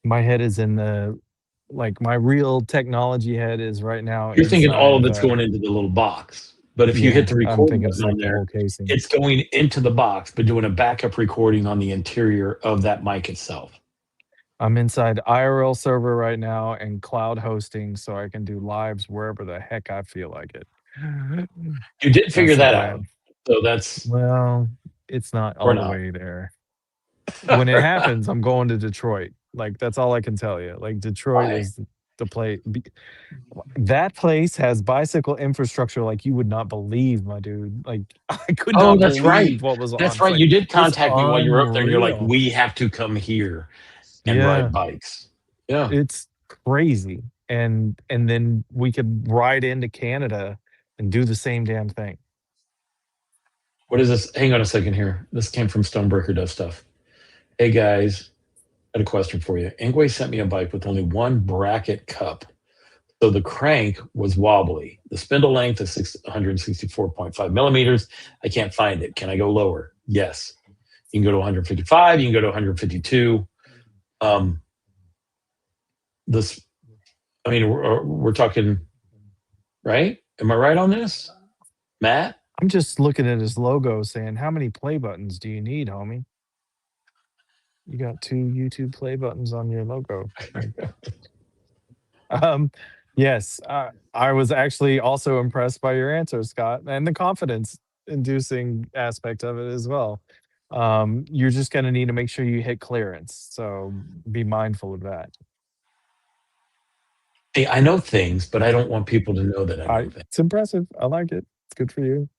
My head is in the like my real technology head is right now You're thinking all inside of it's the going into the little box. But if you hit yeah, the I'm record thinking button it's on like the there, whole casing. it's going into the box, but doing a backup recording on the interior of that mic itself. I'm inside IRL server right now and cloud hosting so I can do lives wherever the heck I feel like it. You did That's figure the that out. plan. So that's Well, it's not or all the not. way there. When it happens, I'm going to Detroit. Like that's all I can tell you. Like Detroit Why? is the place. That place has bicycle infrastructure like you would not believe, my dude. Like I could Oh, not that's right. believe what was on That's right. site. You did It's contact me while you were up there and you're like, unreal. we have to come here and ride Yeah, bikes. Yeah. it's crazy. And then we could ride into Canada and do the same damn thing. What is this? Hang on a second here. This came from Stonebreaker Does Stuff. Hey guys, I had a question for you. Angway sent me a bike with only one bracket cup. So the crank was wobbly. The spindle length is 164.5 millimeters. I can't find it. Can I go lower? Yes. You can go to 155. You can go to 152. Um, this, I mean, we're talking, right? Am I right on this, Matt? I'm just looking at his logo saying, how many play buttons do you need, homie? You got two YouTube play buttons on your logo. Like, um, yes, I was actually also impressed by your answer, Scott, and the confidence inducing aspect of it as well. You're just going to need to make sure you hit clearance. So be mindful of that. Hey, I know things, but I don't want people to know that I know things. It's impressive. I like it. It's good for you.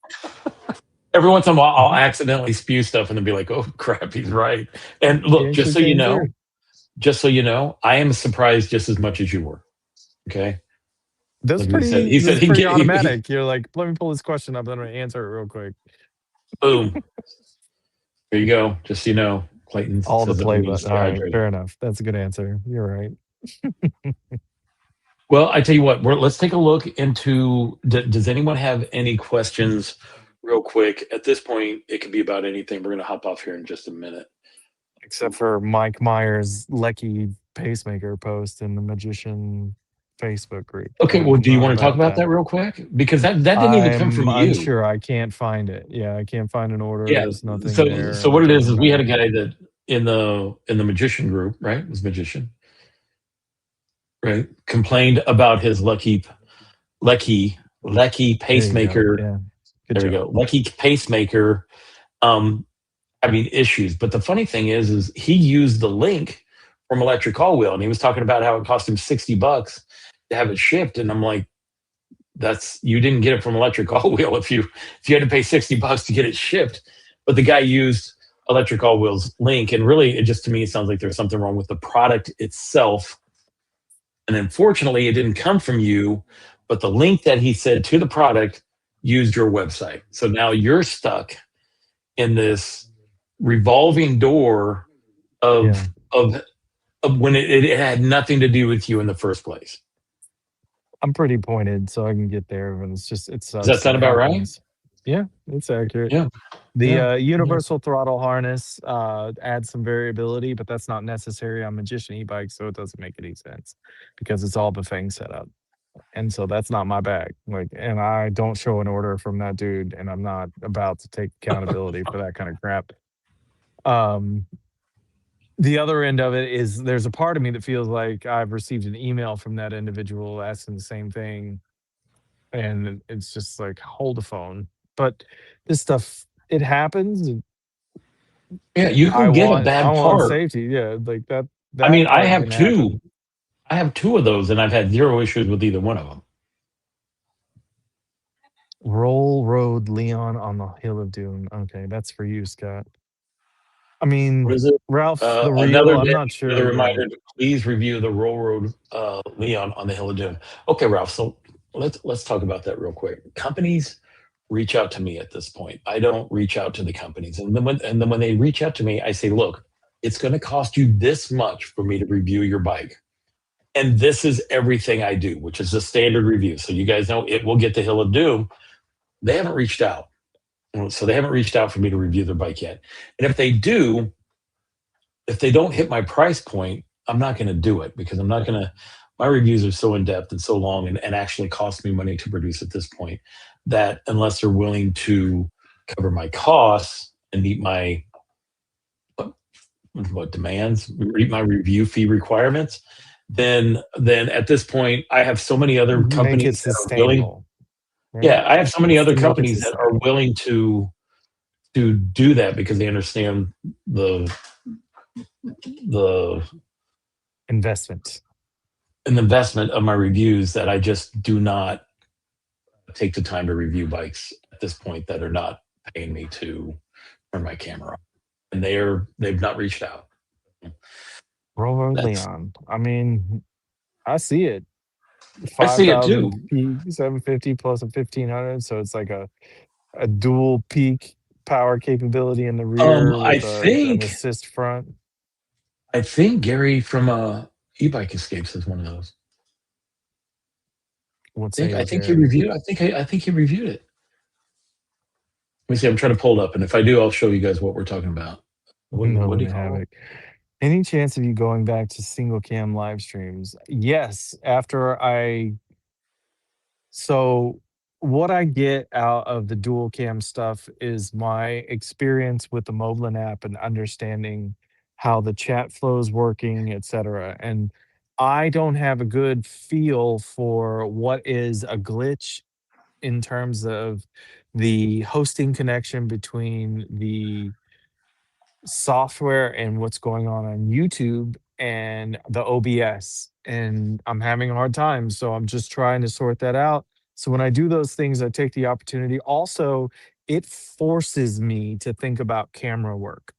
Every once in a while, I'll Mhm. accidentally spew stuff and then be like, "Oh crap, he's right." And look, He actually came through. I am surprised just as much as you were. Okay, That's like we said, pretty. he said That's pretty he automatic. You're like, let me pull this question up. Then I'm gonna answer it real quick. boom. There you go. Just so you know, Clayton All the says that we play need to button. stay All right, hydrated. fair enough. That's a good answer. You're right. Well, I tell you what, let's take a look into. Does anyone have any questions, real quick? At this point, it could be about anything. We're going to hop off here in just a minute. Except for Mike Myers' Lecky pacemaker post in the Magician Facebook group. Okay, well, do you Not want to talk about about that. that real quick? Because that didn't even come I'm from you. unsure. I can't find it. Yeah, I can't find an order. Yeah. There's nothing So there, so and what it it doesn't is we had a matter. guy that in the magician group, right? It was magician, right? Complained about his lucky There you go. pacemaker. Yeah, good There we job. go. Lucky pacemaker um having issues. But the funny thing is he used the link from Electric All Wheel, and he was talking about how it cost him $60 to have it shipped, and I'm like, that's you didn't get it from Electric All Wheel if you had to pay $60 to get it shipped, but the guy used Electric All Wheel's link, and really, it just to me it sounds like there's something wrong with the product itself, and unfortunately, it didn't come from you, but the link that he said to the product used your website, so now you're stuck in this revolving door Yeah. of when it had nothing to do with you in the first place. I'm pretty pointed, so I can get there, and it Does that sucks that sound it about right? happens. Yeah, it's accurate. Yeah. The, Yeah. Yeah. universal throttle harness, adds some variability, but that's not necessary on Magician e-bikes, so it doesn't make any sense because it's all Bafang setup, and so that's not my bag, like, and I don't show an order from that dude, and I'm not about to take accountability for that kinda crap. Um, the other end of it is there's a part of me that feels like I've received an email from that individual asking the same thing, and it's just like, "Hold the phone." But this stuff, it happens, and Yeah, you can get a I bad want part. safety, yeah, like, I mean, that part can happen. I have 2 of those, and I've had 0 issues with either one of them. Roll Road Leon on the Hill of Doom. Okay, that's for you, Scott. I What mean, is it? Ralph the Real, Another I'm day, not another sure, yeah. reminder to please review the Railroad Leon on the Hill of Doom. Okay, Ralph. So let's talk about that real quick. Companies reach out to me at this point. I don't reach out to the companies, and then when they reach out to me, I say, look, it's going to cost you this much for me to review your bike, and this is everything I do, which is a standard review. So you guys know it will get the Hill of Doom. They haven't reached out, so they haven't reached out for me to review their bike yet. And if they do, if they don't hit my price point, I'm not going to do it because I'm not going to. My reviews are so in depth and so long, and actually cost me money to produce at this point, that unless they're willing to cover my costs and meet my what, what demands, meet my review fee requirements, then at this point I have so many other Make it companies that are willing. sustainable, right? Yeah, I have so many It's other to make it companies that are sustainable. willing to do that because they understand the the Investment. an investment of my reviews that I just do not take the time to review bikes at this point that are not paying me to turn my camera on. And they've not reached out. Rover That's Leon. I mean, I see it. I see it too. 5,000 peak, 750 plus a 1,500, so it's like a dual peak power capability in the rear I with an think assist front. Gary from e-bike escapes is one of those. What say you, I think he Gary? reviewed. I think he reviewed it. Let me see. I'm trying to pull it up, and if I do, I'll show you guys what we're talking about. What do Nolan you call Havoc. Any chance of you going back to single cam live streams? Yes, after I so what I get out of the dual cam stuff is my experience with the Moblin app and understanding how the chat flow is working, etc. And I don't have a good feel for what is a glitch in terms of the hosting connection between the software and what's going on YouTube and the OBS. And I'm having a hard time. So I'm just trying to sort that out. So when I do those things, I take the opportunity. Also, it forces me to think about camera work.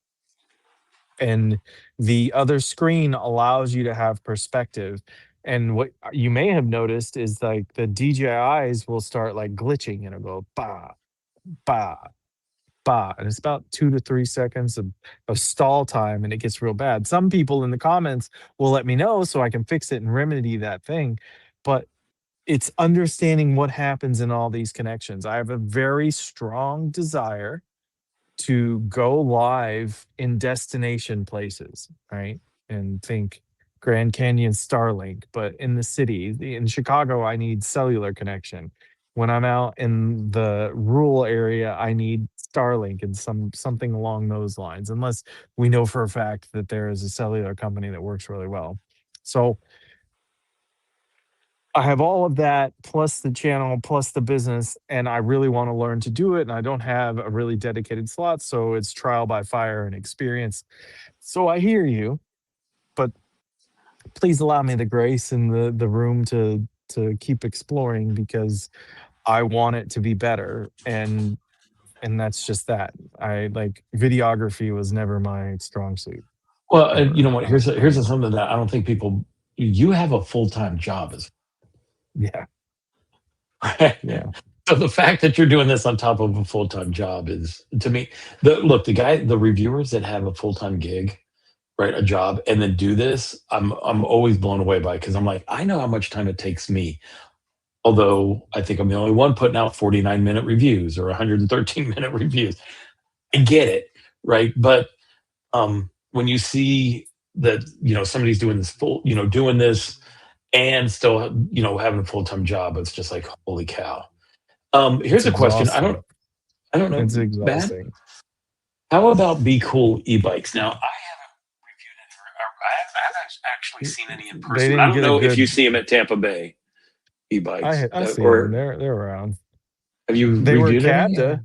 And the other screen allows you to have perspective. And what you may have noticed is like the DJIs will start like glitching and it'll go ba, ba, ba, and it's about 2 to 3 seconds of stall time, and it gets real bad. Some people in the comments will let me know so I can fix it and remedy that thing, but it's understanding what happens in all these connections. I have a very strong desire to go live in destination places, right? And think Grand Canyon Starlink, but in the city, in Chicago, I need cellular connection. When I'm out in the rural area, I need Starlink and something along those lines, unless we know for a fact that there is a cellular company that works really well. So I have all of that plus the channel plus the business, and I really want to learn to do it. And I don't have a really dedicated slot, so it's trial by fire and experience. So I hear you, but please allow me the grace and the room to keep exploring because I want it to be better, and that's just that. I like videography was never my strong suit Well, and you know ever. what? Here's something that I don't think people. You have a full time job as Yeah, well. yeah, So the fact that you're doing this on top of a full time job is, to me, the reviewers that have a full time gig, right, a job, and then do this, I'm always blown away by, because I'm like, I know how much time it takes me. Although I think I'm the only one putting out 49-minute reviews or 113-minute reviews. I get it, right? But when you see that, somebody's doing this doing this and still, having a full time job, it's just like, holy cow. it's Here's a question. exhausting. I don't know, It's Matt. exhausting. How about Be Cool e-bikes? Now, I haven't reviewed it, or I haven't actually seen any in They person, but I didn't don't get a know if you good. see them at Tampa Bay e-bikes, I see them. or They're around. have you They were reviewed any? Cabda.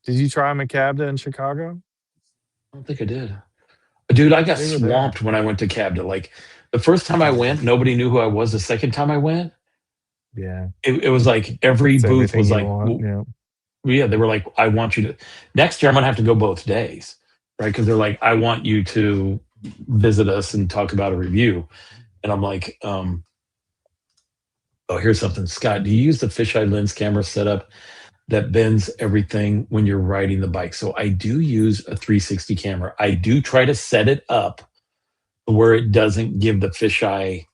Did you try them at Cabda in Chicago? I don't think I did. Dude, I got They were there. swamped when I went to Cabda. Like the first time I Yeah, went, nobody knew who I was. The second time I went, yeah. it was like every It's booth everything was you like, want. Yeah, yeah, they were like, I want you to, next year I'm gonna have to go both days, right? Because they're like, I want you to visit us and talk about a review. And I'm like, oh, here's something. Scott, do you use the fisheye lens camera setup that bends everything when you're riding the bike? So I do use a 360 camera. I do try to set it up where it doesn't give the fisheye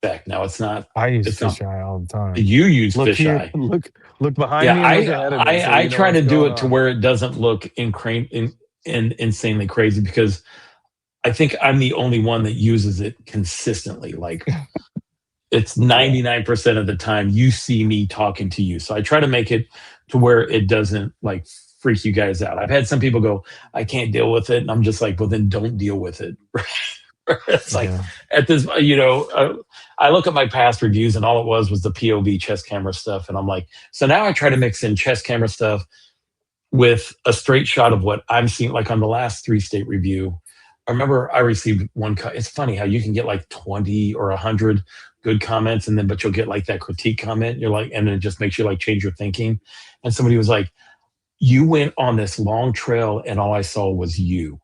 effect. Now I use it's not, fisheye all the time. you use Look here. fisheye. Look behind Yeah, me and look ahead of me, so I you know try what's to do going it to on. where it doesn't look insanely crazy, because I think I'm the only one that uses it consistently. Like it's Yeah, 99% of the time you see me talking to you. So I try to make it to where it doesn't like freak you guys out. I've had some people go, I can't deal with it. And I'm just like, well, then don't deal with it. It's like yeah. at this, I look at my past reviews and all it was the POV chest camera stuff. And I'm like, so now I try to mix in chest camera stuff with a straight shot of what I'm seeing. Like on the last three state review, I remember I received one. It's funny how you can get like 20 or 100 good comments, and then but you'll get like that critique comment. You're like, and then it just makes you like change your thinking. And somebody was like, "You went on this long trail, and all I saw was you."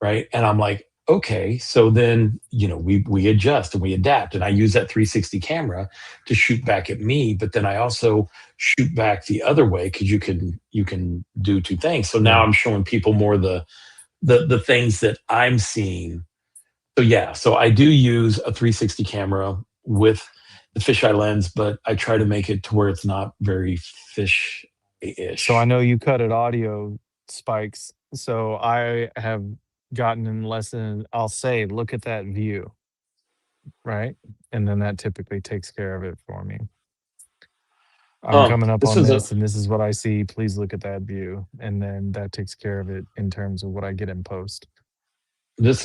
Right. And I'm like, okay, so then, we adjust and we adapt. And I use that 360 camera to shoot back at me, but then I also shoot back the other way, because you can do two things. So now Yeah. I'm showing people more the things that I'm seeing. So yeah, so I do use a 360 camera with the fisheye lens, but I try to make it to where it's not very So I fish-ish. know you cut at audio spikes. So I have gotten in lesson. I'll say, look at that view, right? And then that typically takes care of it for me. I'm coming up This on is a this, and this is what I see. Please look at that view. And then that takes care of it in terms of what I get in post. This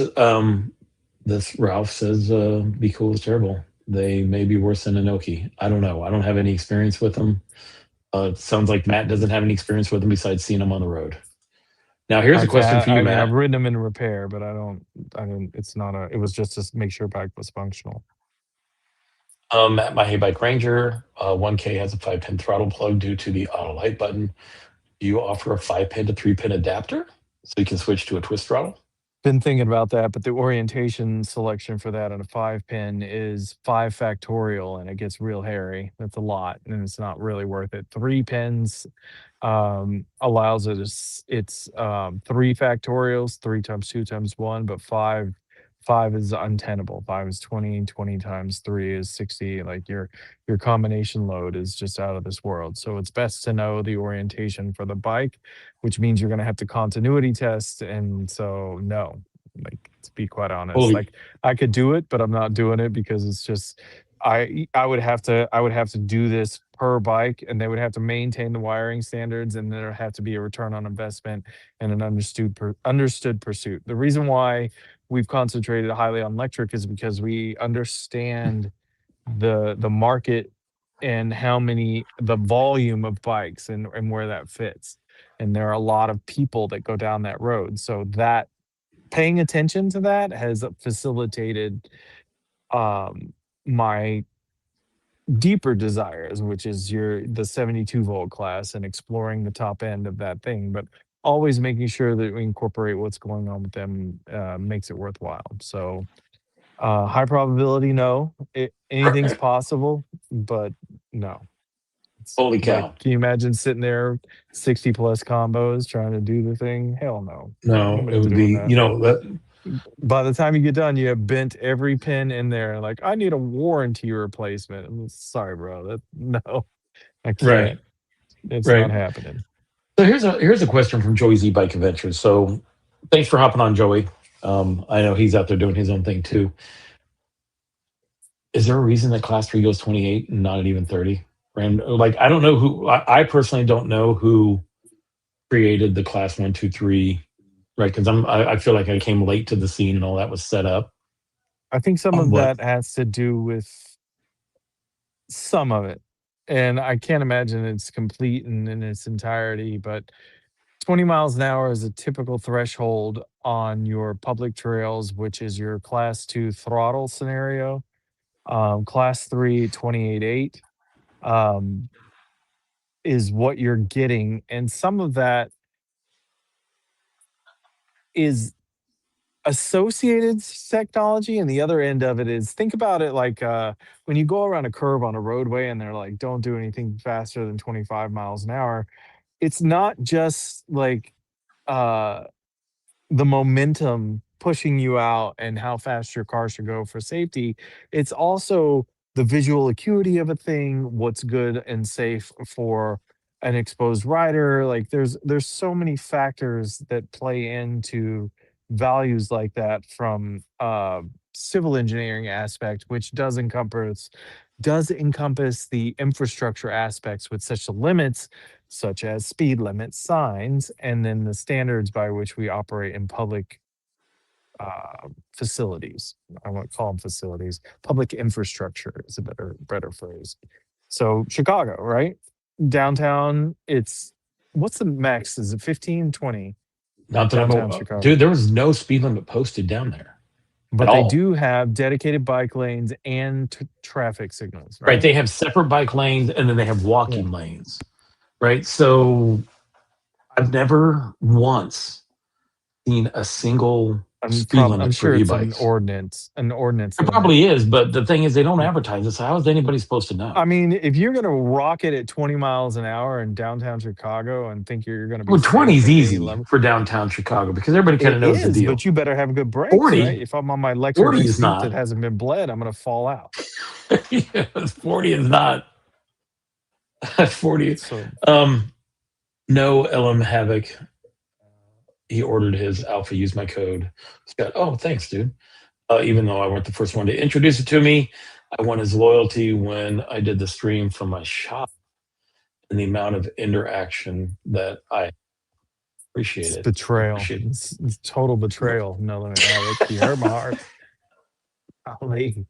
this Ralph says Be Cool is terrible. They may be worse than Inoki. I don't know. I don't have any experience with them. It sounds like Matt doesn't have any experience with them besides seeing them on the road. Now, here's a question for you, I mean, I've Matt. ridden them in repair, but I don't, it's not a, it was just to make sure bike was functional. Matt, my Hey Bike Ranger 1K has a 5-pin throttle plug due to the auto light button. Do you offer a 5-pin to 3-pin adapter so you can switch to a twist throttle? Been thinking about that, but the orientation selection for that on a 5 pin is 5 factorial and it gets real hairy. That's a lot and it's not really worth it. 3 pins allows it as it's 3 factorials, 3 times 2 times 1, but five is untenable. Five is 20, 20 times three is 60. Like your combination load is just out of this world. So it's best to know the orientation for the bike, which means you're gonna have to continuity test. And so no, like to be quite honest, Holy, like I could do it, but I'm not doing it because it's just I would have to do this per bike and they would have to maintain the wiring standards and there have to be a return on investment and an understood pursuit. The reason why we've concentrated highly on electric is because we understand the market and how many the volume of bikes and where that fits. And there are a lot of people that go down that road. So that paying attention to that has facilitated my deeper desires, which is the 72-volt class and exploring the top end of that thing, but always making sure that we incorporate what's going on with them makes it worthwhile. So high probability, no. Anything's possible, but no. It's Holy like, cow! can you imagine sitting there 60 plus combos trying to do the thing? Hell no. No, it Nobody's would doing be, that. that. By the time you get done, you have bent every pin in there. Like, I need a warranty replacement. Sorry, bro. No, I Right, can't. It's not right. happening. So here's a question from Joey Z Bike Adventures. So thanks for hopping on, Joey. I know he's out there doing his own thing too. Is there a reason that Class 3 goes 28 and not at even 30? Like, I don't know who. I personally don't know who created the Class 1, 2, 3. Right? Because I feel like I came late to the scene and all that was set up. I think some of But that has to do with some of it. And I can't imagine it's complete in its entirety, but 20 miles an hour is a typical threshold on your public trails, which is your class 2 throttle scenario. Class 3, 28.8 um, is what you're getting. And some of that is associated technology. And the other end of it is, think about it like when you go around a curve on a roadway and they're like, don't do anything faster than 25 miles an hour. It's not just like, uh, the momentum pushing you out and how fast your car should go for safety. It's also the visual acuity of a thing, what's good and safe for an exposed rider. Like, there's so many factors that play into values like that, from civil engineering aspect, which does encompass the infrastructure aspects with such limits, such as speed limit signs, and then the standards by which we operate in public facilities. I won't call them facilities. Public infrastructure is a better phrase. So Chicago, right? Downtown, it's what's the max? Is it 15, 20? not that I'm, Downtown Chicago? dude. There was no speed limit posted down there at But they all. do have dedicated bike lanes and traffic signals, Right? right? They have separate bike lanes and then they have Yeah. walking lanes. Right? So I've never once seen a single speed I'm limit for sure it's e-bikes. an ordinance It limit. probably is, but the thing is, they don't Yeah. advertise it. So how is anybody supposed to I know? mean, if you're gonna rock it at 20 miles an hour in downtown Chicago and think you're gonna be Well, 20 safe is at any easy level, for downtown Chicago because everybody kind it of knows the is, but deal. you better have good brakes, 40, right? If I'm on my electric 40 bike is seat that not. hasn't been bled, I'm gonna fall out. Yes, 40 is not. 40. So Um, no, LM Havoc. He ordered his Alpha. Use my code. Scott. Oh, thanks, dude. Even though I weren't the first one to introduce it to me, I won his loyalty when I did the stream from my shop and the amount of interaction that I appreciate it's it. betrayal. Appreciate It's total it. betrayal. No limit havoc. You hurt my heart. Golly.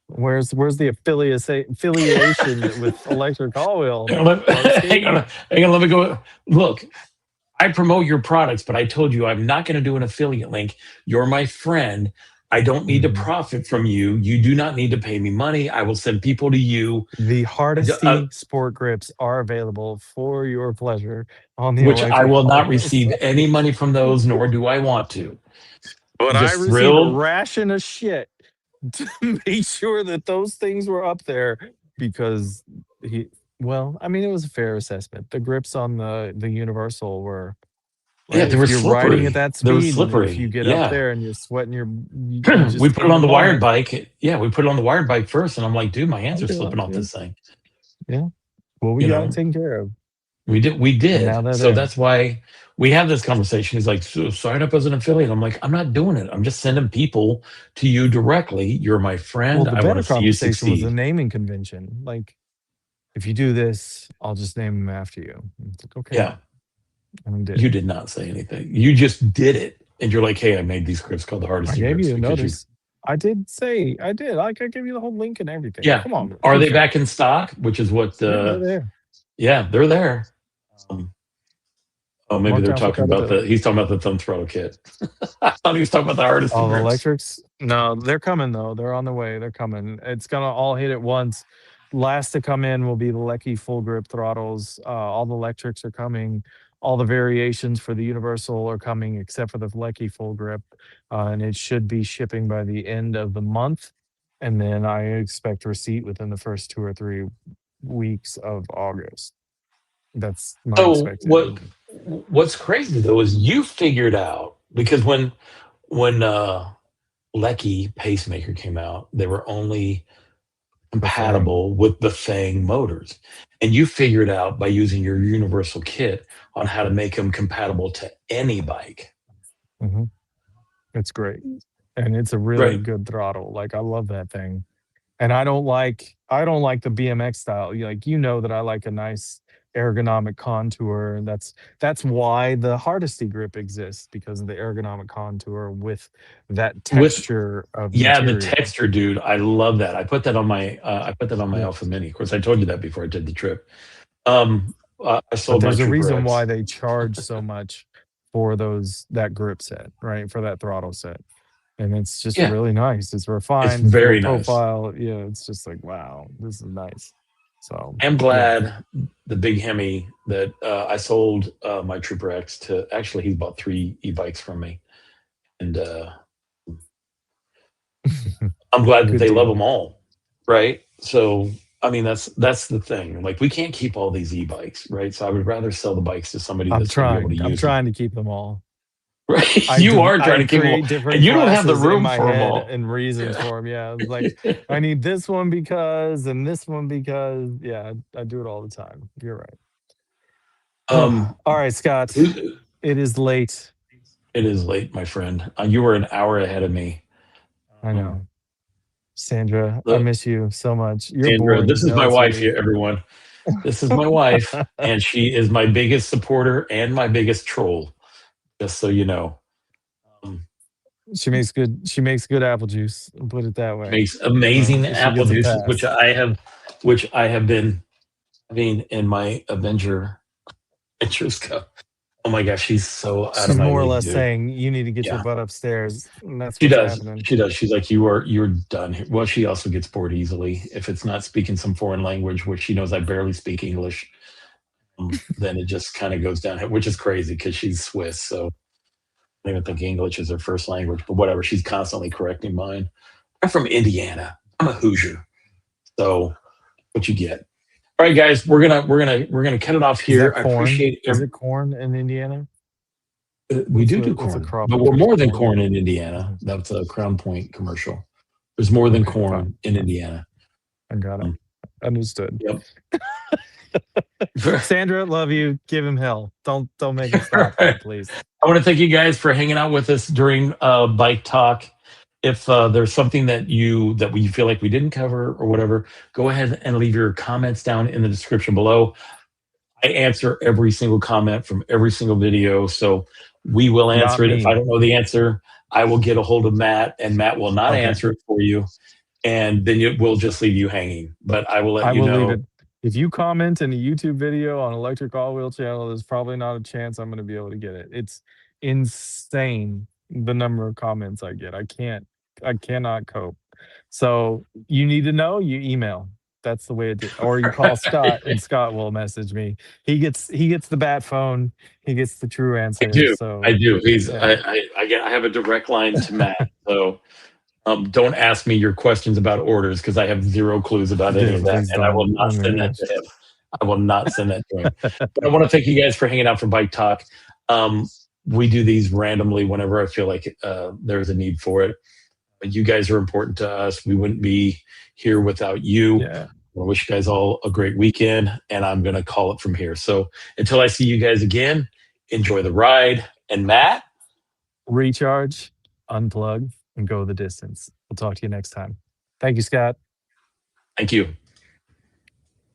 Where's the affiliation with Electric All Wheel, Hang Broski? on, hang on. Let me go. Look, I promote your products, but I told you I'm not going to do an affiliate link. You're my friend. I don't need to Mhm. profit from you. You do not need to pay me money. I will send people to you, The uh, Hardesty sport grips are available for your pleasure on the which I Electric will All not Wheel receive site. any money from those, nor do I want to. But I'm I just received a thrilled. ration of shit to make sure that those things were up there, because he well, I mean, it was a fair assessment. The grips on the Universal were Yeah, right. they If were you're riding at slippery. that They were speed and if you slippery. get up Yeah. there and you're sweating, you We just put it taking on a the wired moment. bike. Yeah, we put it on the wired bike first, and I'm like, dude, my hands I'll are do it. slipping off Yeah. this thing. Yeah. Well, we You got it know, taken care of. we And now did. they're So there. that's why we have this conversation. He's like, so sign up as an affiliate. I'm like, I'm not doing it. I'm just sending people to you directly. You're my Well, friend. the I want better to see you conversation was the succeed. naming convention. Like, if you do this, I'll just name them after you. It's like, okay. Yeah, And I you did. did not say anything. You just did it. And you're like, hey, I made these grips called the I hardest gave grips you a because you, notice. I did say I did. Like, I gave you the whole link and everything. yeah. Come on, Are be they fair. back in stock? Which is what Yeah, they're there. yeah, they're there. Um, Oh, maybe Marked they're down for talking about compatibility. he's talking about the thumb throttle kit. I thought he was talking about the hardest All the grips. electrics? No, they're coming though. They're on the way. They're coming. It's gonna all hit at once. Last to come in will be the Lecky full grip throttles. All the electrics are coming. All the variations for the universal are coming, except for the Lecky full grip, and it should be shipping by the end of the month. And then I expect receipt within the first 2 or 3 weeks of August. That's my So expected. what's crazy though is you figured out because when Lecky pacemaker came out, they were only The thing. compatible with the Fang motors. And you figured out by using your universal kit on how to make them compatible to any bike. Mhm. It's great, and it's a really Right. good throttle. Like, I love that thing, and I don't like the BMX style. Like, that I like a nice ergonomic contour, and that's why the Hardesty grip exists, because of the ergonomic contour with that With texture of yeah, the material. texture, dude. I love that. I put that on my Alpha Yes. Mini. Of course, I told you that before I did the trip. I But sold my there's a Trooper reason X. why they charge so much for that grip set, right? For that throttle set. And it's just Yeah, really nice. It's it's refined, it's low very nice. profile. Yeah, it's just like, wow, this is nice. So, I'm yeah. glad the big Hemi that I sold my Trooper X to. Actually, he bought three e-bikes from me, and I'm glad that Good they love them deal. all, right? So, I mean, that's the thing. Like, we can't keep all these e-bikes, right? So, I would rather sell the bikes to somebody I'm that's going to be able to trying. I'm use them, trying to keep them all. right? You are trying I to keep them all, create and different you don't have the classes in room my for them head all. and reasons Yeah. for them. Yeah, like I need this one because, and this one because. Yeah, I do it all the time. You're right. Oh, um, all right, Scott. it It is late. is late, my friend. You were an hour ahead of me. I Um, know. Sandra, I look, miss you so much. You're Sandra, boring this as is my hell wife too. here, everyone. This is my wife, and she is my biggest supporter and my biggest troll. Just so you know, um, She makes good apple juice. I'll put it that way. makes amazing So she apple gets a juices, pass. which I have been having in my Adventures cup. Oh my gosh, she's so out of She's my more or league, less dude. saying you need to get your Yeah, butt upstairs, and that's she what's does. happening. She does. She's like, you're done here. Well, she also gets bored easily if it's not speaking some foreign language, which she knows I barely speak English. Then it just kind of goes downhill, which is crazy because she's Swiss, so I don't even think English is her first language. But whatever, she's constantly correcting mine. I'm from Indiana. I'm a Hoosier, so what you get. All right, guys, we're gonna cut it off Is here. that I corn? appreciate Is it corn in Indiana? we do do What's a corn, crop but that we're gives more than corn? corn in Indiana. Mhm. That's a Crown Point commercial. There's more than Okay, fine, corn in fine. Indiana. I got it. Um, Understood. yep. Sandra, love you. Give him hell. Don't make him All stop right. though, please. I want to thank you guys for hanging out with us during Bike Talk. If there's something that we feel like we didn't cover or whatever, go ahead and leave your comments down in the description below. I answer every single comment from every single video, so we will Not answer it. If I me. don't know the answer, I will get a hold of Matt, and Matt will not Okay. answer it for you, and then it will just leave you hanging. But I will let I you will leave know. it. If you comment in a YouTube video on Electric All Wheel channel, there's probably not a chance I'm going to be able to get it. It's insane the number of comments I get. I cannot cope. So you need to know, you email. That's the way it did. Or you call Scott and Scott will message me. He gets the bat phone. He gets the true I answer. do. I So do. yeah. I have a direct line to Matt. So don't ask me your questions about orders because I have zero clues about any Yeah, of that, please and I will don't. Oh not my send that gosh. to him. I will not send that to him. But I want to thank you guys for hanging out for Bike Talk. Um, we do these randomly whenever I feel like there's a need for it. But you guys are important to us. We wouldn't be here without you. Yeah. I wish you guys all a great weekend, and I'm going to call it from here. So until I see you guys again, enjoy the ride. And Matt, Recharge, unplug, and go the distance. We'll talk to you next time. Thank you, Scott. thank you.